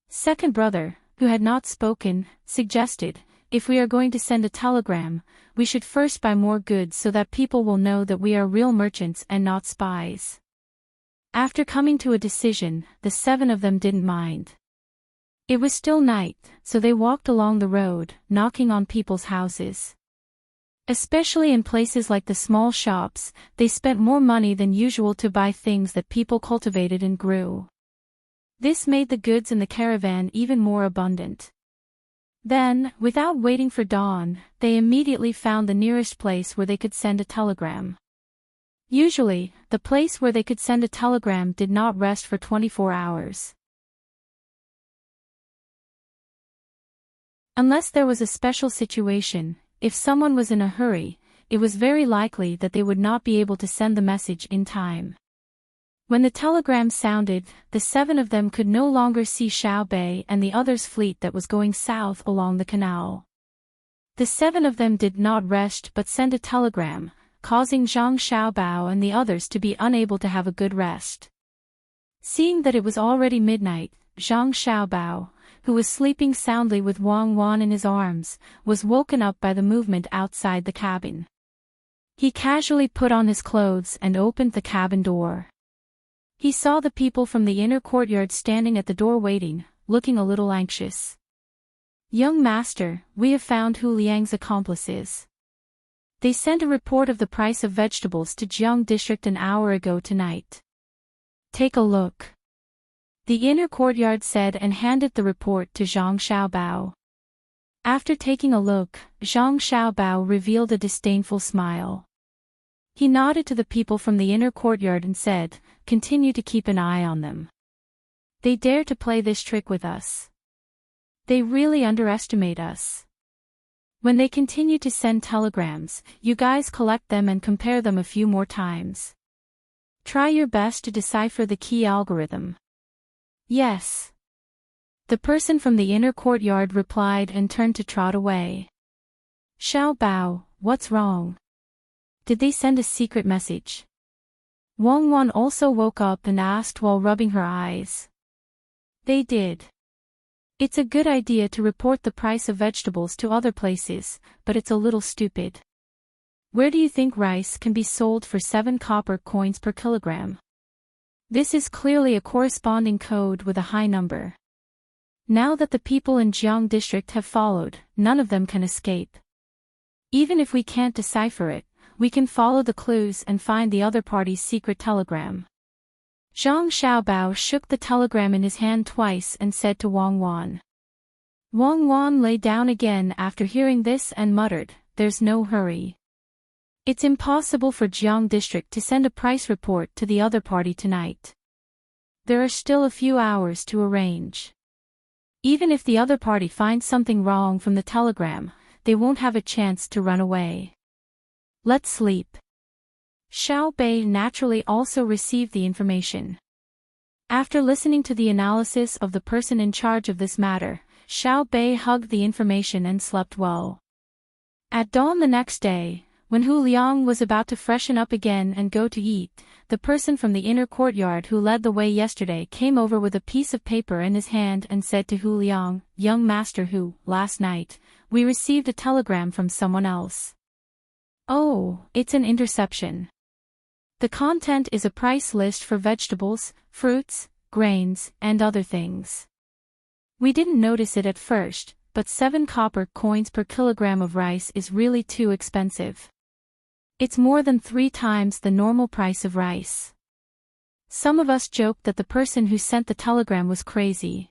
Second brother, who had not spoken, suggested, if we are going to send a telegram, we should first buy more goods so that people will know that we are real merchants and not spies. After coming to a decision, the 7 of them didn't mind. It was still night, so they walked along the road, knocking on people's houses. Especially in places like the small shops, they spent more money than usual to buy things that people cultivated and grew. This made the goods in the caravan even more abundant. Then, without waiting for dawn, they immediately found the nearest place where they could send a telegram. Usually, the place where they could send a telegram did not rest for 24 hours. Unless there was a special situation, if someone was in a hurry, it was very likely that they would not be able to send the message in time. When the telegram sounded, the 7 of them could no longer see Xiao Bei and the others' fleet that was going south along the canal. The 7 of them did not rest but sent a telegram, causing Zhang Xiaobao and the others to be unable to have a good rest. Seeing that it was already midnight, Zhang Xiaobao, who was sleeping soundly with Wang Wan in his arms, was woken up by the movement outside the cabin. He casually put on his clothes and opened the cabin door. He saw the people from the inner courtyard standing at the door waiting, looking a little anxious. "Young master, we have found Hu Liang's accomplices. They sent a report of the price of vegetables to Jiang district an hour ago tonight. Take a look." The inner courtyard said and handed the report to Zhang Xiaobao. After taking a look, Zhang Xiaobao revealed a disdainful smile. He nodded to the people from the inner courtyard and said, "Continue to keep an eye on them. They dare to play this trick with us. They really underestimate us. When they continue to send telegrams, you guys collect them and compare them a few more times. Try your best to decipher the key algorithm." "Yes." The person from the inner courtyard replied and turned to trot away. "Xiao Bao, what's wrong? Did they send a secret message?" Wang Wan also woke up and asked while rubbing her eyes. "They did. It's a good idea to report the price of vegetables to other places, but it's a little stupid. Where do you think rice can be sold for 7 copper coins per kilogram? This is clearly a corresponding code with a high number. Now that the people in Jiang district have followed, none of them can escape. Even if we can't decipher it, we can follow the clues and find the other party's secret telegram." Zhang Xiaobao shook the telegram in his hand twice and said to Wang Wan. Wang Wan lay down again after hearing this and muttered, "There's no hurry. It's impossible for Jiang district to send a price report to the other party tonight. There are still a few hours to arrange. Even if the other party finds something wrong from the telegram, they won't have a chance to run away. Let's sleep." Xiao Bei naturally also received the information. After listening to the analysis of the person in charge of this matter, Xiao Bei hugged the information and slept well. At dawn the next day, when Hu Liang was about to freshen up again and go to eat, the person from the inner courtyard who led the way yesterday came over with a piece of paper in his hand and said to Hu Liang, "Young master Hu, last night, we received a telegram from someone else. Oh, it's an interception. The content is a price list for vegetables, fruits, grains, and other things. We didn't notice it at first, but 7 copper coins per kilogram of rice is really too expensive. It's more than 3 times the normal price of rice." Some of us joked that the person who sent the telegram was crazy.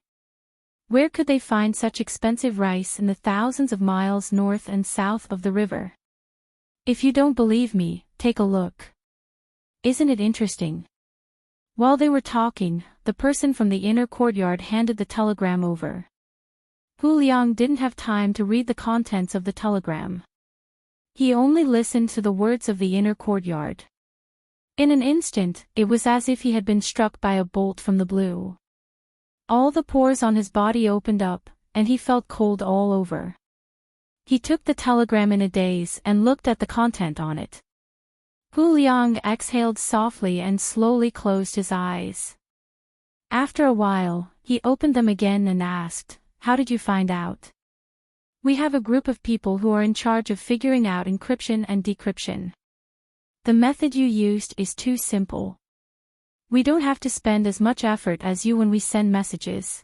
Where could they find such expensive rice in the thousands of miles north and south of the river? If you don't believe me, take a look. Isn't it interesting? While they were talking, the person from the inner courtyard handed the telegram over. Hu Liang didn't have time to read the contents of the telegram. He only listened to the words of the inner courtyard. In an instant, it was as if he had been struck by a bolt from the blue. All the pores on his body opened up, and he felt cold all over. He took the telegram in a daze and looked at the content on it. Hu Liang exhaled softly and slowly closed his eyes. After a while, he opened them again and asked, "How did you find out?" "We have a group of people who are in charge of figuring out encryption and decryption. The method you used is too simple. We don't have to spend as much effort as you when we send messages.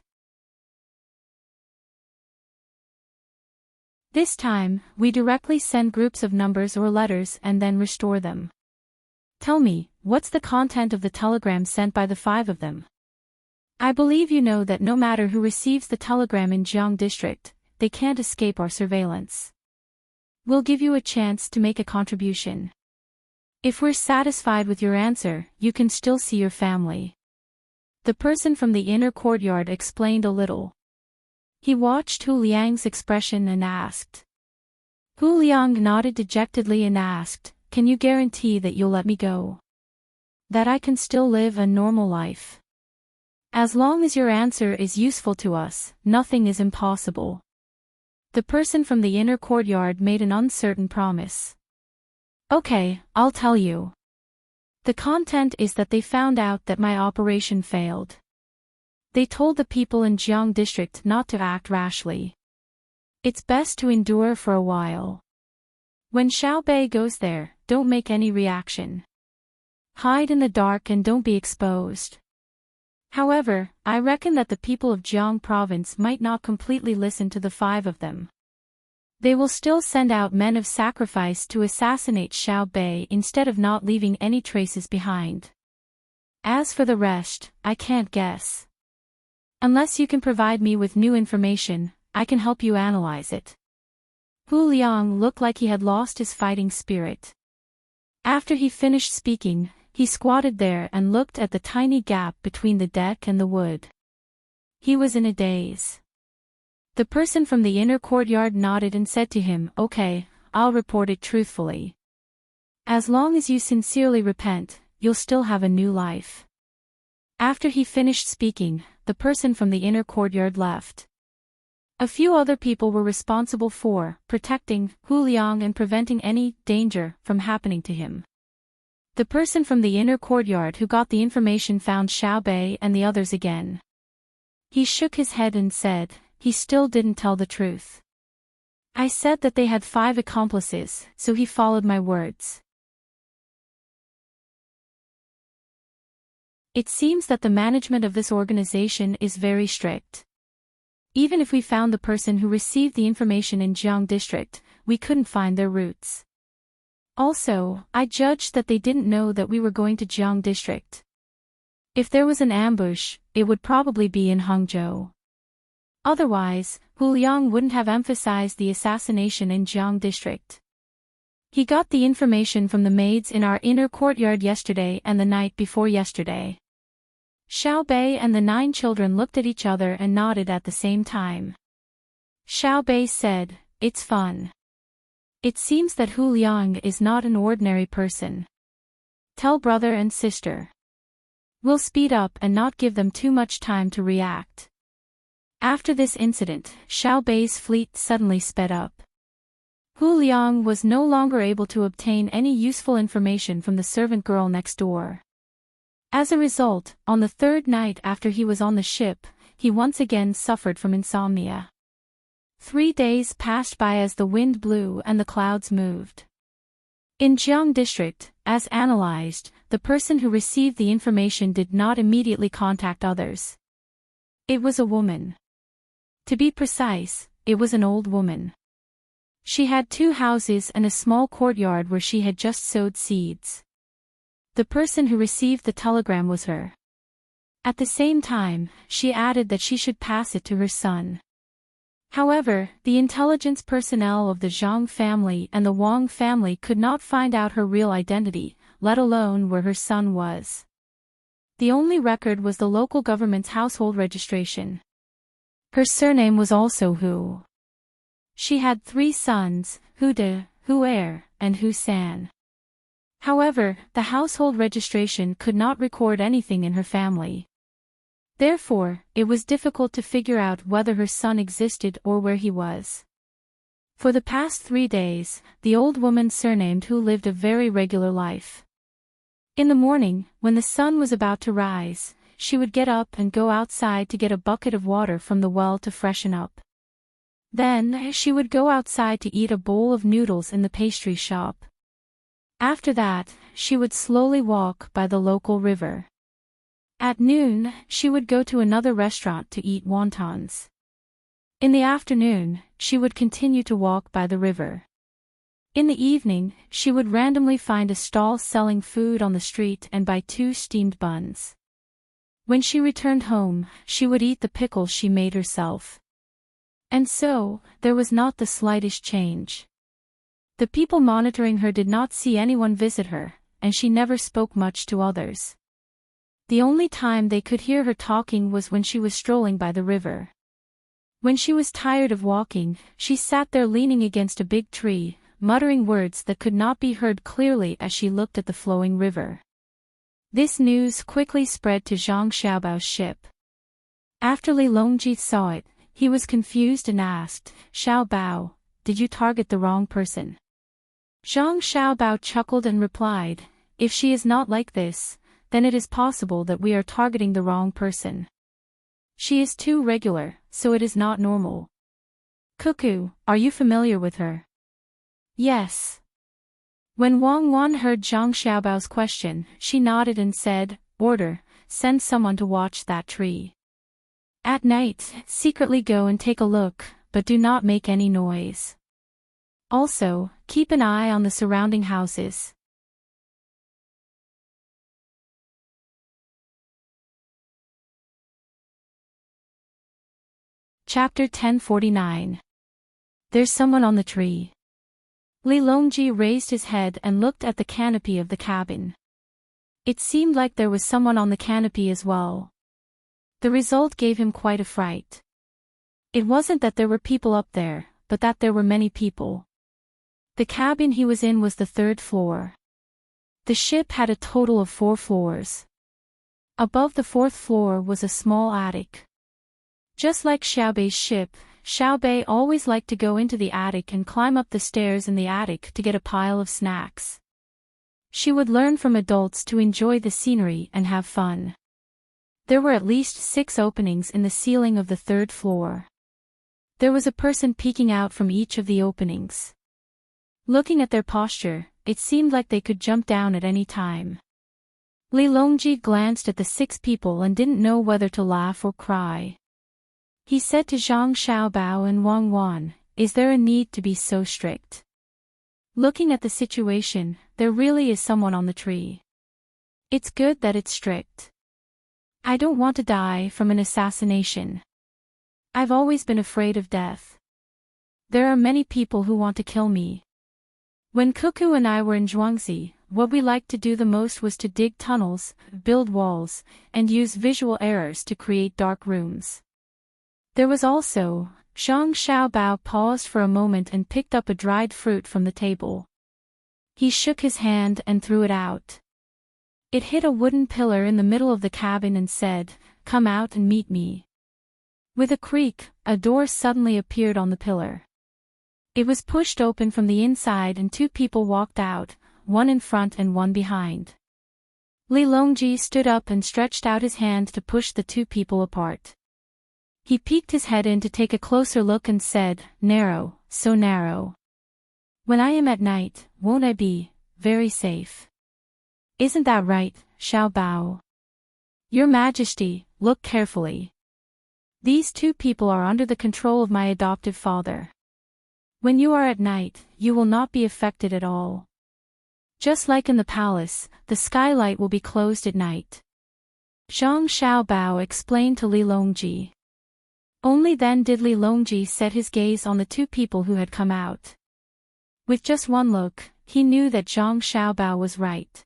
This time, we directly send groups of numbers or letters and then restore them. Tell me, what's the content of the telegram sent by the 5 of them? I believe you know that no matter who receives the telegram in Jiang District, they can't escape our surveillance. We'll give you a chance to make a contribution. If we're satisfied with your answer, you can still see your family." The person from the inner courtyard explained a little. He watched Hu Liang's expression and asked. Hu Liang nodded dejectedly and asked, "Can you guarantee that you'll let me go? That I can still live a normal life? As long as your answer is useful to us, nothing is impossible." The person from the inner courtyard made an uncertain promise. "Okay, I'll tell you. The content is that they found out that my operation failed. They told the people in Jiang District not to act rashly. It's best to endure for a while. When Xiaobei goes there, don't make any reaction. Hide in the dark and don't be exposed. However, I reckon that the people of Jiang Province might not completely listen to the 5 of them. They will still send out men of sacrifice to assassinate Xiaobei instead of not leaving any traces behind. As for the rest, I can't guess. Unless you can provide me with new information, I can help you analyze it." Hu Liang looked like he had lost his fighting spirit. After he finished speaking, he squatted there and looked at the tiny gap between the deck and the wood. He was in a daze. The person from the inner courtyard nodded and said to him, "Okay, I'll report it truthfully. As long as you sincerely repent, you'll still have a new life." After he finished speaking, the person from the inner courtyard left. A few other people were responsible for protecting Hu Liang and preventing any danger from happening to him. The person from the inner courtyard who got the information found Xiaobei and the others again. He shook his head and said, "He still didn't tell the truth. I said that they had 5 accomplices, so he followed my words." It seems that the management of this organization is very strict. Even if we found the person who received the information in Jiang District, we couldn't find their roots. Also, I judged that they didn't know that we were going to Jiang District. If there was an ambush, it would probably be in Hangzhou. Otherwise, Hu Liang wouldn't have emphasized the assassination in Jiang District. He got the information from the maids in our inner courtyard yesterday and the night before yesterday. Xiaobei and the 9 children looked at each other and nodded at the same time. Xiaobei said, "It's fun. It seems that Hu Liang is not an ordinary person. Tell brother and sister. We'll speed up and not give them too much time to react." After this incident, Xiaobei's fleet suddenly sped up. Hu Liang was no longer able to obtain any useful information from the servant girl next door. As a result, on the 3rd night after he was on the ship, he once again suffered from insomnia. 3 days passed by as the wind blew and the clouds moved. In Jiang District, as analyzed, the person who received the information did not immediately contact others. It was a woman. To be precise, it was an old woman. She had 2 houses and a small courtyard where she had just sowed seeds. The person who received the telegram was her. At the same time, she added that she should pass it to her son. However, the intelligence personnel of the Zhang family and the Wang family could not find out her real identity, let alone where her son was. The only record was the local government's household registration. Her surname was also Hu. She had 3 sons, Hu De, Hu Er, and Hu San. However, the household registration could not record anything in her family. Therefore, it was difficult to figure out whether her son existed or where he was. For the past 3 days, the old woman surnamed Hu lived a very regular life. In the morning, when the sun was about to rise, she would get up and go outside to get a bucket of water from the well to freshen up. Then, she would go outside to eat a bowl of noodles in the pastry shop. After that, she would slowly walk by the local river. At noon, she would go to another restaurant to eat wontons. In the afternoon, she would continue to walk by the river. In the evening, she would randomly find a stall selling food on the street and buy 2 steamed buns. When she returned home, she would eat the pickles she made herself. And so, there was not the slightest change. The people monitoring her did not see anyone visit her, and she never spoke much to others. The only time they could hear her talking was when she was strolling by the river. When she was tired of walking, she sat there leaning against a big tree, muttering words that could not be heard clearly as she looked at the flowing river. This news quickly spread to Zhang Xiaobao's ship. After Li Longji saw it, he was confused and asked, "Xiaobao, did you target the wrong person?" Zhang Xiaobao chuckled and replied, "If she is not like this, then it is possible that we are targeting the wrong person. She is too regular, so it is not normal." "Cuckoo, are you familiar with her?" "Yes." When Wang Wan heard Zhang Xiaobao's question, she nodded and said, "Order, send someone to watch that tree. At night, secretly go and take a look, but do not make any noise. Also, keep an eye on the surrounding houses." Chapter 1049. There's someone on the tree. Li Longji raised his head and looked at the canopy of the cabin. It seemed like there was someone on the canopy as well. The result gave him quite a fright. It wasn't that there were people up there, but that there were many people. The cabin he was in was the 3rd floor. The ship had a total of 4 floors. Above the 4th floor was a small attic. Just like Xiaobei's ship, Xiaobei always liked to go into the attic and climb up the stairs in the attic to get a pile of snacks. She would learn from adults to enjoy the scenery and have fun. There were at least 6 openings in the ceiling of the 3rd floor. There was a person peeking out from each of the openings. Looking at their posture, it seemed like they could jump down at any time. Li Longji glanced at the 6 people and didn't know whether to laugh or cry. He said to Zhang Xiaobao and Wang Wan, "Is there a need to be so strict? Looking at the situation, there really is someone on the tree. It's good that it's strict. I don't want to die from an assassination. I've always been afraid of death. There are many people who want to kill me. When Cuckoo and I were in Zhuangzi, what we liked to do the most was to dig tunnels, build walls, and use visual errors to create dark rooms." There was also, Zhang Xiaobao paused for a moment and picked up a dried fruit from the table. He shook his hand and threw it out. It hit a wooden pillar in the middle of the cabin and said, "Come out and meet me." With a creak, a door suddenly appeared on the pillar. It was pushed open from the inside and 2 people walked out, one in front and one behind. Li Longji stood up and stretched out his hand to push the 2 people apart. He peeked his head in to take a closer look and said, "Narrow, so narrow. When I am at night, won't I be very safe? Isn't that right, Xiaobao? Your Majesty, look carefully. These 2 people are under the control of my adoptive father. When you are at night, you will not be affected at all. Just like in the palace, the skylight will be closed at night." Zhang Xiaobao explained to Li Longji. Only then did Li Longji set his gaze on the 2 people who had come out. With just one look, he knew that Zhang Xiaobao was right.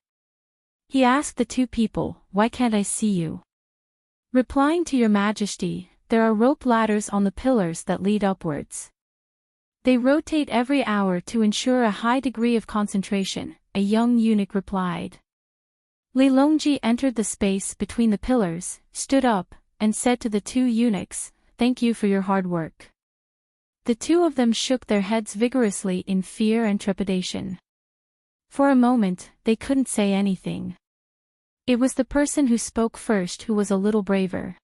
He asked the 2 people, why can't I see you? Replying to your majesty, there are rope ladders on the pillars that lead upwards. They rotate every hour to ensure a high degree of concentration, a young eunuch replied. Li Longji entered the space between the pillars, stood up, and said to the two eunuchs, "Thank you for your hard work." The two of them shook their heads vigorously in fear and trepidation. For a moment, they couldn't say anything. It was the person who spoke first who was a little braver.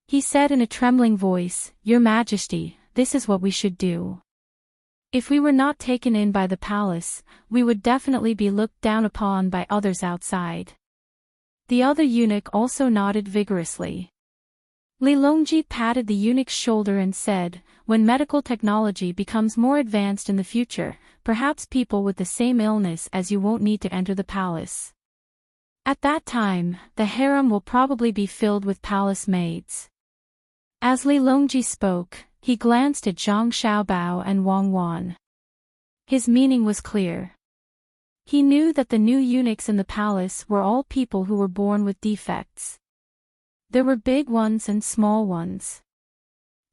He said in a trembling voice, "Your Majesty, this is what we should do. If we were not taken in by the palace, we would definitely be looked down upon by others outside." The other eunuch also nodded vigorously. Li Longji patted the eunuch's shoulder and said, "When medical technology becomes more advanced in the future, perhaps people with the same illness as you won't need to enter the palace. At that time, the harem will probably be filled with palace maids." As Li Longji spoke, he glanced at Zhang Xiaobao and Wang Wan. His meaning was clear. He knew that the new eunuchs in the palace were all people who were born with defects. There were big ones and small ones.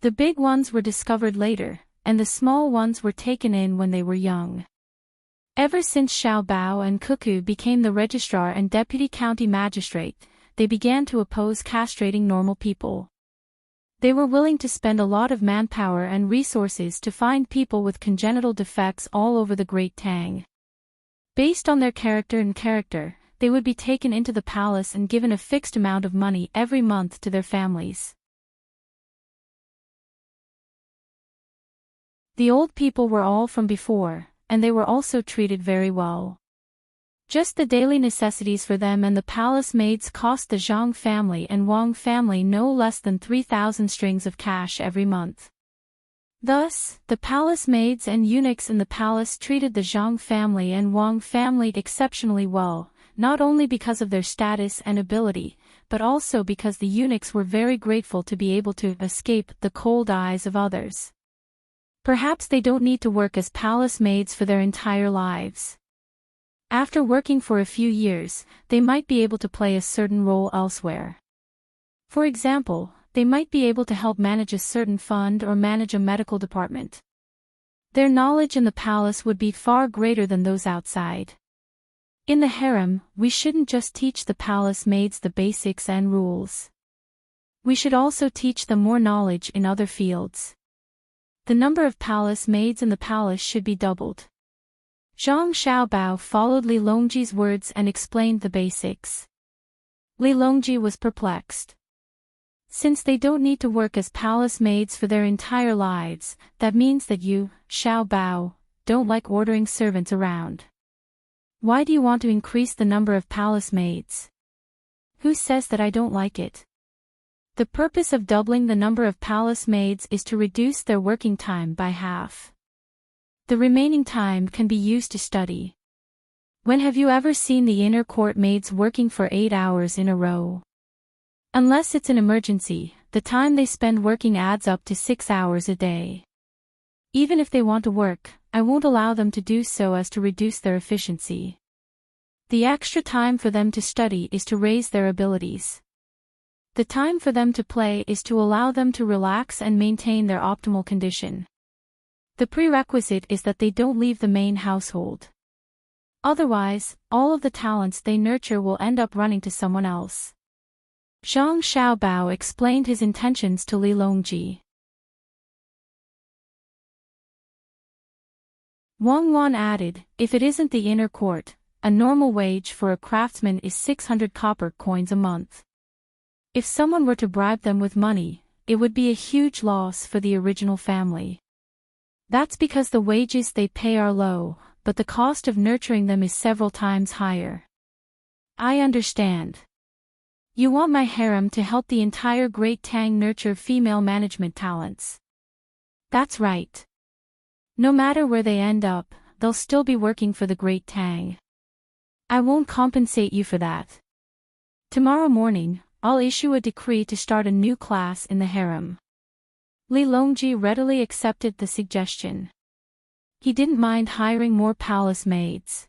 The big ones were discovered later, and the small ones were taken in when they were young. Ever since Xiaobao and Cuckoo became the registrar and deputy county magistrate, they began to oppose castrating normal people. They were willing to spend a lot of manpower and resources to find people with congenital defects all over the Great Tang. Based on their character, they would be taken into the palace and given a fixed amount of money every month to their families. The old people were all from before, and they were also treated very well. Just the daily necessities for them and the palace maids cost the Zhang family and Wang family no less than 3,000 strings of cash every month. Thus, the palace maids and eunuchs in the palace treated the Zhang family and Wang family exceptionally well, not only because of their status and ability, but also because the eunuchs were very grateful to be able to escape the cold eyes of others. Perhaps they don't need to work as palace maids for their entire lives. After working for a few years, they might be able to play a certain role elsewhere. For example, they might be able to help manage a certain fund or manage a medical department. Their knowledge in the palace would be far greater than those outside. In the harem, we shouldn't just teach the palace maids the basics and rules. We should also teach them more knowledge in other fields. The number of palace maids in the palace should be doubled. Zhang Xiaobao followed Li Longji's words and explained the basics. Li Longji was perplexed. Since they don't need to work as palace maids for their entire lives, that means that you, Xiaobao, don't like ordering servants around. Why do you want to increase the number of palace maids? Who says that I don't like it? The purpose of doubling the number of palace maids is to reduce their working time by half. The remaining time can be used to study. When have you ever seen the inner court maids working for 8 hours in a row? Unless it's an emergency, the time they spend working adds up to 6 hours a day. Even if they want to work, I won't allow them to do so as to reduce their efficiency. The extra time for them to study is to raise their abilities. The time for them to play is to allow them to relax and maintain their optimal condition. The prerequisite is that they don't leave the main household. Otherwise, all of the talents they nurture will end up running to someone else. Zhang Xiaobao explained his intentions to Li Longji. Wang Wan added, "If it isn't the inner court, a normal wage for a craftsman is 600 copper coins a month. If someone were to bribe them with money, it would be a huge loss for the original family. That's because the wages they pay are low, but the cost of nurturing them is several times higher." I understand. You want my harem to help the entire Great Tang nurture female management talents. That's right. No matter where they end up, they'll still be working for the Great Tang. I won't compensate you for that. Tomorrow morning, I'll issue a decree to start a new class in the harem. Li Longji readily accepted the suggestion. He didn't mind hiring more palace maids.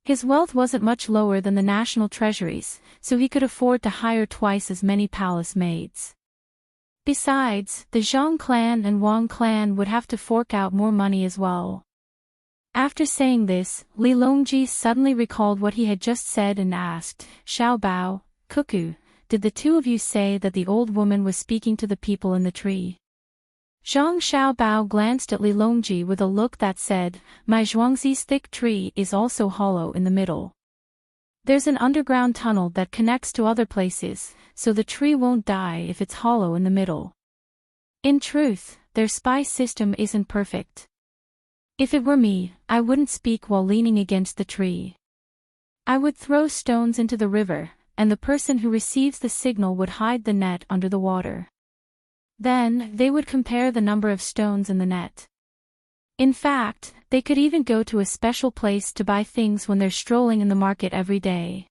His wealth wasn't much lower than the national treasuries, so he could afford to hire twice as many palace maids. Besides, the Zhang clan and Wang clan would have to fork out more money as well. After saying this, Li Longji suddenly recalled what he had just said and asked, "Xiao Bao, Cuckoo, did the two of you say that the old woman was speaking to the people in the tree?" Zhang Xiaobao glanced at Li Longji with a look that said, "My Zhuangzi's thick tree is also hollow in the middle. There's an underground tunnel that connects to other places, so the tree won't die if it's hollow in the middle. In truth, their spy system isn't perfect. If it were me, I wouldn't speak while leaning against the tree. I would throw stones into the river, and the person who receives the signal would hide the net under the water. Then, they would compare the number of stones in the net. In fact, they could even go to a special place to buy things when they're strolling in the market every day.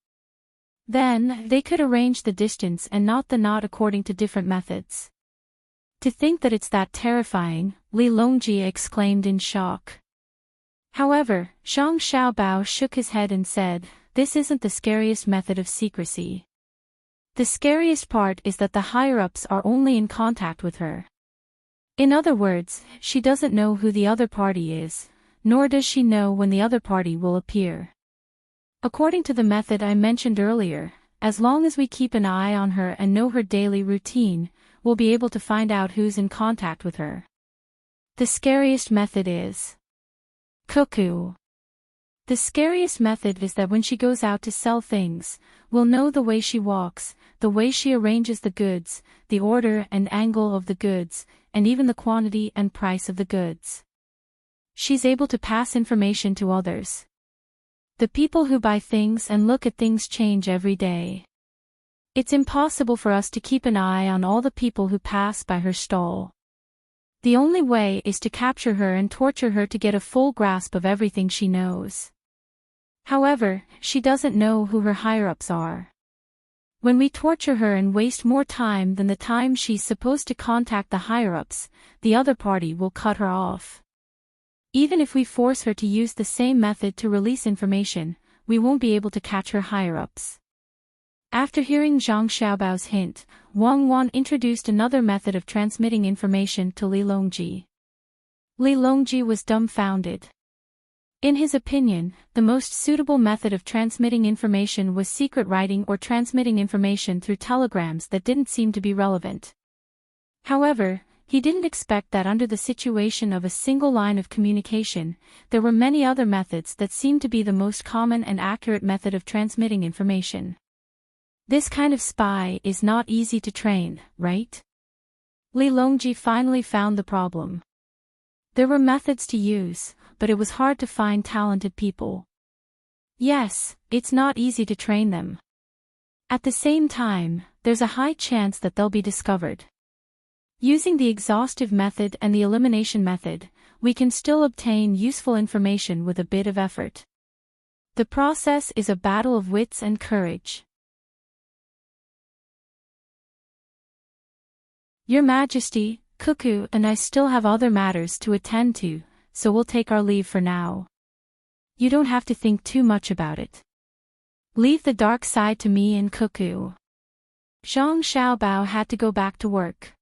Then, they could arrange the distance and knot the knot according to different methods." "To think that it's that terrifying," Li Longji exclaimed in shock. However, Zhang Xiaobao shook his head and said, "This isn't the scariest method of secrecy. The scariest part is that the higher-ups are only in contact with her. In other words, she doesn't know who the other party is, nor does she know when the other party will appear. According to the method I mentioned earlier, as long as we keep an eye on her and know her daily routine, we'll be able to find out who's in contact with her. The scariest method is cuckoo. The scariest method is that when she goes out to sell things, we'll know the way she walks, the way she arranges the goods, the order and angle of the goods, and even the quantity and price of the goods. She's able to pass information to others. The people who buy things and look at things change every day. It's impossible for us to keep an eye on all the people who pass by her stall. The only way is to capture her and torture her to get a full grasp of everything she knows. However, she doesn't know who her higher-ups are. When we torture her and waste more time than the time she's supposed to contact the higher-ups, the other party will cut her off. Even if we force her to use the same method to release information, we won't be able to catch her higher-ups." After hearing Zhang Xiaobao's hint, Wang Wan introduced another method of transmitting information to Li Longji. Li Longji was dumbfounded. In his opinion, the most suitable method of transmitting information was secret writing or transmitting information through telegrams that didn't seem to be relevant. However, he didn't expect that under the situation of a single line of communication, there were many other methods that seemed to be the most common and accurate method of transmitting information. This kind of spy is not easy to train, right? Li Longji finally found the problem. There were methods to use, but it was hard to find talented people. Yes, it's not easy to train them. At the same time, there's a high chance that they'll be discovered. Using the exhaustive method and the elimination method, we can still obtain useful information with a bit of effort. The process is a battle of wits and courage. Your Majesty, Cuckoo and I still have other matters to attend to, so we'll take our leave for now. You don't have to think too much about it. Leave the dark side to me and Cuckoo." Zhang Xiaobao had to go back to work.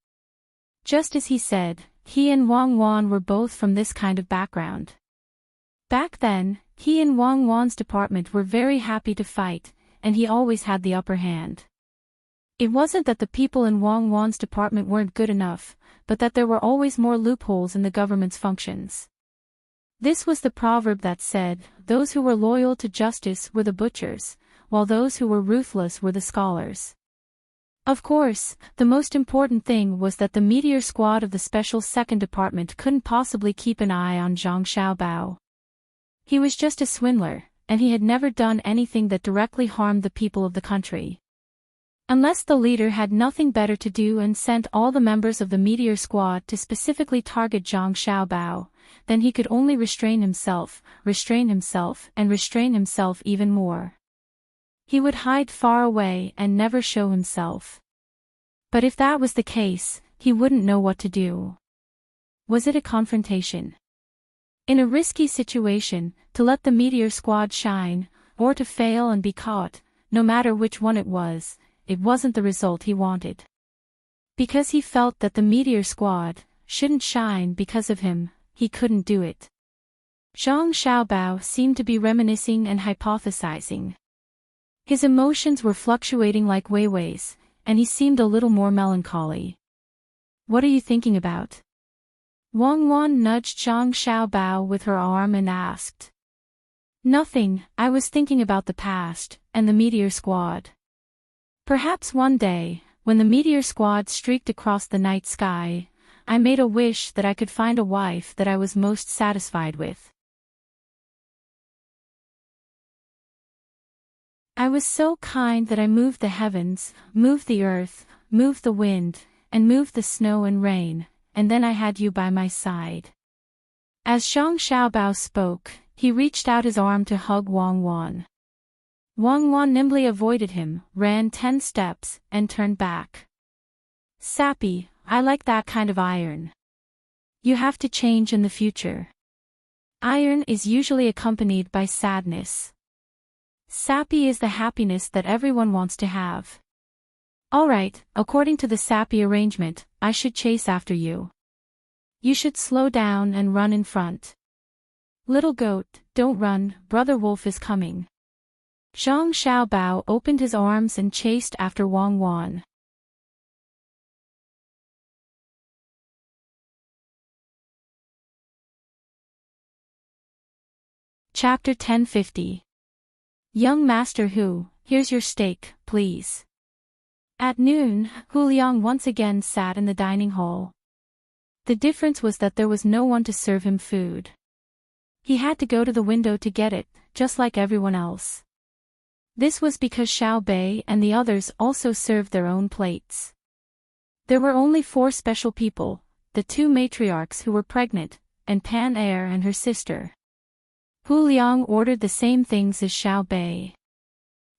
Just as he said, he and Wang Wan were both from this kind of background. Back then, he and Wang Wan's department were very happy to fight, and he always had the upper hand. It wasn't that the people in Wang Wan's department weren't good enough, but that there were always more loopholes in the government's functions. This was the proverb that said, those who were loyal to justice were the butchers, while those who were ruthless were the scholars. Of course, the most important thing was that the meteor squad of the Special Second Department couldn't possibly keep an eye on Zhang Xiaobao. He was just a swindler, and he had never done anything that directly harmed the people of the country. Unless the leader had nothing better to do and sent all the members of the meteor squad to specifically target Zhang Xiaobao, then he could only restrain himself, and restrain himself even more. He would hide far away and never show himself. But if that was the case, he wouldn't know what to do. Was it a confrontation? In a risky situation, to let the meteor squad shine, or to fail and be caught, no matter which one it wasn't the result he wanted. Because he felt that the Meteor Squad shouldn't shine because of him, he couldn't do it. Zhang Xiaobao seemed to be reminiscing and hypothesizing. His emotions were fluctuating like Weiwei's, and he seemed a little more melancholy. What are you thinking about? Wang Wan nudged Zhang Xiaobao with her arm and asked. Nothing, I was thinking about the past, and the Meteor Squad. Perhaps one day, when the Meteor Squad streaked across the night sky, I made a wish that I could find a wife that I was most satisfied with. I was so kind that I moved the heavens, moved the earth, moved the wind, and moved the snow and rain, and then I had you by my side. As Zhang Xiaobao spoke, he reached out his arm to hug Wang Wan. Wang Wan nimbly avoided him, ran 10 steps, and turned back. Sappy, I like that kind of iron. You have to change in the future. Iron is usually accompanied by sadness. Sappy is the happiness that everyone wants to have. Alright, according to the Sappy arrangement, I should chase after you. You should slow down and run in front. Little goat, don't run, Brother Wolf is coming. Zhang Xiaobao opened his arms and chased after Wang Wan. Chapter 1050. Young Master Hu, here's your steak, please. At noon, Hu Liang once again sat in the dining hall. The difference was that there was no one to serve him food. He had to go to the window to get it, just like everyone else. This was because Xiao Bei and the others also served their own plates. There were only 4 special people, the 2 matriarchs who were pregnant, and Pan Er and her sister. Hu Liang ordered the same things as Xiao Bei.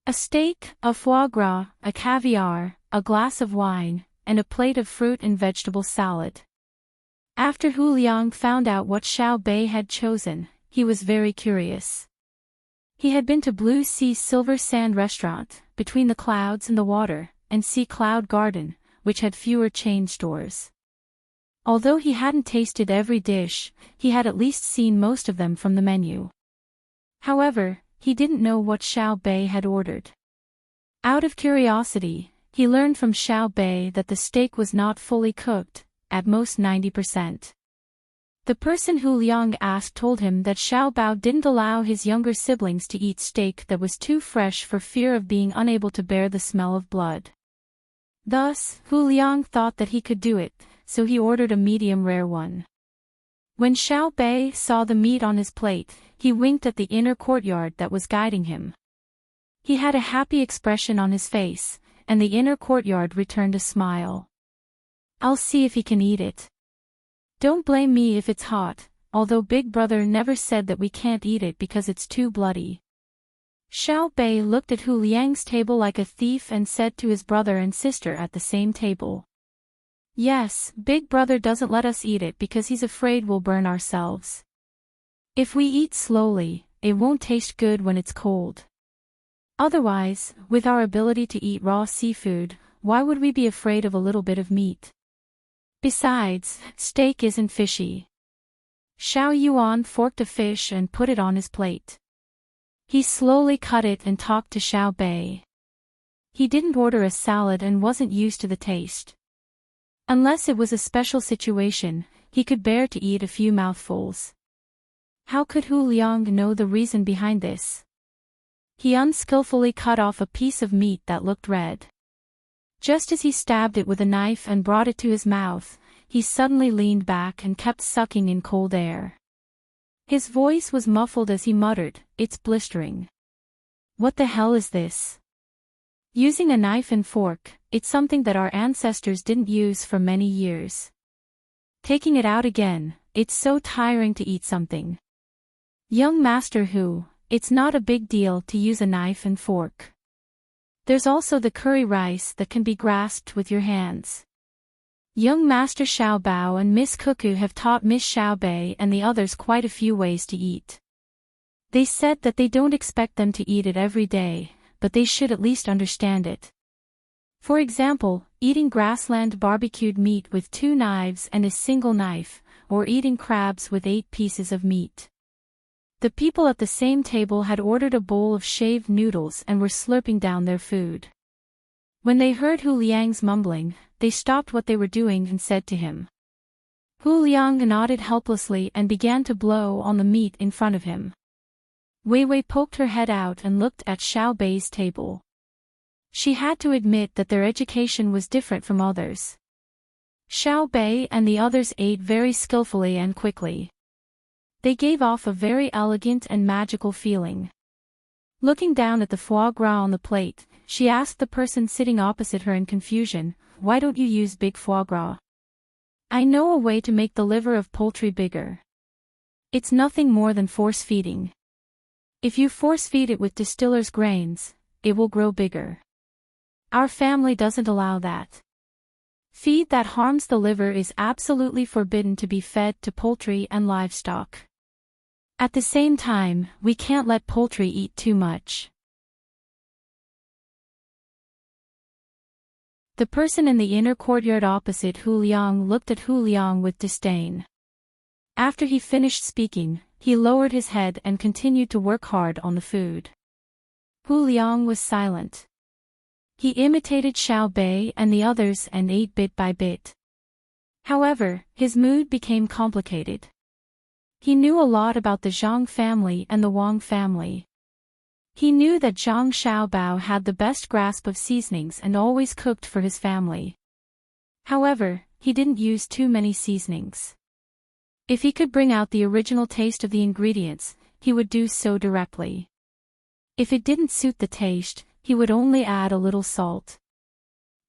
A steak, a foie gras, a caviar, a glass of wine, and a plate of fruit and vegetable salad. After Hu Liang found out what Xiao Bei had chosen, he was very curious. He had been to Blue Sea's Silver Sand restaurant, Between the Clouds and the Water, and Sea Cloud Garden, which had fewer chain stores. Although he hadn't tasted every dish, he had at least seen most of them from the menu. However, he didn't know what Xiao Bei had ordered. Out of curiosity, he learned from Xiao Bei that the steak was not fully cooked, at most 90%. The person Hu Liang asked told him that Xiao Bao didn't allow his younger siblings to eat steak that was too fresh for fear of being unable to bear the smell of blood. Thus, Hu Liang thought that he could do it, so he ordered a medium rare one. When Xiao Bei saw the meat on his plate, he winked at the inner courtyard that was guiding him. He had a happy expression on his face, and the inner courtyard returned a smile. I'll see if he can eat it. Don't blame me if it's hot, although Big Brother never said that we can't eat it because it's too bloody. Xiao Bei looked at Hu Liang's table like a thief and said to his brother and sister at the same table. Yes, Big Brother doesn't let us eat it because he's afraid we'll burn ourselves. If we eat slowly, it won't taste good when it's cold. Otherwise, with our ability to eat raw seafood, why would we be afraid of a little bit of meat? Besides, steak isn't fishy. Xiao Yuan forked a fish and put it on his plate. He slowly cut it and talked to Xiao Bei. He didn't order a salad and wasn't used to the taste. Unless it was a special situation, he could bear to eat a few mouthfuls. How could Hu Liang know the reason behind this? He unskillfully cut off a piece of meat that looked red. Just as he stabbed it with a knife and brought it to his mouth, he suddenly leaned back and kept sucking in cold air. His voice was muffled as he muttered, "It's blistering. What the hell is this?" Using a knife and fork, it's something that our ancestors didn't use for many years. Taking it out again, it's so tiring to eat something. Young Master Hu, it's not a big deal to use a knife and fork. There's also the curry rice that can be grasped with your hands. Young Master Xiao Bao and Miss Cuckoo have taught Miss Xiao Bei and the others quite a few ways to eat. They said that they don't expect them to eat it every day, but they should at least understand it. For example, eating grassland barbecued meat with 2 knives and a single knife, or eating crabs with 8 pieces of meat. The people at the same table had ordered a bowl of shaved noodles and were slurping down their food. When they heard Hu Liang's mumbling, they stopped what they were doing and said to him. Hu Liang nodded helplessly and began to blow on the meat in front of him. Wei Wei poked her head out and looked at Xiao Bei's table. She had to admit that their education was different from others. Xiao Bei and the others ate very skillfully and quickly. They gave off a very elegant and magical feeling. Looking down at the foie gras on the plate, she asked the person sitting opposite her in confusion, "Why don't you use big foie gras? I know a way to make the liver of poultry bigger. It's nothing more than force feeding. If you force feed it with distiller's grains, it will grow bigger. Our family doesn't allow that. Feed that harms the liver is absolutely forbidden to be fed to poultry and livestock. At the same time, we can't let poultry eat too much." The person in the inner courtyard opposite Hu Liang looked at Hu Liang with disdain. After he finished speaking, he lowered his head and continued to work hard on the food. Hu Liang was silent. He imitated Xiao Bei and the others and ate bit by bit. However, his mood became complicated. He knew a lot about the Zhang family and the Wang family. He knew that Zhang Xiaobao had the best grasp of seasonings and always cooked for his family. However, he didn't use too many seasonings. If he could bring out the original taste of the ingredients, he would do so directly. If it didn't suit the taste, he would only add a little salt.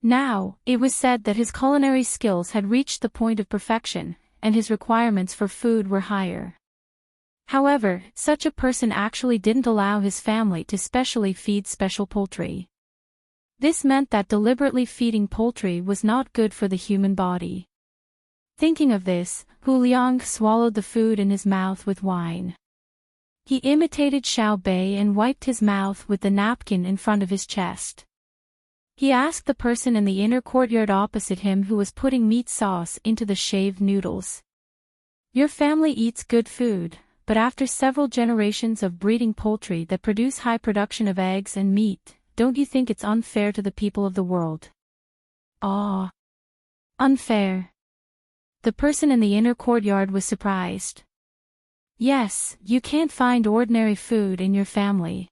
Now, it was said that his culinary skills had reached the point of perfection, and his requirements for food were higher. However, such a person actually didn't allow his family to specially feed special poultry. This meant that deliberately feeding poultry was not good for the human body. Thinking of this, Hu Liang swallowed the food in his mouth with wine. He imitated Xiao Bei and wiped his mouth with the napkin in front of his chest. He asked the person in the inner courtyard opposite him who was putting meat sauce into the shaved noodles. "Your family eats good food, but after several generations of breeding poultry that produce high production of eggs and meat, don't you think it's unfair to the people of the world?" "Ah, unfair." The person in the inner courtyard was surprised. "Yes, you can't find ordinary food in your family.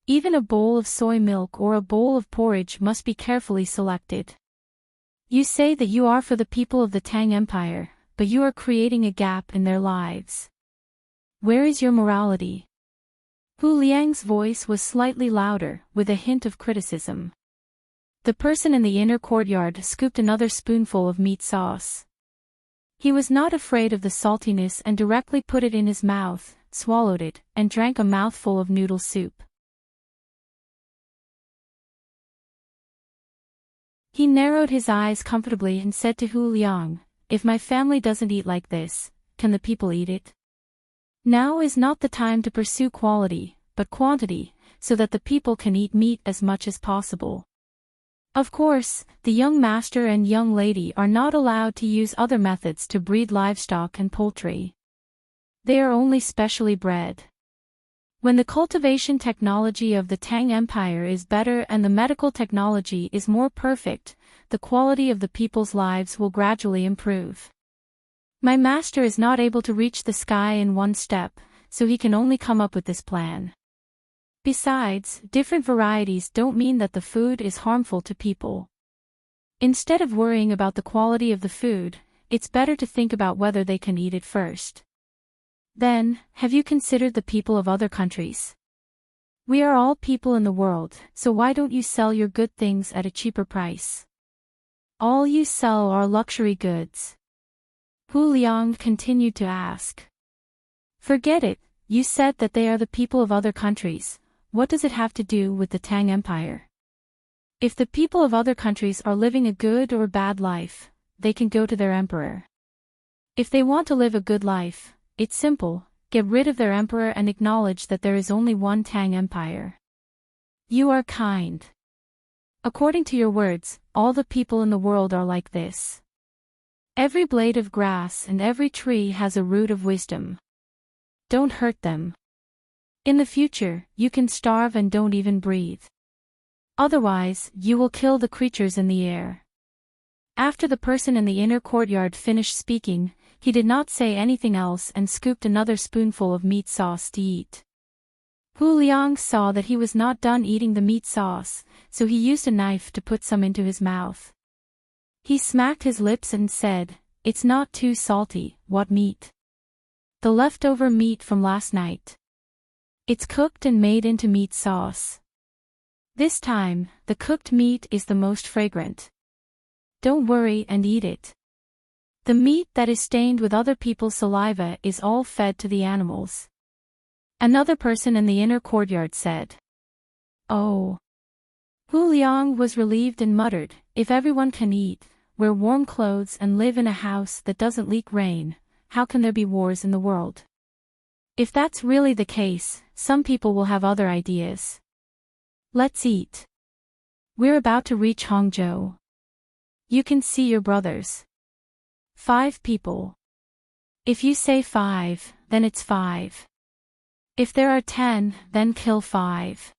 Even a bowl of soy milk or a bowl of porridge must be carefully selected. You say that you are for the people of the Tang Empire, but you are creating a gap in their lives. Where is your morality?" Hu Liang's voice was slightly louder, with a hint of criticism. The person in the inner courtyard scooped another spoonful of meat sauce. He was not afraid of the saltiness and directly put it in his mouth, swallowed it, and drank a mouthful of noodle soup. He narrowed his eyes comfortably and said to Hu Liang, "If my family doesn't eat like this, can the people eat it? Now is not the time to pursue quality, but quantity, so that the people can eat meat as much as possible." Of course, the young master and young lady are not allowed to use other methods to breed livestock and poultry. They are only specially bred. When the cultivation technology of the Tang Empire is better and the medical technology is more perfect, the quality of the people's lives will gradually improve. My master is not able to reach the sky in one step, so he can only come up with this plan. Besides, different varieties don't mean that the food is harmful to people. Instead of worrying about the quality of the food, it's better to think about whether they can eat it first. Then, have you considered the people of other countries? We are all people in the world, so why don't you sell your good things at a cheaper price? All you sell are luxury goods. Hu Liang continued to ask. Forget it, you said that they are the people of other countries. What does it have to do with the Tang Empire? If the people of other countries are living a good or bad life, they can go to their emperor. If they want to live a good life, it's simple, get rid of their emperor and acknowledge that there is only one Tang Empire. You are kind. According to your words, all the people in the world are like this. Every blade of grass and every tree has a root of wisdom. Don't hurt them. In the future, you can starve and don't even breathe. Otherwise, you will kill the creatures in the air. After the person in the inner courtyard finished speaking, he did not say anything else and scooped another spoonful of meat sauce to eat. Hu Liang saw that he was not done eating the meat sauce, so he used a knife to put some into his mouth. He smacked his lips and said, "It's not too salty." "What meat?" "The leftover meat from last night. It's cooked and made into meat sauce. This time, the cooked meat is the most fragrant. Don't worry and eat it. The meat that is stained with other people's saliva is all fed to the animals." Another person in the inner courtyard said. "Oh." Hu Liang was relieved and muttered, "If everyone can eat, wear warm clothes and live in a house that doesn't leak rain, how can there be wars in the world? If that's really the case, some people will have other ideas. Let's eat. We're about to reach Hangzhou. You can see your brothers. 5 people. If you say 5, then it's 5. If there are 10, then kill 5.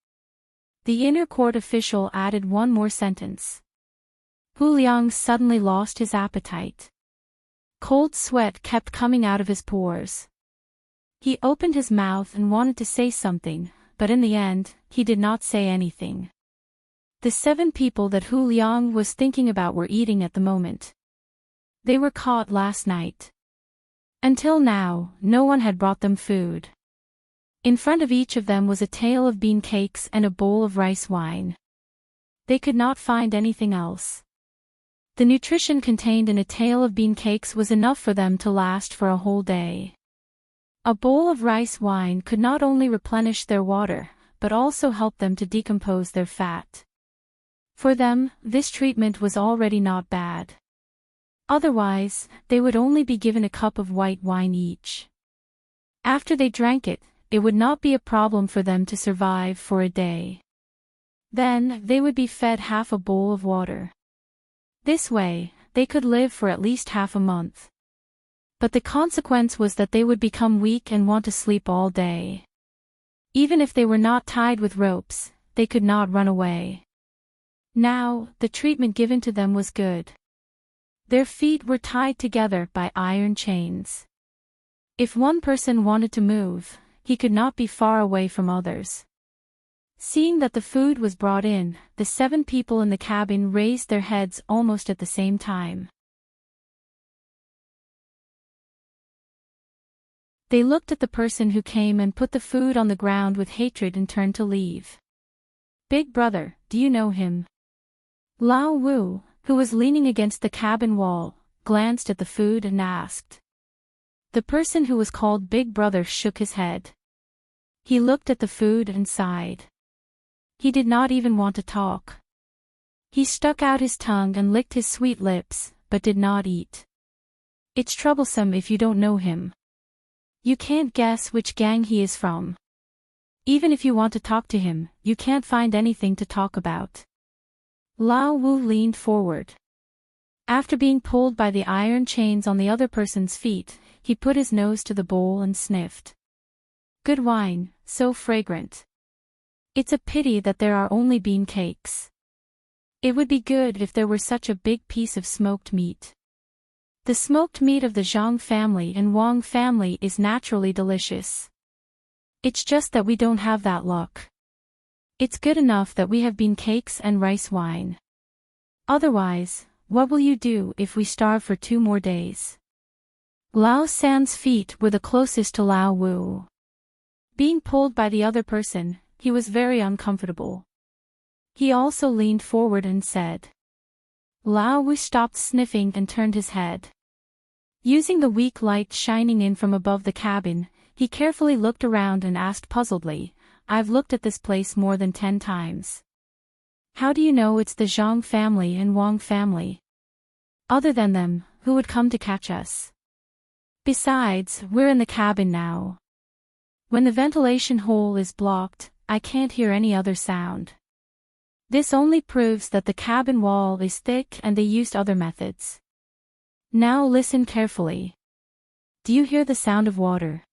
The inner court official added one more sentence. Hu Liang suddenly lost his appetite. Cold sweat kept coming out of his pores. He opened his mouth and wanted to say something, but in the end, he did not say anything. The 7 people that Hu Liang was thinking about were eating at the moment. They were caught last night. Until now, no one had brought them food. In front of each of them was a tail of bean cakes and a bowl of rice wine. They could not find anything else. The nutrition contained in a tail of bean cakes was enough for them to last for a whole day. A bowl of rice wine could not only replenish their water, but also help them to decompose their fat. For them, this treatment was already not bad. Otherwise, they would only be given a cup of white wine each. After they drank it, it would not be a problem for them to survive for a day. Then, they would be fed half a bowl of water. This way, they could live for at least half a month. But the consequence was that they would become weak and want to sleep all day. Even if they were not tied with ropes, they could not run away. Now, the treatment given to them was good. Their feet were tied together by iron chains. If one person wanted to move, he could not be far away from others. Seeing that the food was brought in, the 7 people in the cabin raised their heads almost at the same time. They looked at the person who came and put the food on the ground with hatred and turned to leave. "Big brother, do you know him?" Lao Wu, who was leaning against the cabin wall, glanced at the food and asked. The person who was called Big Brother shook his head. He looked at the food and sighed. He did not even want to talk. He stuck out his tongue and licked his sweet lips, but did not eat. It's troublesome if you don't know him. You can't guess which gang he is from. Even if you want to talk to him, you can't find anything to talk about. Lao Wu leaned forward. After being pulled by the iron chains on the other person's feet, he put his nose to the bowl and sniffed. Good wine, so fragrant. It's a pity that there are only bean cakes. It would be good if there were such a big piece of smoked meat. The smoked meat of the Zhang family and Wang family is naturally delicious. It's just that we don't have that luck. It's good enough that we have bean cakes and rice wine. Otherwise, what will you do if we starve for 2 more days? Lao San's feet were the closest to Lao Wu. Being pulled by the other person, he was very uncomfortable. He also leaned forward and said. Lao Wu stopped sniffing and turned his head. Using the weak light shining in from above the cabin, he carefully looked around and asked puzzledly, I've looked at this place more than 10 times. How do you know it's the Zhang family and Wang family? Other than them, who would come to catch us? Besides, we're in the cabin now. When the ventilation hole is blocked, I can't hear any other sound. This only proves that the cabin wall is thick and they used other methods. Now listen carefully. Do you hear the sound of water?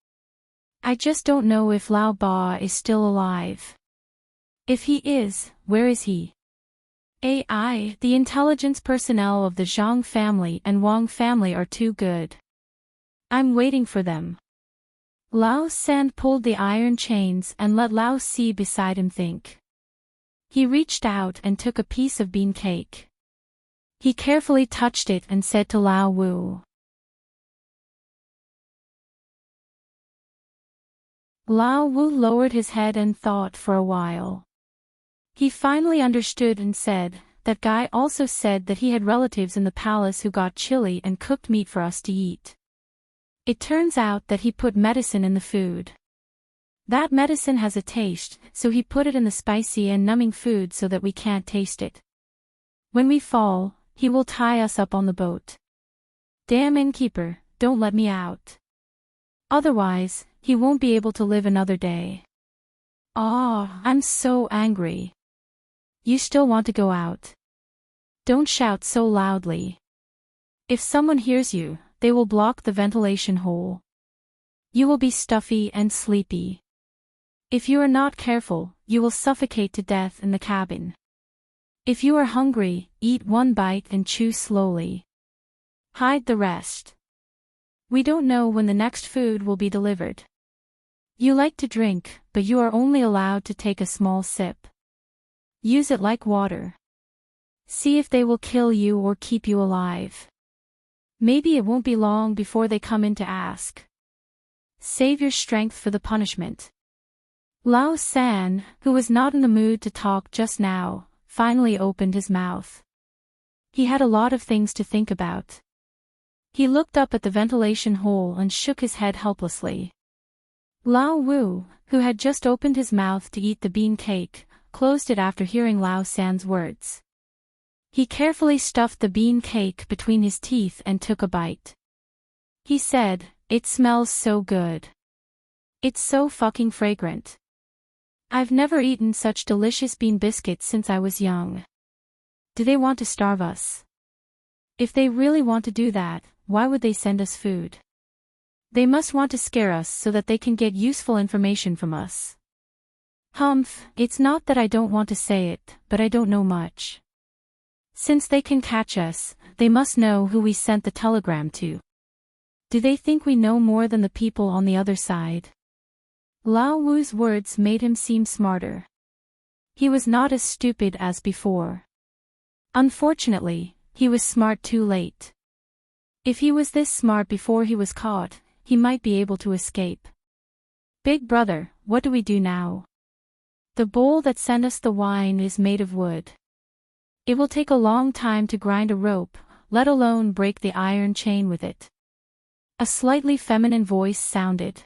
I just don't know if Lao Ba is still alive. If he is, where is he? AI, the intelligence personnel of the Zhang family and Wang family are too good. I'm waiting for them. Lao San pulled the iron chains and let Lao Si beside him think. He reached out and took a piece of bean cake. He carefully touched it and said to Lao Wu. Lao Wu lowered his head and thought for a while. He finally understood and said, that guy also said that he had relatives in the palace who got chili and cooked meat for us to eat. It turns out that he put medicine in the food. That medicine has a taste, so he put it in the spicy and numbing food so that we can't taste it. When we fall, he will tie us up on the boat. Damn innkeeper, don't let me out. Otherwise, he won't be able to live another day. Ah, I'm so angry. You still want to go out? Don't shout so loudly. If someone hears you, they will block the ventilation hole. You will be stuffy and sleepy. If you are not careful, you will suffocate to death in the cabin. If you are hungry, eat one bite and chew slowly. Hide the rest. We don't know when the next food will be delivered. You like to drink, but you are only allowed to take a small sip. Use it like water. See if they will kill you or keep you alive. Maybe it won't be long before they come in to ask. Save your strength for the punishment. Lao San, who was not in the mood to talk just now, finally opened his mouth. He had a lot of things to think about. He looked up at the ventilation hole and shook his head helplessly. Lao Wu, who had just opened his mouth to eat the bean cake, closed it after hearing Lao San's words. He carefully stuffed the bean cake between his teeth and took a bite. He said, "It smells so good. It's so fucking fragrant. I've never eaten such delicious bean biscuits since I was young. Do they want to starve us? If they really want to do that, why would they send us food? They must want to scare us so that they can get useful information from us. Humph, it's not that I don't want to say it, but I don't know much. Since they can catch us, they must know who we sent the telegram to. Do they think we know more than the people on the other side?" Lao Wu's words made him seem smarter. He was not as stupid as before. Unfortunately, he was smart too late. If he was this smart before he was caught, he might be able to escape. "Big brother, what do we do now? The bowl that sent us the wine is made of wood. It will take a long time to grind a rope, let alone break the iron chain with it." A slightly feminine voice sounded.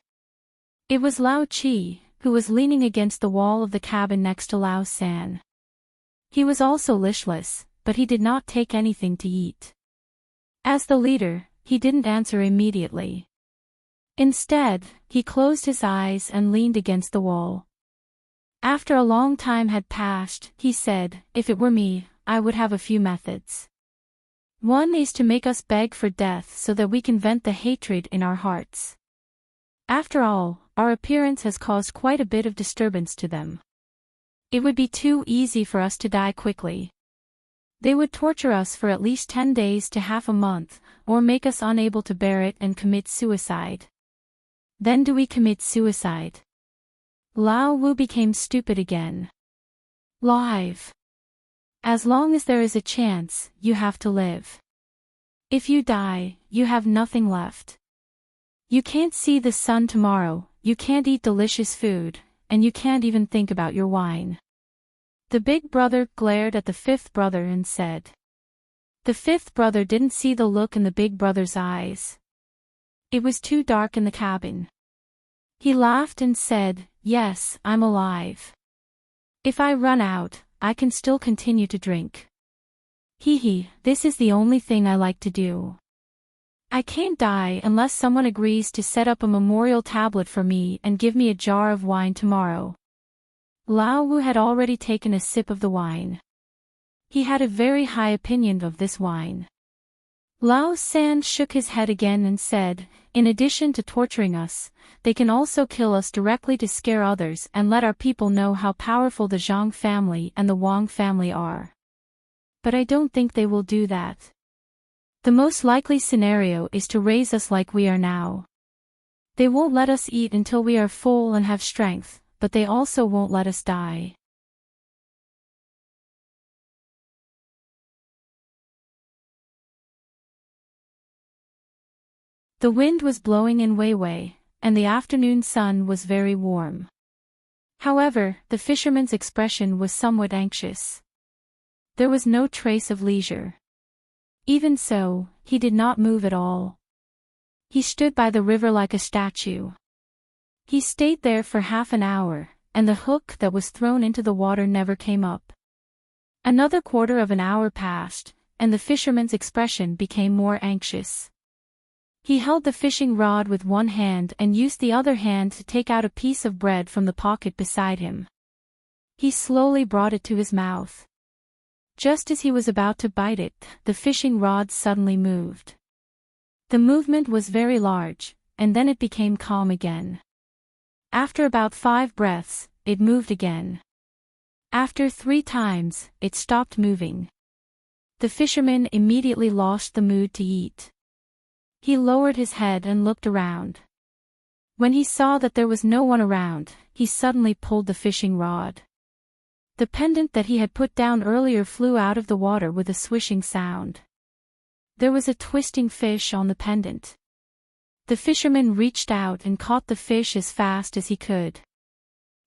It was Lao Chi, who was leaning against the wall of the cabin next to Lao San. He was also listless, but he did not take anything to eat. As the leader, he didn't answer immediately. Instead, he closed his eyes and leaned against the wall. After a long time had passed, he said, "If it were me, I would have a few methods. One is to make us beg for death so that we can vent the hatred in our hearts. After all, our appearance has caused quite a bit of disturbance to them. It would be too easy for us to die quickly. They would torture us for at least 10 days to half a month, or make us unable to bear it and commit suicide. Then do we commit suicide?" Lao Wu became stupid again. "Live. As long as there is a chance, you have to live. If you die, you have nothing left. You can't see the sun tomorrow, you can't eat delicious food, and you can't even think about your wine." The big brother glared at the fifth brother and said. The fifth brother didn't see the look in the big brother's eyes. It was too dark in the cabin. He laughed and said, "Yes, I'm alive. If I run out, I can still continue to drink. Hee hee, this is the only thing I like to do." I can't die unless someone agrees to set up a memorial tablet for me and give me a jar of wine tomorrow. Lao Wu had already taken a sip of the wine. He had a very high opinion of this wine. Lao San shook his head again and said, in addition to torturing us, they can also kill us directly to scare others and let our people know how powerful the Zhang family and the Wang family are. But I don't think they will do that. The most likely scenario is to raise us like we are now. They won't let us eat until we are full and have strength, but they also won't let us die. The wind was blowing in Weiwei, and the afternoon sun was very warm. However, the fisherman's expression was somewhat anxious. There was no trace of leisure. Even so, he did not move at all. He stood by the river like a statue. He stayed there for half an hour, and the hook that was thrown into the water never came up. Another quarter of an hour passed, and the fisherman's expression became more anxious. He held the fishing rod with one hand and used the other hand to take out a piece of bread from the pocket beside him. He slowly brought it to his mouth. Just as he was about to bite it, the fishing rod suddenly moved. The movement was very large, and then it became calm again. After about 5 breaths, it moved again. After 3 times, it stopped moving. The fisherman immediately lost the mood to eat. He lowered his head and looked around. When he saw that there was no one around, he suddenly pulled the fishing rod. The pendant that he had put down earlier flew out of the water with a swishing sound. There was a twisting fish on the pendant. The fisherman reached out and caught the fish as fast as he could.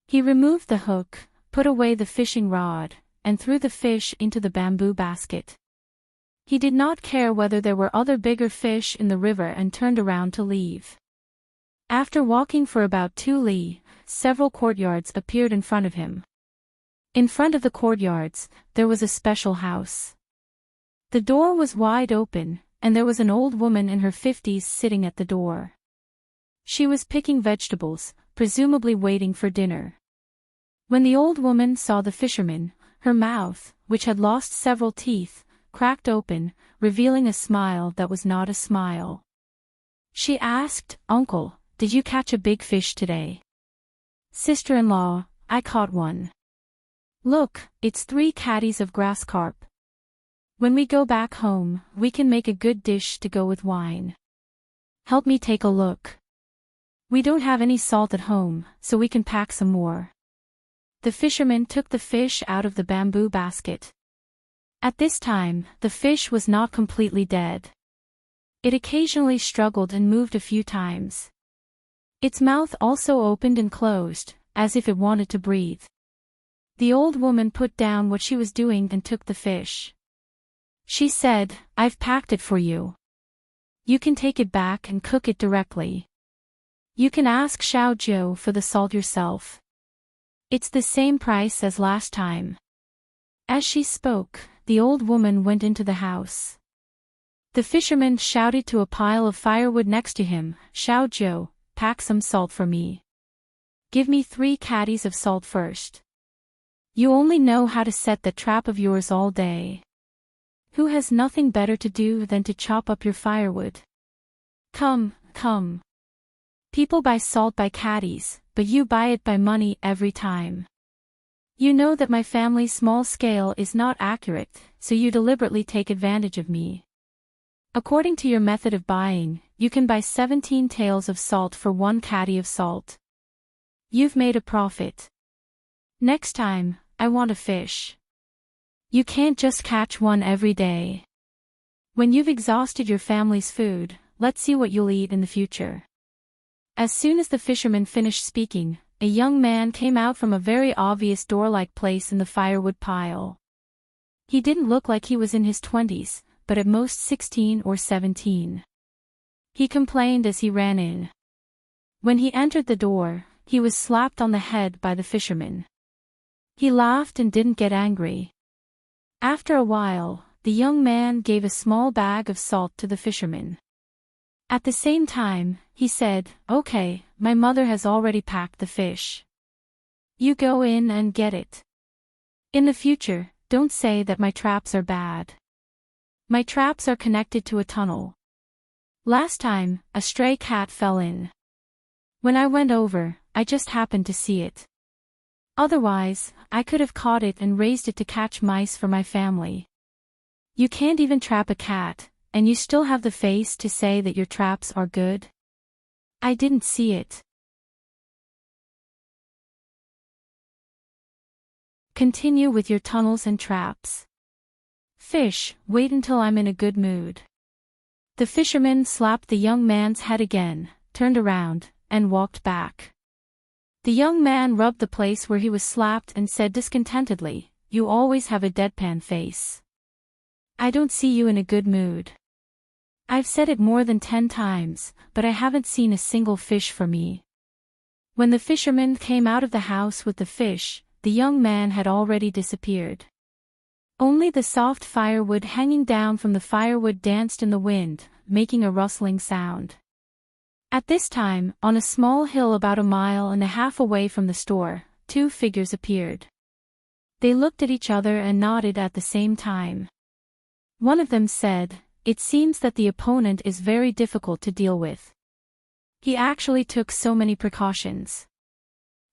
He removed the hook, put away the fishing rod, and threw the fish into the bamboo basket. He did not care whether there were other bigger fish in the river and turned around to leave. After walking for about 2 li, several courtyards appeared in front of him. In front of the courtyards, there was a special house. The door was wide open, and there was an old woman in her 50s sitting at the door. She was picking vegetables, presumably waiting for dinner. When the old woman saw the fisherman, her mouth, which had lost several teeth, cracked open, revealing a smile that was not a smile. She asked, "Uncle, did you catch a big fish today?" "Sister-in-law, I caught one. Look, it's 3 caddies of grass carp. When we go back home, we can make a good dish to go with wine. Help me take a look. We don't have any salt at home, so we can pack some more." The fisherman took the fish out of the bamboo basket. At this time, the fish was not completely dead. It occasionally struggled and moved a few times. Its mouth also opened and closed, as if it wanted to breathe. The old woman put down what she was doing and took the fish. She said, "I've packed it for you. You can take it back and cook it directly. You can ask Xiao Jiu for the salt yourself. It's the same price as last time." As she spoke, the old woman went into the house. The fisherman shouted to a pile of firewood next to him, "Xiao Jiu, pack some salt for me. Give me 3 caddies of salt first. You only know how to set that trap of yours all day. Who has nothing better to do than to chop up your firewood? Come, come. People buy salt by caddies, but you buy it by money every time. You know that my family's small scale is not accurate, so you deliberately take advantage of me. According to your method of buying, you can buy 17 taels of salt for 1 caddy of salt. You've made a profit. Next time, I want a fish. You can't just catch one every day. When you've exhausted your family's food, let's see what you'll eat in the future." As soon as the fisherman finished speaking, a young man came out from a very obvious door-like place in the firewood pile. He didn't look like he was in his 20s, but at most 16 or 17. He complained as he ran in. When he entered the door, he was slapped on the head by the fisherman. He laughed and didn't get angry. After a while, the young man gave a small bag of salt to the fisherman. At the same time, he said, "Okay, my mother has already packed the fish. You go in and get it. In the future, don't say that my traps are bad. My traps are connected to a tunnel. Last time, a stray cat fell in. When I went over, I just happened to see it. Otherwise, I could have caught it and raised it to catch mice for my family. You can't even trap a cat, and you still have the face to say that your traps are good? I didn't see it." Continue with your tunnels and traps. Fish, wait until I'm in a good mood. The fisherman slapped the young man's head again, turned around, and walked back. The young man rubbed the place where he was slapped and said discontentedly, "You always have a deadpan face. I don't see you in a good mood. I've said it more than 10 times, but I haven't seen a single fish for me." When the fisherman came out of the house with the fish, the young man had already disappeared. Only the soft firewood hanging down from the firewood danced in the wind, making a rustling sound. At this time, on a small hill about 1.5 miles away from the store, 2 figures appeared. They looked at each other and nodded at the same time. One of them said, "It seems that the opponent is very difficult to deal with. He actually took so many precautions.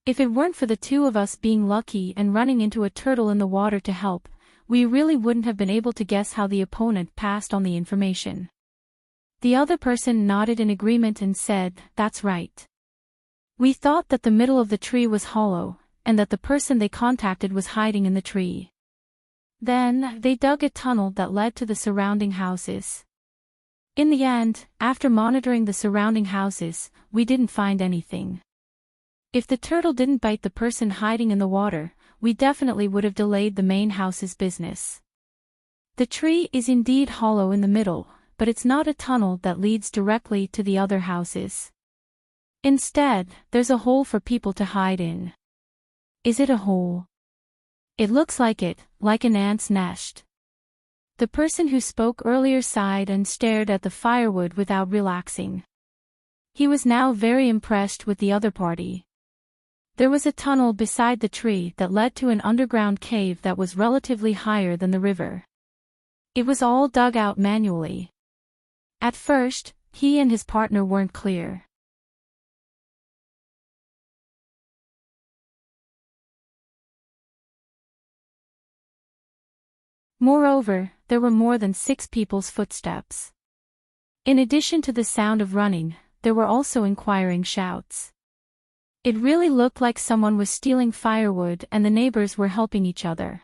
If it weren't for the 2 of us being lucky and running into a turtle in the water to help, we really wouldn't have been able to guess how the opponent passed on the information." The other person nodded in agreement and said, "That's right. We thought that the middle of the tree was hollow, and that the person they contacted was hiding in the tree. Then, they dug a tunnel that led to the surrounding houses. In the end, after monitoring the surrounding houses, we didn't find anything. If the turtle didn't bite the person hiding in the water, we definitely would have delayed the main house's business. The tree is indeed hollow in the middle, but it's not a tunnel that leads directly to the other houses. Instead, there's a hole for people to hide in." "Is it a hole?" "It looks like it, like an ant's nest." The person who spoke earlier sighed and stared at the firewood without relaxing. He was now very impressed with the other party. There was a tunnel beside the tree that led to an underground cave that was relatively higher than the river. It was all dug out manually. At first, he and his partner weren't clear. Moreover, there were more than 6 people's footsteps. In addition to the sound of running, there were also inquiring shouts. It really looked like someone was stealing firewood and the neighbors were helping each other.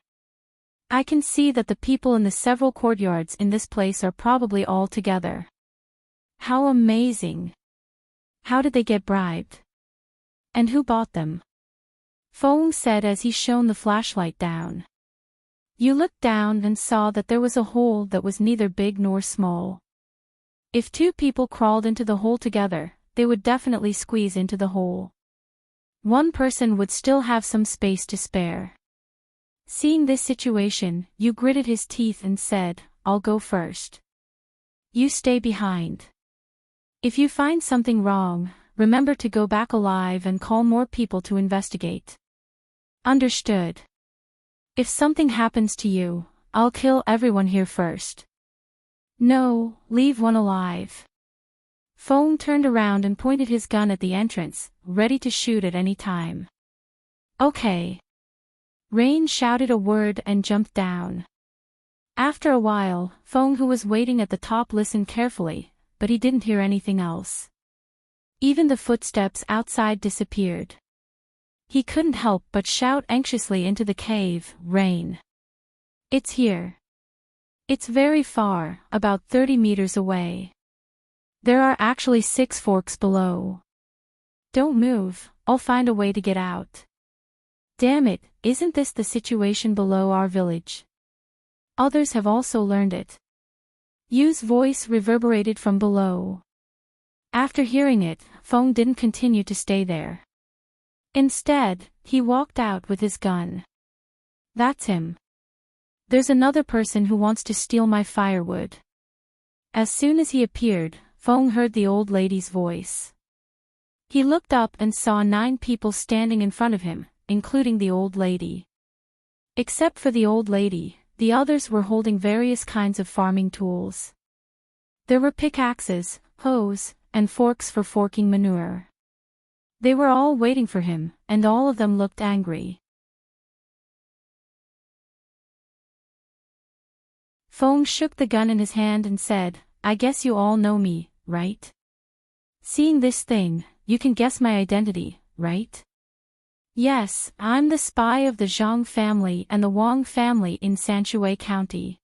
I can see that the people in the several courtyards in this place are probably all together. How amazing! How did they get bribed? And who bought them? Fong said as he shone the flashlight down. You looked down and saw that there was a hole that was neither big nor small. If 2 people crawled into the hole together, they would definitely squeeze into the hole. One person would still have some space to spare. Seeing this situation, Yu gritted his teeth and said, "I'll go first. You stay behind. If you find something wrong, remember to go back alive and call more people to investigate." "Understood. If something happens to you, I'll kill everyone here first." "No, leave one alive." Fong turned around and pointed his gun at the entrance, ready to shoot at any time. "Okay." Rain shouted a word and jumped down. After a while, Fong, who was waiting at the top, listened carefully, but he didn't hear anything else. Even the footsteps outside disappeared. He couldn't help but shout anxiously into the cave, "Rain! It's here. It's very far, about 30 meters away. There are actually 6 forks below. Don't move, I'll find a way to get out." "Damn it, isn't this the situation below our village? Others have also learned it." Yu's voice reverberated from below. After hearing it, Fong didn't continue to stay there. Instead, he walked out with his gun. "That's him. There's another person who wants to steal my firewood." As soon as he appeared, Feng heard the old lady's voice. He looked up and saw 9 people standing in front of him, including the old lady. Except for the old lady, the others were holding various kinds of farming tools. There were pickaxes, hoes, and forks for forking manure. They were all waiting for him, and all of them looked angry. Feng shook the gun in his hand and said, "I guess you all know me, right? Seeing this thing, you can guess my identity, right? Yes, I'm the spy of the Zhang family and the Wang family in Sanshui County.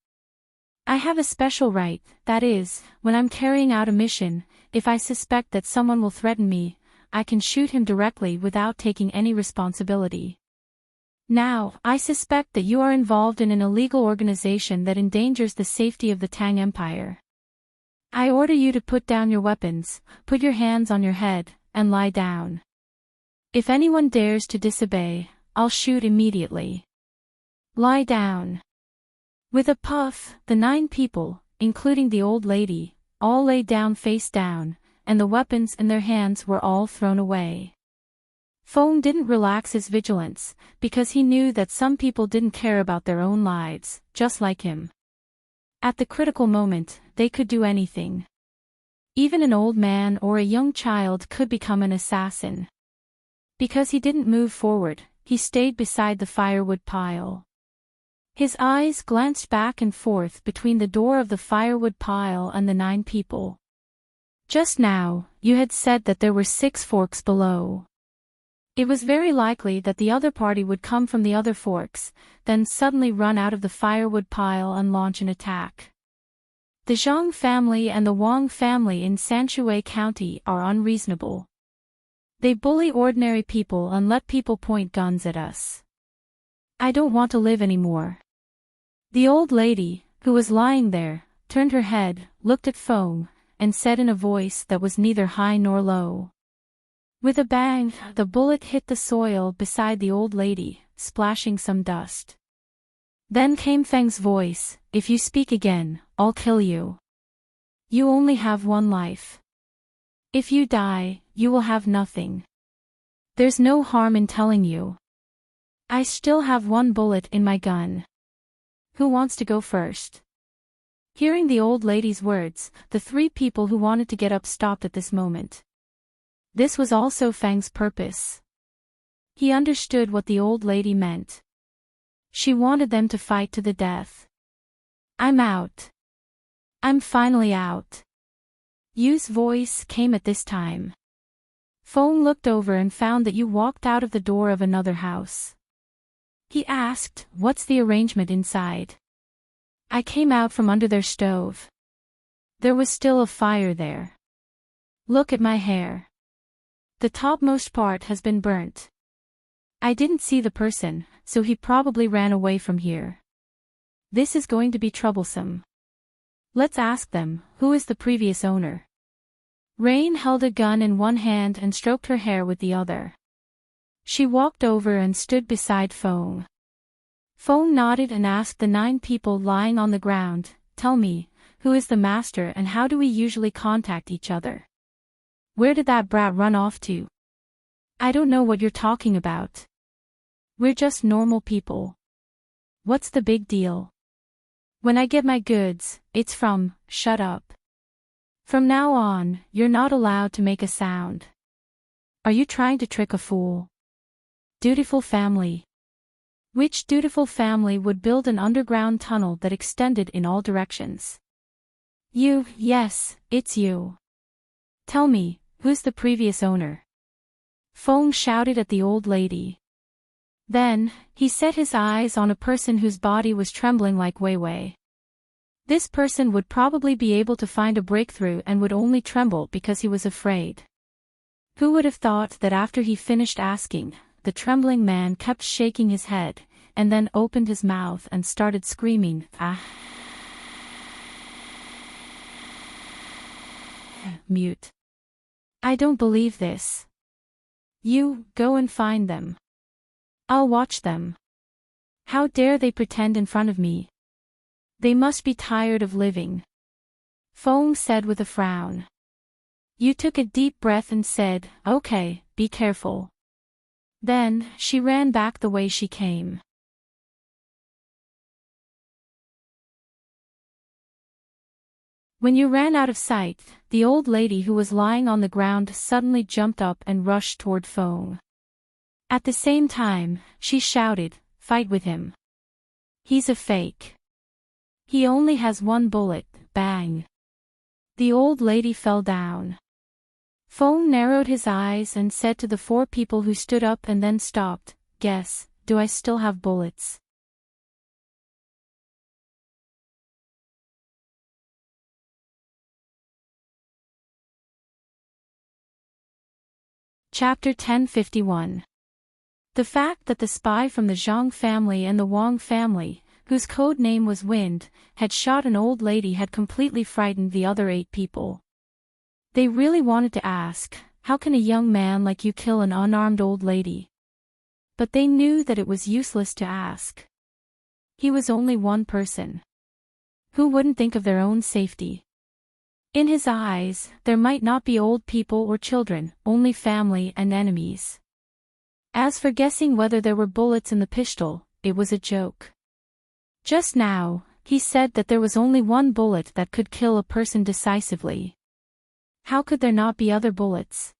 I have a special right, that is, when I'm carrying out a mission, if I suspect that someone will threaten me, I can shoot him directly without taking any responsibility. Now, I suspect that you are involved in an illegal organization that endangers the safety of the Tang Empire. I order you to put down your weapons, put your hands on your head, and lie down. If anyone dares to disobey, I'll shoot immediately. Lie down." With a puff, the 9 people, including the old lady, all lay down face down, and the weapons in their hands were all thrown away. Feng didn't relax his vigilance, because he knew that some people didn't care about their own lives, just like him. At the critical moment, they could do anything. Even an old man or a young child could become an assassin. Because he didn't move forward, he stayed beside the firewood pile. His eyes glanced back and forth between the door of the firewood pile and the 9 people. "Just now, you had said that there were 6 forks below. It was very likely that the other party would come from the other forks, then suddenly run out of the firewood pile and launch an attack. The Zhang family and the Wang family in Sanshui County are unreasonable. They bully ordinary people and let people point guns at us. I don't want to live anymore." The old lady, who was lying there, turned her head, looked at Feng, and said in a voice that was neither high nor low. With a bang, the bullet hit the soil beside the old lady, splashing some dust. Then came Feng's voice, "If you speak again, I'll kill you. You only have 1 life. If you die, you will have nothing. There's no harm in telling you. I still have 1 bullet in my gun. Who wants to go first?" Hearing the old lady's words, the 3 people who wanted to get up stopped at this moment. This was also Feng's purpose. He understood what the old lady meant. She wanted them to fight to the death. "I'm out. I'm finally out." Yu's voice came at this time. Feng looked over and found that Yu walked out of the door of another house. He asked, "What's the arrangement inside?" "I came out from under their stove. There was still a fire there. Look at my hair. The topmost part has been burnt. I didn't see the person, so he probably ran away from here. This is going to be troublesome. Let's ask them, who is the previous owner?" Rain held a gun in one hand and stroked her hair with the other. She walked over and stood beside Feng. Feng nodded and asked the 9 people lying on the ground, "Tell me, who is the master and how do we usually contact each other? Where did that brat run off to?" "I don't know what you're talking about. We're just normal people. What's the big deal? When I get my goods, it's from, shut up. From now on, you're not allowed to make a sound. Are you trying to trick a fool? Dutiful family. Which dutiful family would build an underground tunnel that extended in all directions? You, yes, it's you. Tell me, who's the previous owner?" Feng shouted at the old lady. Then, he set his eyes on a person whose body was trembling like Weiwei. This person would probably be able to find a breakthrough and would only tremble because he was afraid. Who would have thought that after he finished asking, the trembling man kept shaking his head, and then opened his mouth and started screaming, "Ah!" Mute. "I don't believe this. You, go and find them. I'll watch them. How dare they pretend in front of me? They must be tired of living," Feng said with a frown. You took a deep breath and said, "Okay, be careful." Then, she ran back the way she came. When you ran out of sight, the old lady who was lying on the ground suddenly jumped up and rushed toward Fong. At the same time, she shouted, "Fight with him. He's a fake. He only has one bullet." Bang! The old lady fell down. Fong narrowed his eyes and said to the four people who stood up and then stopped, "Guess, do I still have bullets?" Chapter 1051. The fact that the spy from the Zhang family and the Wang family, whose code name was Wind, had shot an old lady had completely frightened the other 8 people. They really wanted to ask, "How can a young man like you kill an unarmed old lady?" But they knew that it was useless to ask. He was only one person. Who wouldn't think of their own safety? In his eyes, there might not be old people or children, only family and enemies. As for guessing whether there were bullets in the pistol, it was a joke. Just now, he said that there was only one bullet that could kill a person decisively. How could there not be other bullets?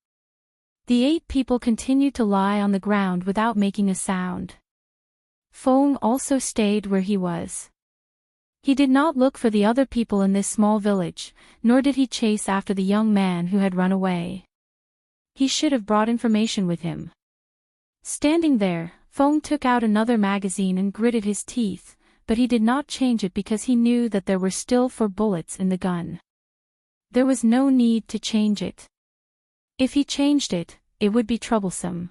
The 8 people continued to lie on the ground without making a sound. Fong also stayed where he was. He did not look for the other people in this small village, nor did he chase after the young man who had run away. He should have brought information with him. Standing there, Fong took out another magazine and gritted his teeth, but he did not change it because he knew that there were still 4 bullets in the gun. There was no need to change it. If he changed it, it would be troublesome.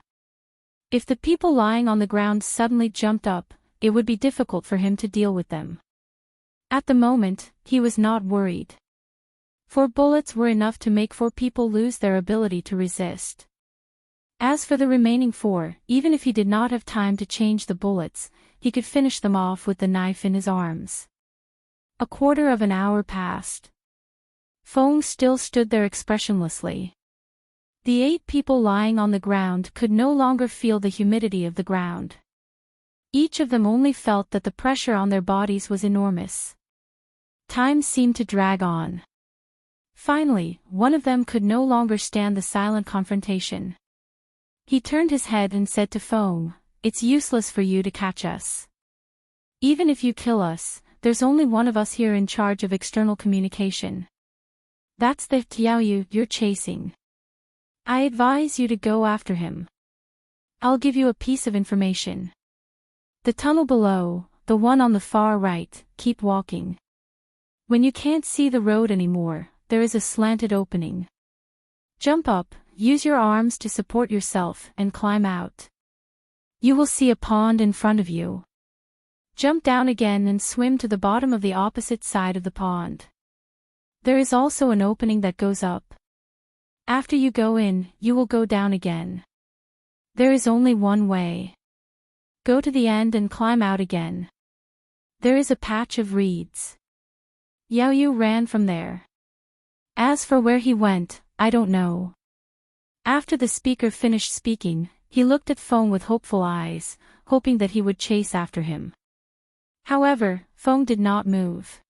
If the people lying on the ground suddenly jumped up, it would be difficult for him to deal with them. At the moment, he was not worried. 4 bullets were enough to make 4 people lose their ability to resist. As for the remaining 4, even if he did not have time to change the bullets, he could finish them off with the knife in his arms. A quarter of an hour passed. Fong still stood there expressionlessly. The 8 people lying on the ground could no longer feel the humidity of the ground. Each of them only felt that the pressure on their bodies was enormous. Time seemed to drag on. Finally, one of them could no longer stand the silent confrontation. He turned his head and said to Fong, "It's useless for you to catch us. Even if you kill us, there's only one of us here in charge of external communication. That's the Tiaoyu you're chasing. I advise you to go after him. I'll give you a piece of information. The tunnel below, the one on the far right, keep walking. When you can't see the road anymore, there is a slanted opening. Jump up, use your arms to support yourself, and climb out. You will see a pond in front of you. Jump down again and swim to the bottom of the opposite side of the pond. There is also an opening that goes up. After you go in, you will go down again. There is only one way. Go to the end and climb out again. There is a patch of reeds." Yao Yu ran from there. As for where he went, I don't know. After the speaker finished speaking, he looked at Fong with hopeful eyes, hoping that he would chase after him. However, Fong did not move.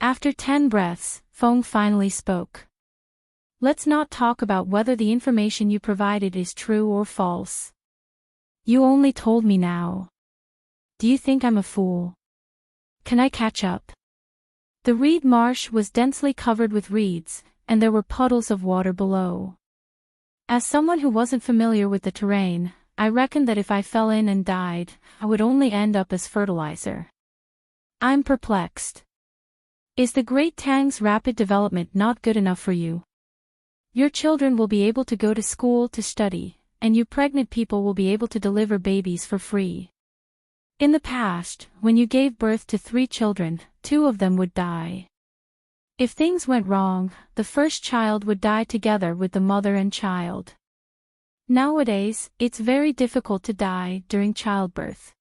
After 10 breaths, Fong finally spoke. "Let's not talk about whether the information you provided is true or false. You only told me now. Do you think I'm a fool? Can I catch up?" The reed marsh was densely covered with reeds, and there were puddles of water below. As someone who wasn't familiar with the terrain, I reckoned that if I fell in and died, I would only end up as fertilizer. I'm perplexed. Is the Great Tang's rapid development not good enough for you? Your children will be able to go to school to study, and you pregnant people will be able to deliver babies for free. In the past, when you gave birth to 3 children, 2 of them would die. If things went wrong, the first child would die together with the mother and child. Nowadays, it's very difficult to die during childbirth.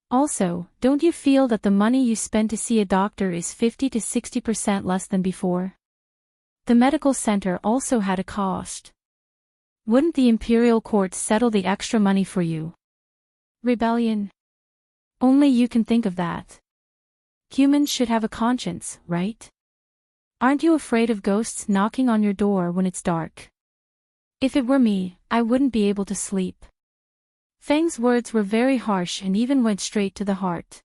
Also, don't you feel that the money you spend to see a doctor is 50 to 60% less than before? The medical center also had a cost. Wouldn't the imperial court settle the extra money for you? Rebellion. Only you can think of that. Humans should have a conscience, right? Aren't you afraid of ghosts knocking on your door when it's dark? If it were me, I wouldn't be able to sleep. Fang's words were very harsh and even went straight to the heart.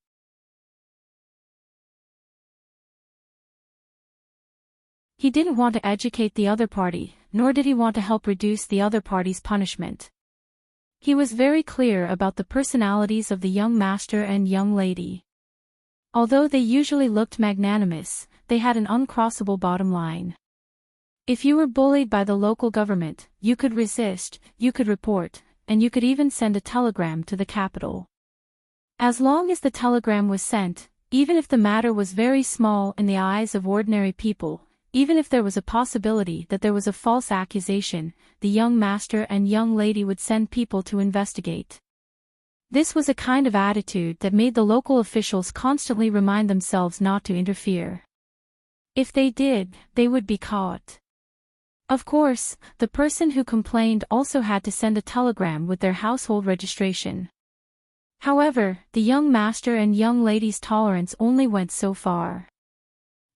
He didn't want to educate the other party, nor did he want to help reduce the other party's punishment. He was very clear about the personalities of the young master and young lady. Although they usually looked magnanimous, they had an uncrossable bottom line. If you were bullied by the local government, you could resist, you could report, and you could even send a telegram to the capital. As long as the telegram was sent, even if the matter was very small in the eyes of ordinary people, even if there was a possibility that there was a false accusation, the young master and young lady would send people to investigate. This was a kind of attitude that made the local officials constantly remind themselves not to interfere. If they did, they would be caught. Of course, the person who complained also had to send a telegram with their household registration. However, the young master and young lady's tolerance only went so far.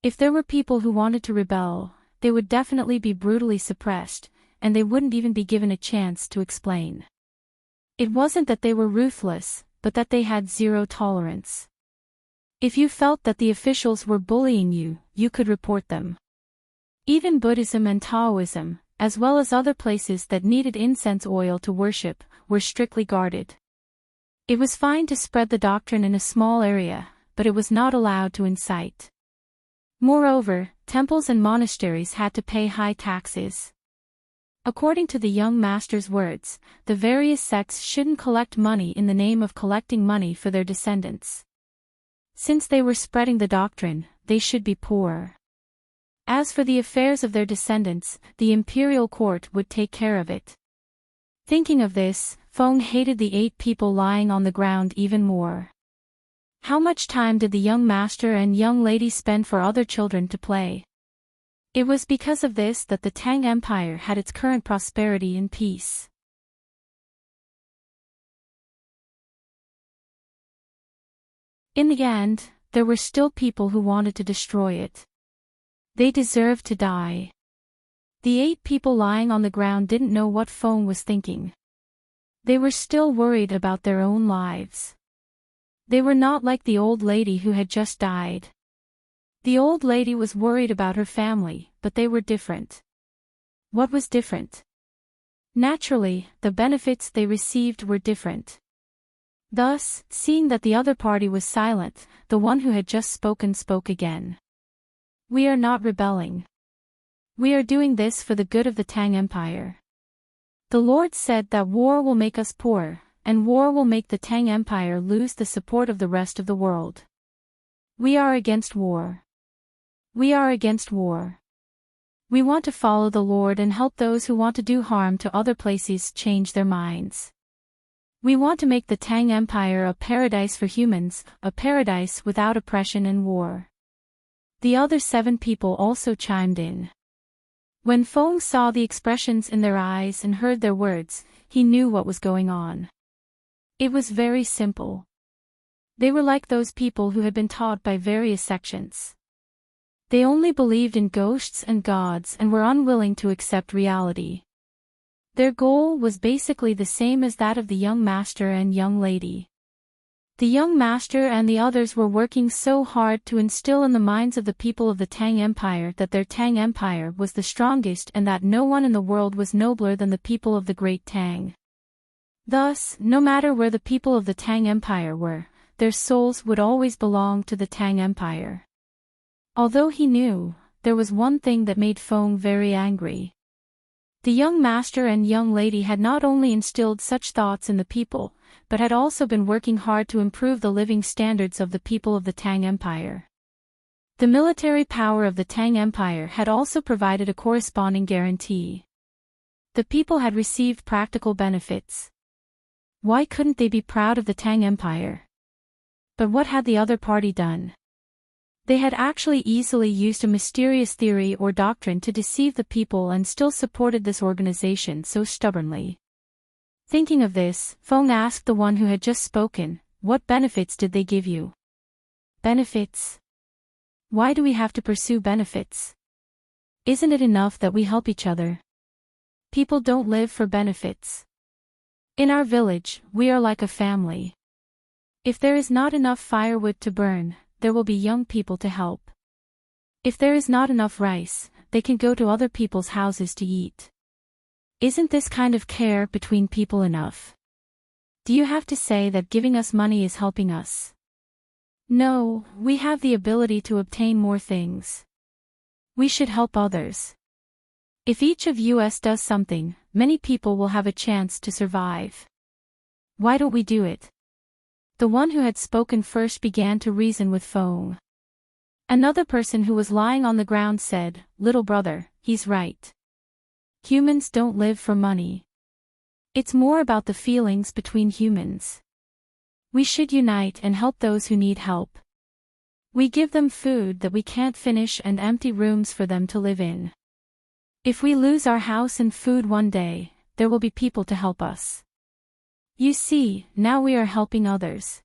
If there were people who wanted to rebel, they would definitely be brutally suppressed, and they wouldn't even be given a chance to explain. It wasn't that they were ruthless, but that they had zero tolerance. If you felt that the officials were bullying you, you could report them. Even Buddhism and Taoism, as well as other places that needed incense oil to worship, were strictly guarded. It was fine to spread the doctrine in a small area, but it was not allowed to incite. Moreover, temples and monasteries had to pay high taxes. According to the young master's words, the various sects shouldn't collect money in the name of collecting money for their descendants. Since they were spreading the doctrine, they should be poor. As for the affairs of their descendants, the imperial court would take care of it. Thinking of this, Feng hated the 8 people lying on the ground even more. How much time did the young master and young lady spend for other children to play? It was because of this that the Tang Empire had its current prosperity and peace. In the end, there were still people who wanted to destroy it. They deserved to die. The 8 people lying on the ground didn't know what Feng was thinking. They were still worried about their own lives. They were not like the old lady who had just died. The old lady was worried about her family, but they were different. What was different? Naturally, the benefits they received were different. Thus, seeing that the other party was silent, the one who had just spoken spoke again. We are not rebelling. We are doing this for the good of the Tang Empire. The Lord said that war will make us poor, and war will make the Tang Empire lose the support of the rest of the world. We are against war. We are against war. We want to follow the Lord and help those who want to do harm to other places change their minds. We want to make the Tang Empire a paradise for humans, a paradise without oppression and war. The other 7 people also chimed in. When Feng saw the expressions in their eyes and heard their words, he knew what was going on. It was very simple. They were like those people who had been taught by various sections. They only believed in ghosts and gods and were unwilling to accept reality. Their goal was basically the same as that of the young master and young lady. The young master and the others were working so hard to instill in the minds of the people of the Tang Empire that their Tang Empire was the strongest and that no one in the world was nobler than the people of the Great Tang. Thus, no matter where the people of the Tang Empire were, their souls would always belong to the Tang Empire. Although he knew, there was one thing that made Feng very angry. The young master and young lady had not only instilled such thoughts in the people, but had also been working hard to improve the living standards of the people of the Tang Empire. The military power of the Tang Empire had also provided a corresponding guarantee. The people had received practical benefits. Why couldn't they be proud of the Tang Empire? But what had the other party done? They had actually easily used a mysterious theory or doctrine to deceive the people and still supported this organization so stubbornly. Thinking of this, Feng asked the one who had just spoken, "What benefits did they give you?" "Benefits? Why do we have to pursue benefits? Isn't it enough that we help each other? People don't live for benefits. In our village, we are like a family. If there is not enough firewood to burn, there will be young people to help. If there is not enough rice, they can go to other people's houses to eat. Isn't this kind of care between people enough? Do you have to say that giving us money is helping us? No, we have the ability to obtain more things. We should help others. If each of us does something, many people will have a chance to survive. Why don't we do it?" The one who had spoken first began to reason with Feng. Another person who was lying on the ground said, "Little brother, he's right. Humans don't live for money. It's more about the feelings between humans. We should unite and help those who need help. We give them food that we can't finish and empty rooms for them to live in. If we lose our house and food one day, there will be people to help us. You see, now we are helping others.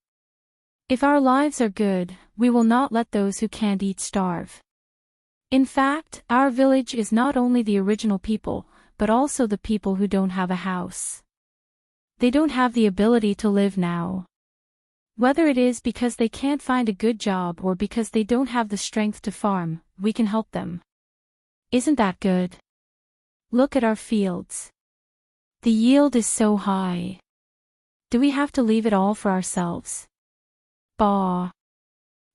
If our lives are good, we will not let those who can't eat starve. In fact, our village is not only the original people, but also the people who don't have a house. They don't have the ability to live now. Whether it is because they can't find a good job or because they don't have the strength to farm, we can help them. Isn't that good? Look at our fields. The yield is so high. Do we have to leave it all for ourselves? Bah.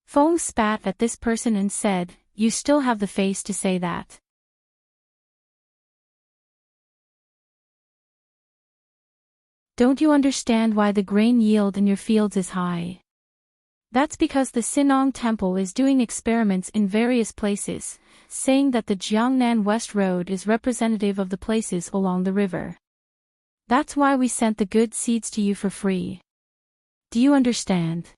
Feng spat at this person and said, "You still have the face to say that. Don't you understand why the grain yield in your fields is high? That's because the Sinong Temple is doing experiments in various places, saying that the Jiangnan West Road is representative of the places along the river. That's why we sent the good seeds to you for free. Do you understand?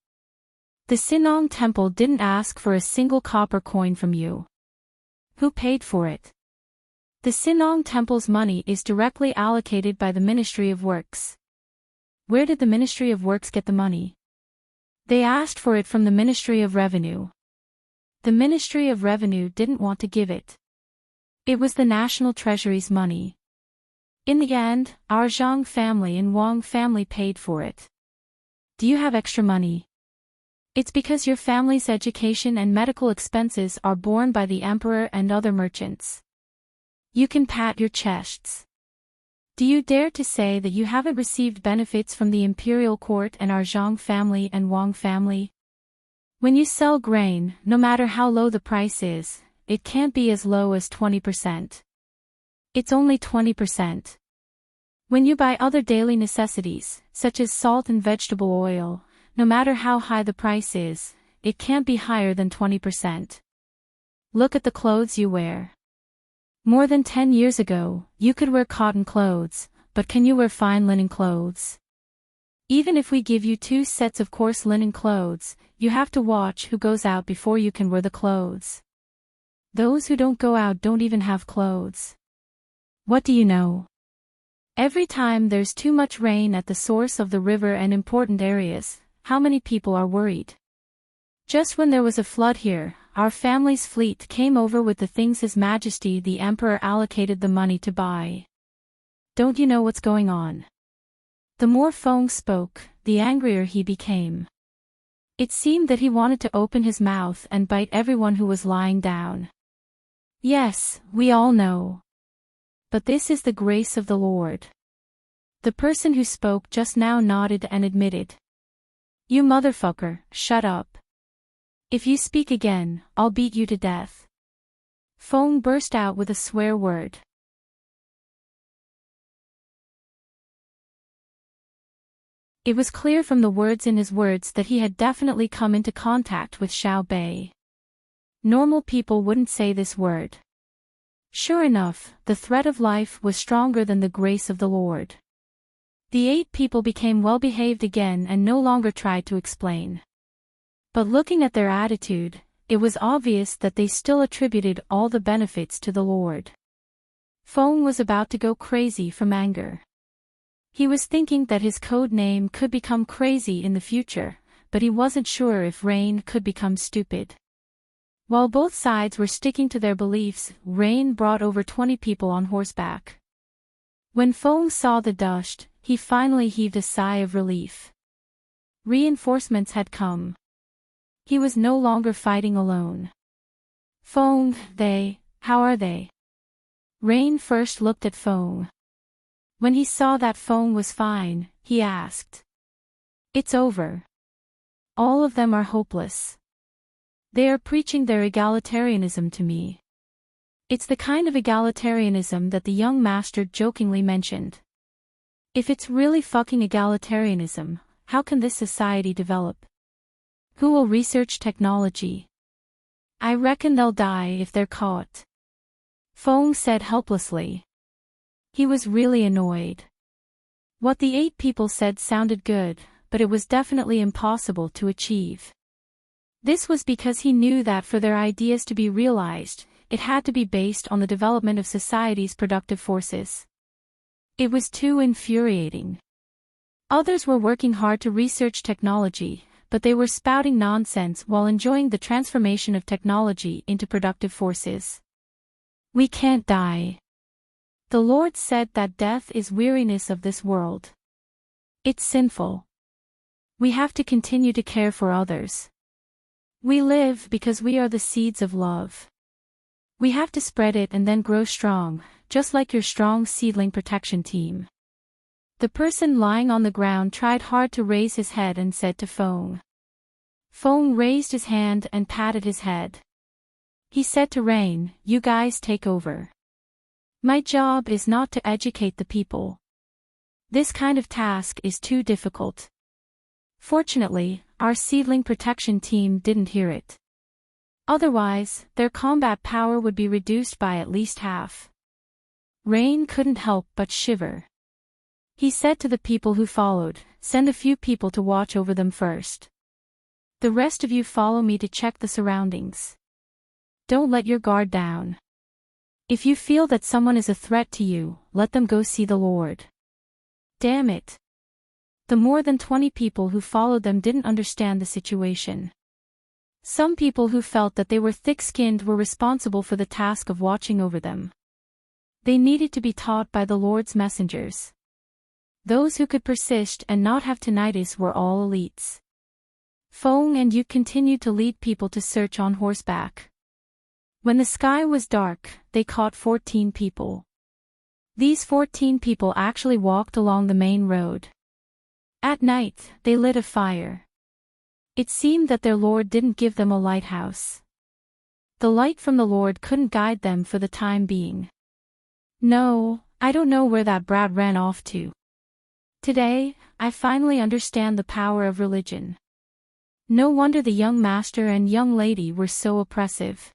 The Sinong Temple didn't ask for a single copper coin from you. Who paid for it? The Sinong Temple's money is directly allocated by the Ministry of Works. Where did the Ministry of Works get the money? They asked for it from the Ministry of Revenue. The Ministry of Revenue didn't want to give it. It was the National Treasury's money. In the end, our Zhang family and Wang family paid for it. Do you have extra money? It's because your family's education and medical expenses are borne by the emperor and other merchants. You can pat your chests. Do you dare to say that you haven't received benefits from the imperial court and our Zhang family and Wang family? When you sell grain, no matter how low the price is, it can't be as low as 20%. It's only 20%. When you buy other daily necessities, such as salt and vegetable oil, no matter how high the price is, it can't be higher than 20%. Look at the clothes you wear. More than 10 years ago, you could wear cotton clothes, but can you wear fine linen clothes? Even if we give you 2 sets of coarse linen clothes, you have to watch who goes out before you can wear the clothes. Those who don't go out don't even have clothes. What do you know? Every time there's too much rain at the source of the river and important areas, how many people are worried? Just when there was a flood here, our family's fleet came over with the things His Majesty the Emperor allocated the money to buy. Don't you know what's going on? The more Feng spoke, the angrier he became. It seemed that he wanted to open his mouth and bite everyone who was lying down. Yes, we all know. But this is the grace of the Lord. The person who spoke just now nodded and admitted. You motherfucker, shut up. If you speak again, I'll beat you to death. Feng burst out with a swear word. It was clear from the words in his words that he had definitely come into contact with Xiao Bei. Normal people wouldn't say this word. Sure enough, the threat of life was stronger than the grace of the Lord. The 8 people became well-behaved again and no longer tried to explain. But looking at their attitude, it was obvious that they still attributed all the benefits to the Lord. Feng was about to go crazy from anger. He was thinking that his code name could become crazy in the future, but he wasn't sure if Rain could become stupid. While both sides were sticking to their beliefs, Rain brought over 20 people on horseback. When Feng saw the dust, he finally heaved a sigh of relief. Reinforcements had come. He was no longer fighting alone. Feng, how are they? Rain first looked at Feng. When he saw that Feng was fine, he asked. It's over. All of them are hopeless. They are preaching their egalitarianism to me. It's the kind of egalitarianism that the young master jokingly mentioned. If it's really fucking egalitarianism, how can this society develop? Who will research technology? I reckon they'll die if they're caught. Feng said helplessly. He was really annoyed. What the 8 people said sounded good, but it was definitely impossible to achieve. This was because he knew that for their ideas to be realized, it had to be based on the development of society's productive forces. It was too infuriating. Others were working hard to research technology, but they were spouting nonsense while enjoying the transformation of technology into productive forces. We can't die. The Lord said that death is weariness of this world. It's sinful. We have to continue to care for others. We live because we are the seeds of love. We have to spread it and then grow strong, just like your strong seedling protection team. The person lying on the ground tried hard to raise his head and said to Feng. Feng raised his hand and patted his head. He said to Rain, you guys take over. My job is not to educate the people. This kind of task is too difficult. Fortunately, our seedling protection team didn't hear it. Otherwise, their combat power would be reduced by at least half. Rain couldn't help but shiver. He said to the people who followed, send a few people to watch over them first. The rest of you follow me to check the surroundings. Don't let your guard down. If you feel that someone is a threat to you, let them go see the Lord. Damn it. The more than 20 people who followed them didn't understand the situation. Some people who felt that they were thick-skinned were responsible for the task of watching over them. They needed to be taught by the Lord's messengers. Those who could persist and not have tinnitus were all elites. Feng and Yu continued to lead people to search on horseback. When the sky was dark, they caught 14 people. These 14 people actually walked along the main road. At night, they lit a fire. It seemed that their Lord didn't give them a lighthouse. The light from the Lord couldn't guide them for the time being. No, I don't know where that brat ran off to. Today, I finally understand the power of religion. No wonder the young master and young lady were so oppressive.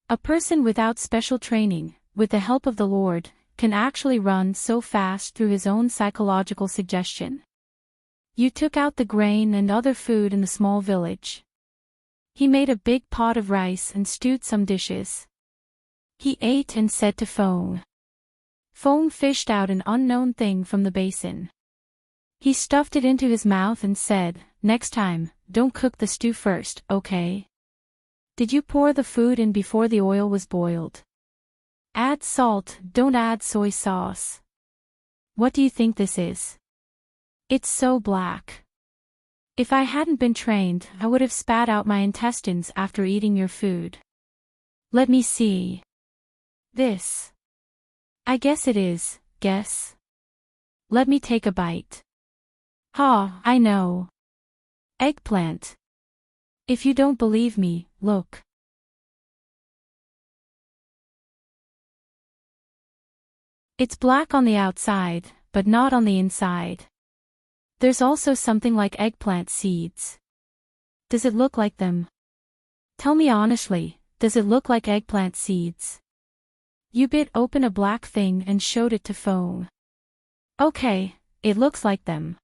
A person without special training, with the help of the Lord, can actually run so fast through his own psychological suggestion. You took out the grain and other food in the small village. He made a big pot of rice and stewed some dishes. He ate and said to Feng. Feng fished out an unknown thing from the basin. He stuffed it into his mouth and said, next time, don't cook the stew first, okay? Did you pour the food in before the oil was boiled? Add salt, don't add soy sauce. What do you think this is? It's so black. If I hadn't been trained, I would have spat out my intestines after eating your food. Let me see. This. I guess it is, guess. Let me take a bite. Ha, I know. Eggplant. If you don't believe me, look. It's black on the outside, but not on the inside. There's also something like eggplant seeds. Does it look like them? Tell me honestly, does it look like eggplant seeds? You bit open a black thing and showed it to Feng. Okay, it looks like them.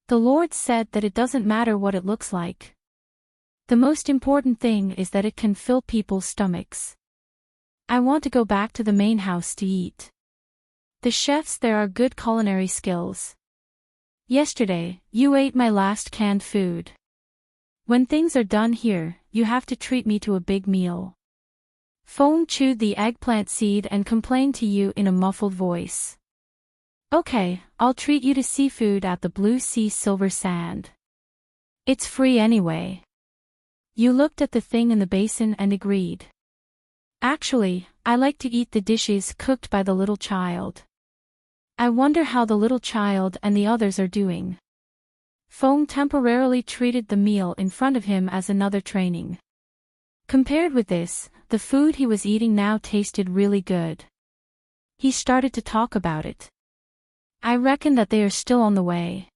The Lord said that it doesn't matter what it looks like. The most important thing is that it can fill people's stomachs. I want to go back to the main house to eat. The chefs there are good culinary skills. Yesterday, you ate my last canned food. When things are done here, you have to treat me to a big meal. Fong chewed the eggplant seed and complained to you in a muffled voice. Okay, I'll treat you to seafood at the Blue Sea Silver Sand. It's free anyway. You looked at the thing in the basin and agreed. Actually, I like to eat the dishes cooked by the little child. I wonder how the little child and the others are doing. Fong temporarily treated the meal in front of him as another training. Compared with this, the food he was eating now tasted really good. He started to talk about it. I reckon that they are still on the way.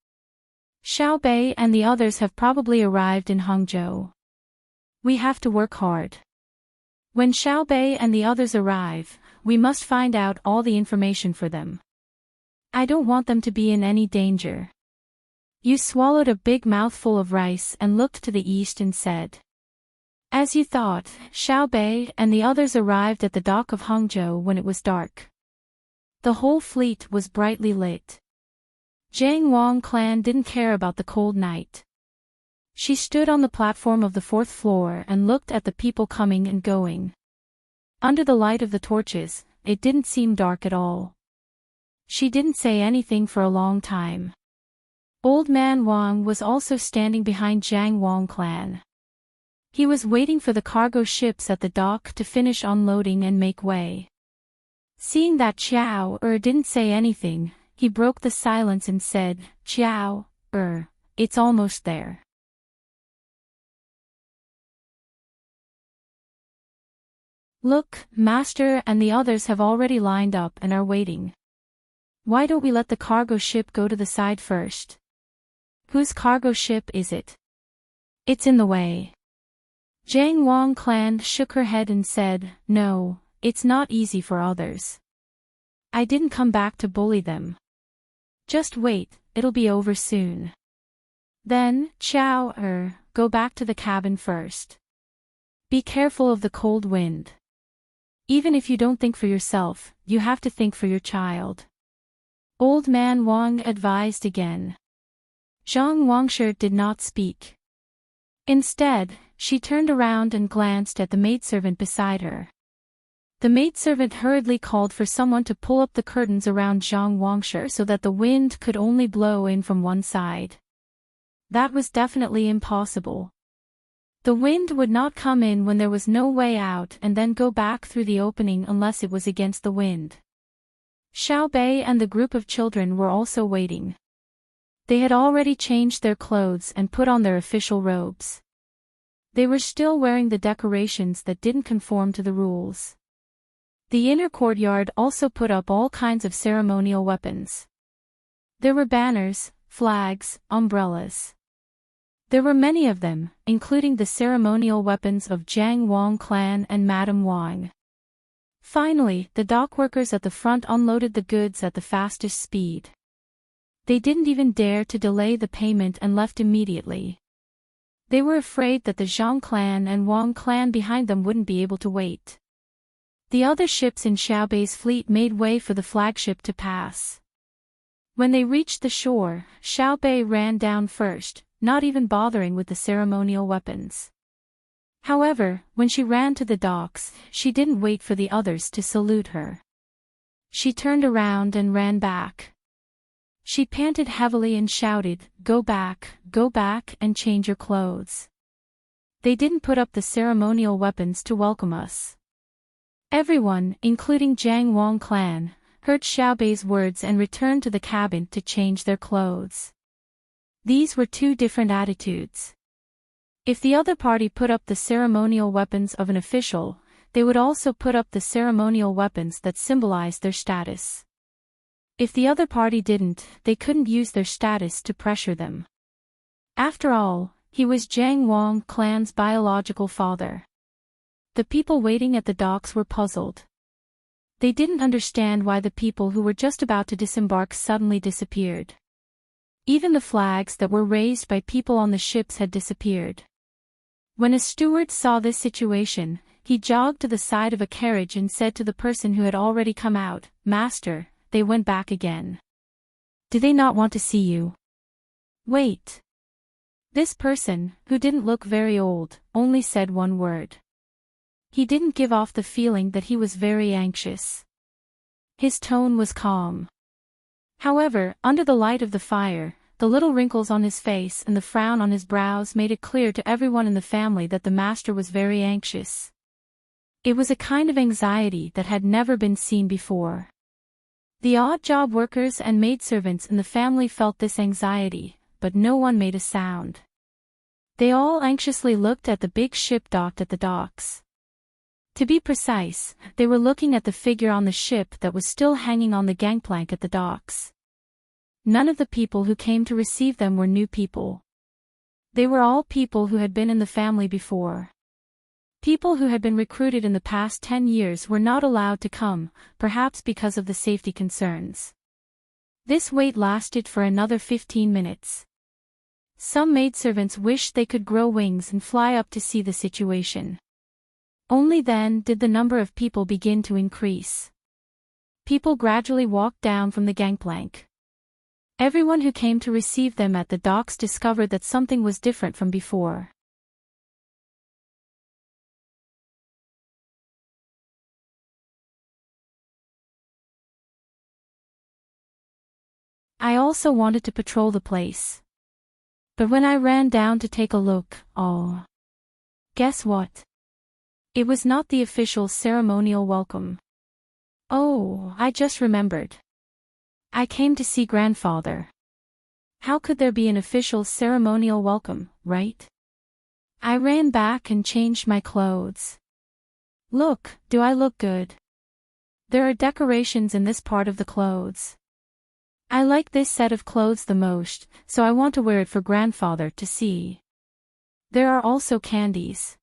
Xiao Bei and the others have probably arrived in Hangzhou. We have to work hard. When Xiao Bei and the others arrive, we must find out all the information for them. I don't want them to be in any danger. You swallowed a big mouthful of rice and looked to the east and said. As you thought, Xiao Bei and the others arrived at the dock of Hangzhou when it was dark. The whole fleet was brightly lit. Jiang Wang clan didn't care about the cold night. She stood on the platform of the 4th floor and looked at the people coming and going. Under the light of the torches, it didn't seem dark at all. She didn't say anything for a long time. Old Man Wang was also standing behind Jiang Wang clan. He was waiting for the cargo ships at the dock to finish unloading and make way. Seeing that Qiao didn't say anything, he broke the silence and said, Qiao, it's almost there. Look, Master and the others have already lined up and are waiting. Why don't we let the cargo ship go to the side first? Whose cargo ship is it? It's in the way. Jiang Wang clan shook her head and said, No, it's not easy for others. I didn't come back to bully them. Just wait, it'll be over soon. Then, Qiao, go back to the cabin first. Be careful of the cold wind. Even if you don't think for yourself, you have to think for your child. Old Man Wang advised again. Zhang Wangshe did not speak. Instead, she turned around and glanced at the maidservant beside her. The maidservant hurriedly called for someone to pull up the curtains around Zhang Wangshe so that the wind could only blow in from one side. That was definitely impossible. The wind would not come in when there was no way out and then go back through the opening unless it was against the wind. Xiao Bei and the group of children were also waiting. They had already changed their clothes and put on their official robes. They were still wearing the decorations that didn't conform to the rules. The inner courtyard also put up all kinds of ceremonial weapons. There were banners, flags, umbrellas. There were many of them, including the ceremonial weapons of Jiang Wang clan and Madame Wang. Finally, the dockworkers at the front unloaded the goods at the fastest speed. They didn't even dare to delay the payment and left immediately. They were afraid that the Zhang clan and Wang clan behind them wouldn't be able to wait. The other ships in Xiaobei's fleet made way for the flagship to pass. When they reached the shore, Xiaobei ran down first, not even bothering with the ceremonial weapons. However, when she ran to the docks, she didn't wait for the others to salute her. She turned around and ran back. She panted heavily and shouted, go back, and change your clothes. They didn't put up the ceremonial weapons to welcome us. Everyone, including Jiang Wang clan, heard Xiaobei's words and returned to the cabin to change their clothes. These were two different attitudes. If the other party put up the ceremonial weapons of an official, they would also put up the ceremonial weapons that symbolized their status. If the other party didn't, they couldn't use their status to pressure them. After all, he was Jiang Wang clan's biological father. The people waiting at the docks were puzzled. They didn't understand why the people who were just about to disembark suddenly disappeared. Even the flags that were raised by people on the ships had disappeared. When a steward saw this situation, he jogged to the side of a carriage and said to the person who had already come out, "Master, they went back again. Do they not want to see you?" "Wait." This person, who didn't look very old, only said one word. He didn't give off the feeling that he was very anxious. His tone was calm. However, under the light of the fire, the little wrinkles on his face and the frown on his brows made it clear to everyone in the family that the master was very anxious. It was a kind of anxiety that had never been seen before. The odd job workers and maidservants in the family felt this anxiety, but no one made a sound. They all anxiously looked at the big ship docked at the docks. To be precise, they were looking at the figure on the ship that was still hanging on the gangplank at the docks. None of the people who came to receive them were new people. They were all people who had been in the family before. People who had been recruited in the past 10 years were not allowed to come, perhaps because of the safety concerns. This wait lasted for another 15 minutes. Some maidservants wished they could grow wings and fly up to see the situation. Only then did the number of people begin to increase. People gradually walked down from the gangplank. Everyone who came to receive them at the docks discovered that something was different from before. I also wanted to patrol the place. But when I ran down to take a look, guess what? It was not the official ceremonial welcome. Oh, I just remembered. I came to see grandfather. How could there be an official ceremonial welcome, right? I ran back and changed my clothes. Look, do I look good? There are decorations in this part of the clothes. I like this set of clothes the most, so I want to wear it for grandfather to see. There are also candies.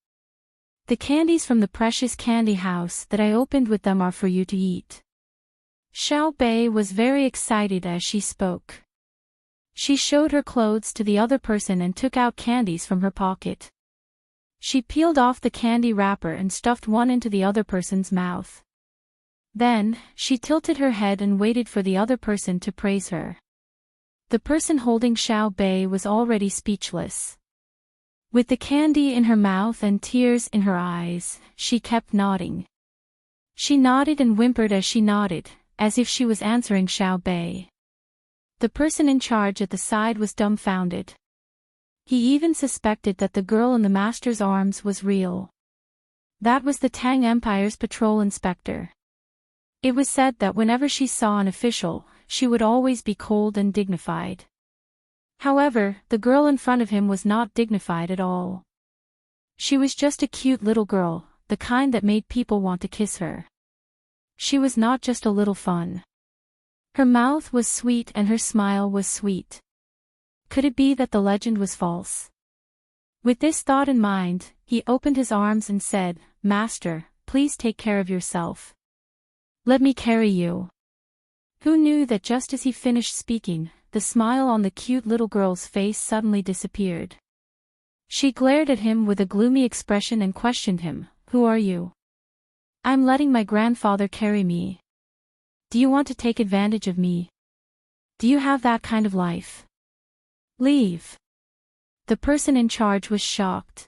The candies from the precious candy house that I opened with them are for you to eat. Xiao Bei was very excited as she spoke. She showed her clothes to the other person and took out candies from her pocket. She peeled off the candy wrapper and stuffed one into the other person's mouth. Then, she tilted her head and waited for the other person to praise her. The person holding Xiao Bei was already speechless. With the candy in her mouth and tears in her eyes, she kept nodding. She nodded and whimpered as she nodded, as if she was answering Xiao Bei. The person in charge at the side was dumbfounded. He even suspected that the girl in the master's arms was real. That was the Tang Empire's patrol inspector. It was said that whenever she saw an official, she would always be cold and dignified. However, the girl in front of him was not dignified at all. She was just a cute little girl, the kind that made people want to kiss her. She was not just a little fun. Her mouth was sweet and her smile was sweet. Could it be that the legend was false? With this thought in mind, he opened his arms and said, "Master, please take care of yourself. Let me carry you." Who knew that just as he finished speaking, the smile on the cute little girl's face suddenly disappeared. She glared at him with a gloomy expression and questioned him, "Who are you?" "I'm letting my grandfather carry me. Do you want to take advantage of me? Do you have that kind of life? Leave." The person in charge was shocked.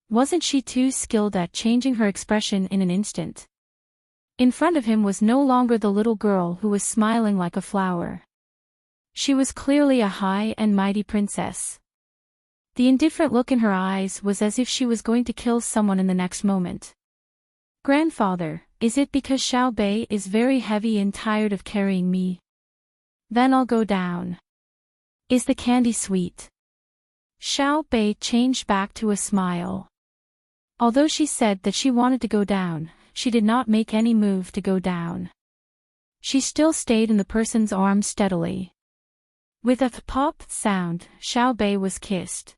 Wasn't she too skilled at changing her expression in an instant? In front of him was no longer the little girl who was smiling like a flower. She was clearly a high and mighty princess. The indifferent look in her eyes was as if she was going to kill someone in the next moment. "Grandfather, is it because Xiao Bei is very heavy and tired of carrying me? Then I'll go down. Is the candy sweet?" Xiao Bei changed back to a smile. Although she said that she wanted to go down, she did not make any move to go down. She still stayed in the person's arms steadily. With a pop sound, Xiao Bei was kissed.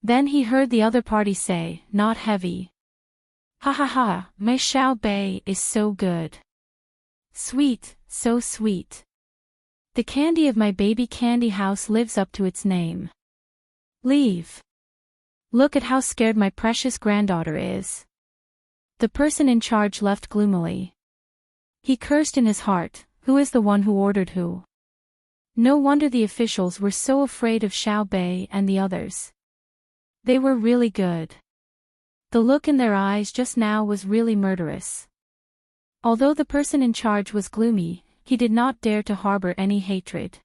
Then he heard the other party say, "Not heavy. Ha ha ha, my Xiao Bei is so good. Sweet, so sweet. The candy of my baby candy house lives up to its name. Leave." Look at how scared my precious granddaughter is. The person in charge left gloomily. He cursed in his heart, who is the one who ordered who? No wonder the officials were so afraid of Xiao Bei and the others. They were really good. The look in their eyes just now was really murderous. Although the person in charge was gloomy, he did not dare to harbor any hatred.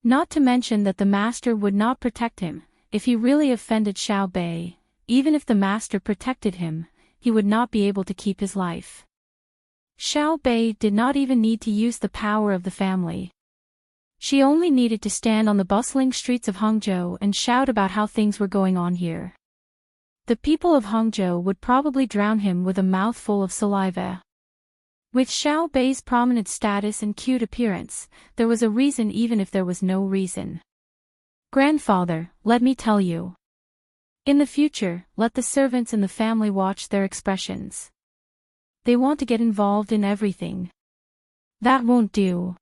Not to mention that the master would not protect him. If he really offended Xiao Bei, even if the master protected him, he would not be able to keep his life. Xiao Bei did not even need to use the power of the family. She only needed to stand on the bustling streets of Hangzhou and shout about how things were going on here. The people of Hangzhou would probably drown him with a mouthful of saliva. With Xiao Bei's prominent status and cute appearance, there was a reason even if there was no reason. Grandfather, let me tell you. In the future, let the servants in the family watch their expressions. They want to get involved in everything. That won't do.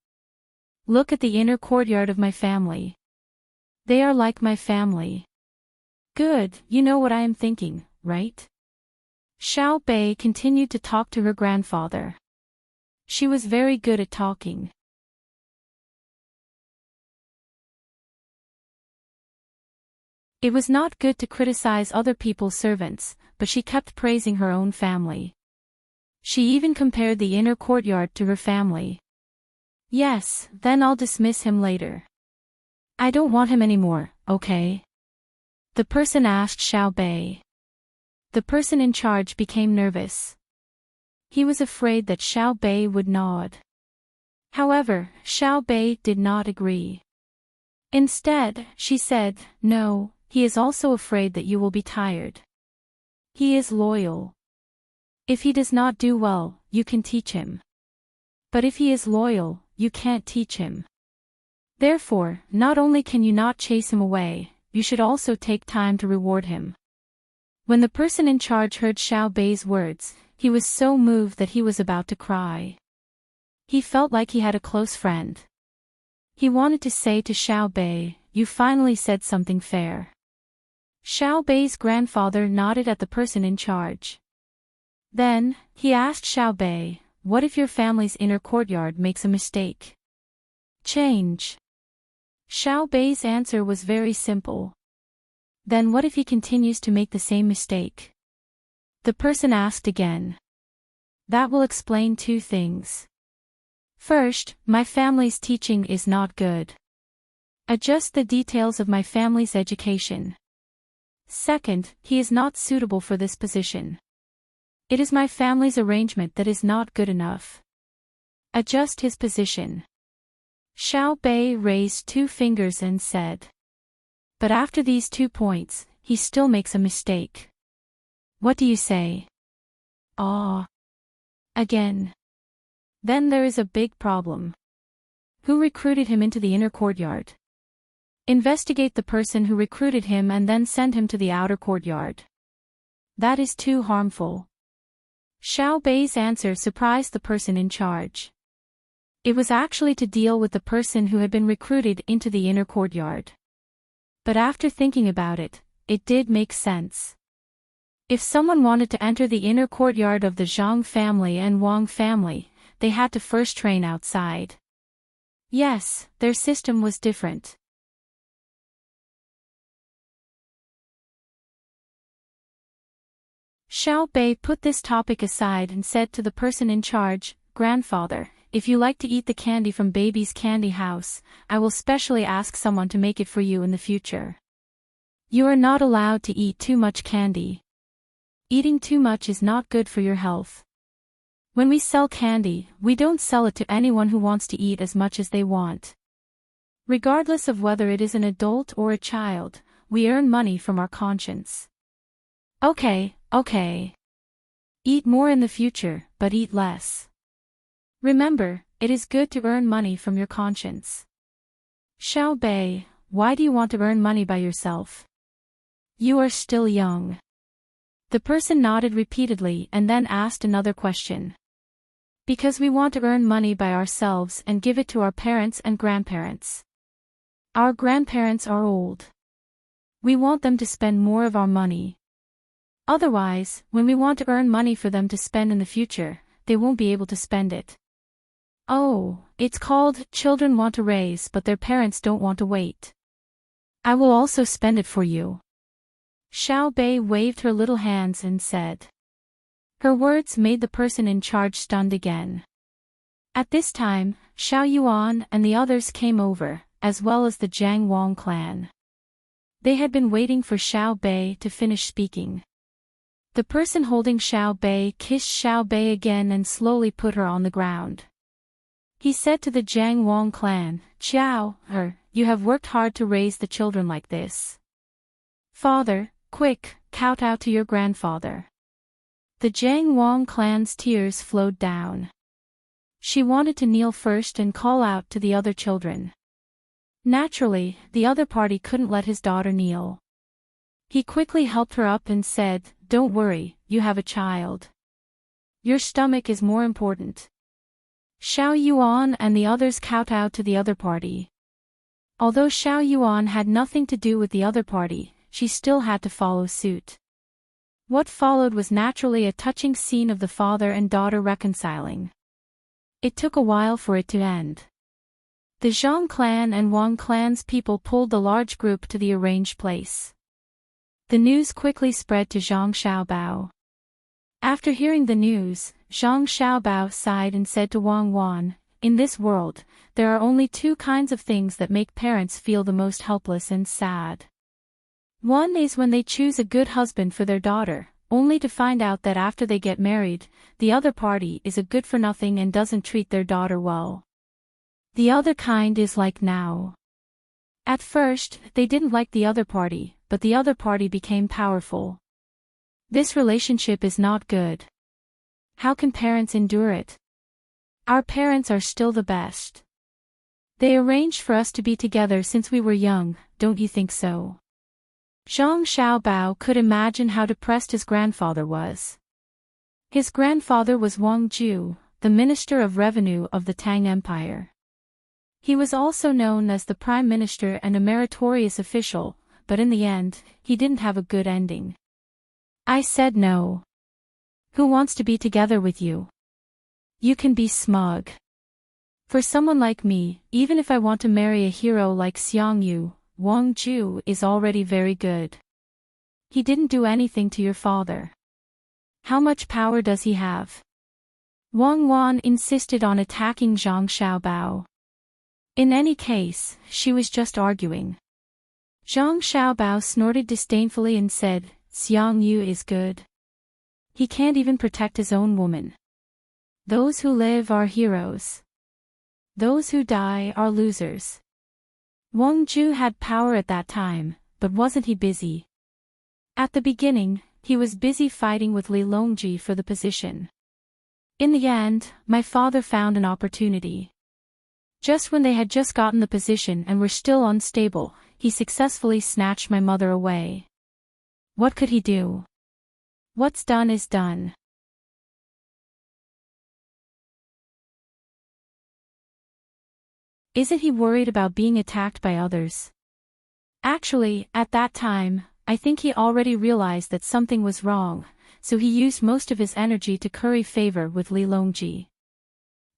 Look at the inner courtyard of my family. They are like my family. Good, you know what I am thinking, right? Xiao Bei continued to talk to her grandfather. She was very good at talking. It was not good to criticize other people's servants, but she kept praising her own family. She even compared the inner courtyard to her family. Yes, then I'll dismiss him later. I don't want him anymore, okay? The person asked Xiao Bei. The person in charge became nervous. He was afraid that Xiao Bei would nod. However, Xiao Bei did not agree. Instead, she said, no, he is also afraid that you will be tired. He is loyal. If he does not do well, you can teach him. But if he is loyal, you can't teach him. Therefore, not only can you not chase him away, you should also take time to reward him. When the person in charge heard Xiao Bei's words, he was so moved that he was about to cry. He felt like he had a close friend. He wanted to say to Xiao Bei, you finally said something fair. Xiao Bei's grandfather nodded at the person in charge. Then, he asked Xiao Bei, what if your family's inner courtyard makes a mistake? Change. Xiao Bei's answer was very simple. Then what if he continues to make the same mistake? The person asked again. That will explain two things. First, my family's teaching is not good. Adjust the details of my family's education. Second, he is not suitable for this position. It is my family's arrangement that is not good enough. Adjust his position. Xiao Bei raised two fingers and said. But after these 2 points, he still makes a mistake. What do you say? Ah. Again. Then there is a big problem. Who recruited him into the inner courtyard? Investigate the person who recruited him and then send him to the outer courtyard. That is too harmful. Xiao Bei's answer surprised the person in charge. It was actually to deal with the person who had been recruited into the inner courtyard. But after thinking about it, it did make sense. If someone wanted to enter the inner courtyard of the Zhang family and Wang family, they had to first train outside. Yes, their system was different. Xiao Bei put this topic aside and said to the person in charge, Grandfather, if you like to eat the candy from baby's candy house, I will specially ask someone to make it for you in the future. You are not allowed to eat too much candy. Eating too much is not good for your health. When we sell candy, we don't sell it to anyone who wants to eat as much as they want. Regardless of whether it is an adult or a child, we earn money from our conscience. Okay. Eat more in the future, but eat less. Remember, it is good to earn money from your conscience. Xiao Bei, why do you want to earn money by yourself? You are still young. The person nodded repeatedly and then asked another question. Because we want to earn money by ourselves and give it to our parents and grandparents. Our grandparents are old. We want them to spend more of our money. Otherwise, when we want to earn money for them to spend in the future, they won't be able to spend it. Oh, it's called children want to raise but their parents don't want to wait. I will also spend it for you. Xiao Bei waved her little hands and said. Her words made the person in charge stunned again. At this time, Xiao Yuan and the others came over, as well as the Jiang Wang clan. They had been waiting for Xiao Bei to finish speaking. The person holding Xiao Bei kissed Xiao Bei again and slowly put her on the ground. He said to the Jiang Wang clan, Xiao, you have worked hard to raise the children like this. Father, quick, kowtow to your grandfather. The Jiang Wang clan's tears flowed down. She wanted to kneel first and call out to the other children. Naturally, the other party couldn't let his daughter kneel. He quickly helped her up and said, Don't worry, you have a child. Your stomach is more important. Xiao Yuan and the others kowtowed to the other party. Although Xiao Yuan had nothing to do with the other party, she still had to follow suit. What followed was naturally a touching scene of the father and daughter reconciling. It took a while for it to end. The Zhang clan and Wang clan's people pulled the large group to the arranged place. The news quickly spread to Zhang Xiaobao. After hearing the news, Zhang Xiaobao sighed and said to Wang Wan, In this world, there are only two kinds of things that make parents feel the most helpless and sad. One is when they choose a good husband for their daughter, only to find out that after they get married, the other party is a good-for-nothing and doesn't treat their daughter well. The other kind is like now. At first, they didn't like the other party, but the other party became powerful. This relationship is not good. How can parents endure it? Our parents are still the best. They arranged for us to be together since we were young, don't you think so? Zhang Xiaobao could imagine how depressed his grandfather was. His grandfather was Wang Ju, the Minister of Revenue of the Tang Empire. He was also known as the Prime Minister and a meritorious official, but in the end, he didn't have a good ending. I said no. Who wants to be together with you? You can be smug. For someone like me, even if I want to marry a hero like Xiang Yu, Wang Ju is already very good. He didn't do anything to your father. How much power does he have? Wang Wan insisted on attacking Zhang Xiaobao. In any case, she was just arguing. Zhang Xiaobao snorted disdainfully and said, Xiang Yu is good. He can't even protect his own woman. Those who live are heroes. Those who die are losers. Wang Ju had power at that time, but wasn't he busy? At the beginning, he was busy fighting with Li Longji for the position. In the end, my father found an opportunity. Just when they had just gotten the position and were still unstable, he successfully snatched my mother away. What could he do? What's done is done. Isn't he worried about being attacked by others? Actually, at that time, I think he already realized that something was wrong, so he used most of his energy to curry favor with Li Longji.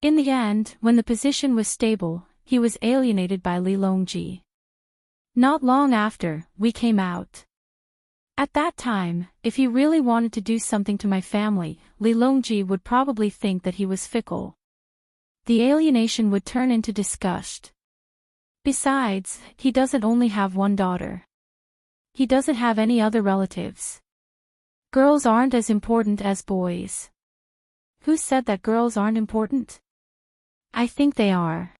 In the end, when the position was stable, he was alienated by Li Longji. Not long after, we came out. At that time, if he really wanted to do something to my family, Li Longji would probably think that he was fickle. The alienation would turn into disgust. Besides, he doesn't only have one daughter. He doesn't have any other relatives. Girls aren't as important as boys. Who said that girls aren't important? I think they are.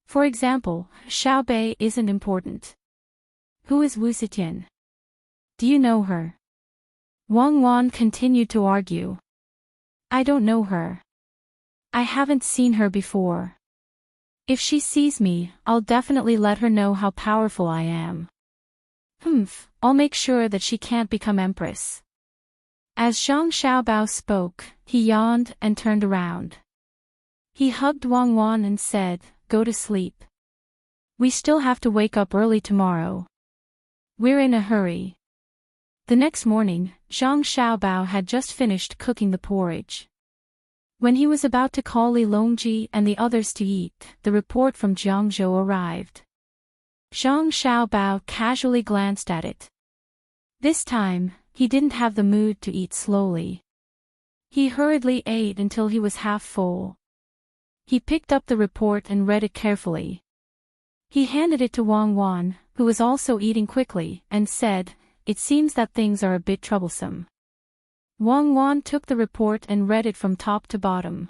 For example, Xiao Bei isn't important. Who is Wu Zetian? Do you know her? Wang Wan continued to argue. I don't know her. I haven't seen her before. If she sees me, I'll definitely let her know how powerful I am. I'll make sure that she can't become empress. As Zhang Xiaobao spoke, he yawned and turned around. He hugged Wang Wan and said, Go to sleep. We still have to wake up early tomorrow. We're in a hurry. The next morning, Zhang Xiaobao had just finished cooking the porridge. When he was about to call Li Longji and the others to eat, the report from Jiangzhou arrived. Zhang Xiaobao casually glanced at it. This time, he didn't have the mood to eat slowly. He hurriedly ate until he was half full. He picked up the report and read it carefully. He handed it to Wang Wan, who was also eating quickly, and said, "It seems that things are a bit troublesome." Wang Wan took the report and read it from top to bottom.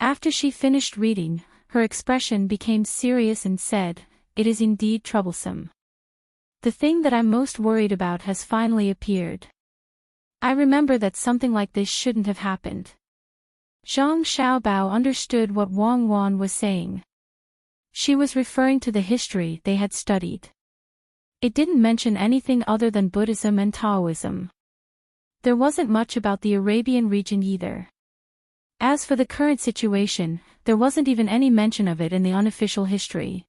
After she finished reading, her expression became serious and said, "It is indeed troublesome. The thing that I'm most worried about has finally appeared. I remember that something like this shouldn't have happened." Zhang Xiaobao understood what Wang Wan was saying. She was referring to the history they had studied. It didn't mention anything other than Buddhism and Taoism. There wasn't much about the Arabian region either. As for the current situation, there wasn't even any mention of it in the unofficial history.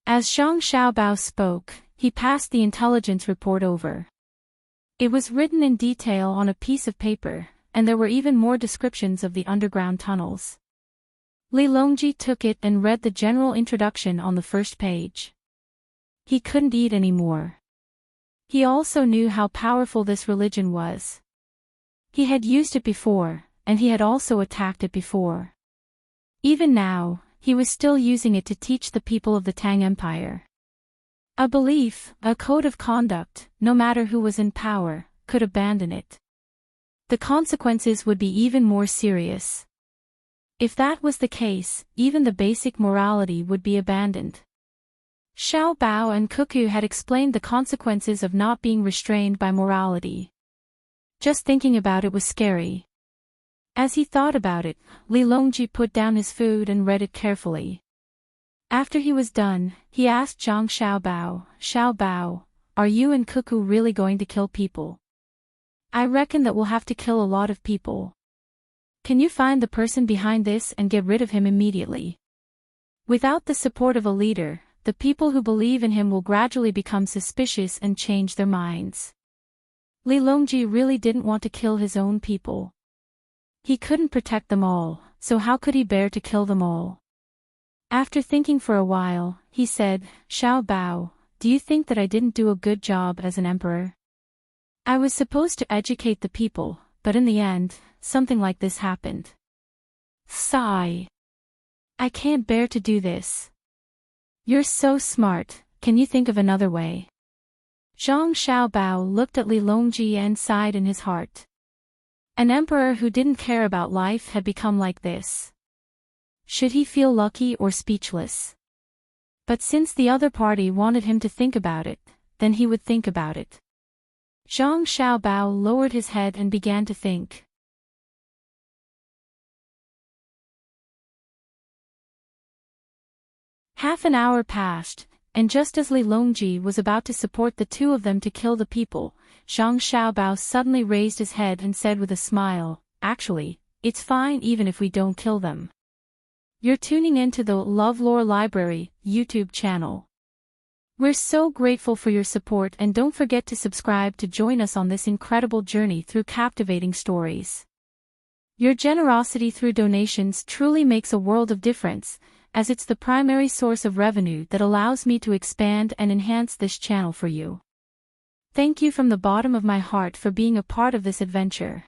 As Zhang Xiaobao spoke, he passed the intelligence report over. It was written in detail on a piece of paper, and there were even more descriptions of the underground tunnels. Li Longji took it and read the general introduction on the first page. He couldn't eat anymore. He also knew how powerful this religion was. He had used it before, and he had also attacked it before. Even now, he was still using it to teach the people of the Tang Empire. A belief, a code of conduct, no matter who was in power, could abandon it. The consequences would be even more serious. If that was the case, even the basic morality would be abandoned. Xiao Bao and Cuckoo had explained the consequences of not being restrained by morality. Just thinking about it was scary. As he thought about it, Li Longji put down his food and read it carefully. After he was done, he asked Zhang Xiaobao, "Xiao Bao, are you and Cuckoo really going to kill people? I reckon that we'll have to kill a lot of people. Can you find the person behind this and get rid of him immediately? Without the support of a leader, the people who believe in him will gradually become suspicious and change their minds." Li Longji really didn't want to kill his own people. He couldn't protect them all, so how could he bear to kill them all? After thinking for a while, he said, "Xiao Bao, do you think that I didn't do a good job as an emperor? I was supposed to educate the people, but in the end, something like this happened. Sigh. I can't bear to do this." "You're so smart, can you think of another way?" Zhang Xiaobao looked at Li Longji and sighed in his heart. An emperor who didn't care about life had become like this. Should he feel lucky or speechless? But since the other party wanted him to think about it, then he would think about it. Zhang Xiaobao lowered his head and began to think. Half an hour passed, and just as Li Longji was about to support the two of them to kill the people, Zhang Xiaobao suddenly raised his head and said with a smile, "Actually, it's fine even if we don't kill them." You're tuning in to the LoveLore Library YouTube channel. We're so grateful for your support, and don't forget to subscribe to join us on this incredible journey through captivating stories. Your generosity through donations truly makes a world of difference, as it's the primary source of revenue that allows me to expand and enhance this channel for you. Thank you from the bottom of my heart for being a part of this adventure.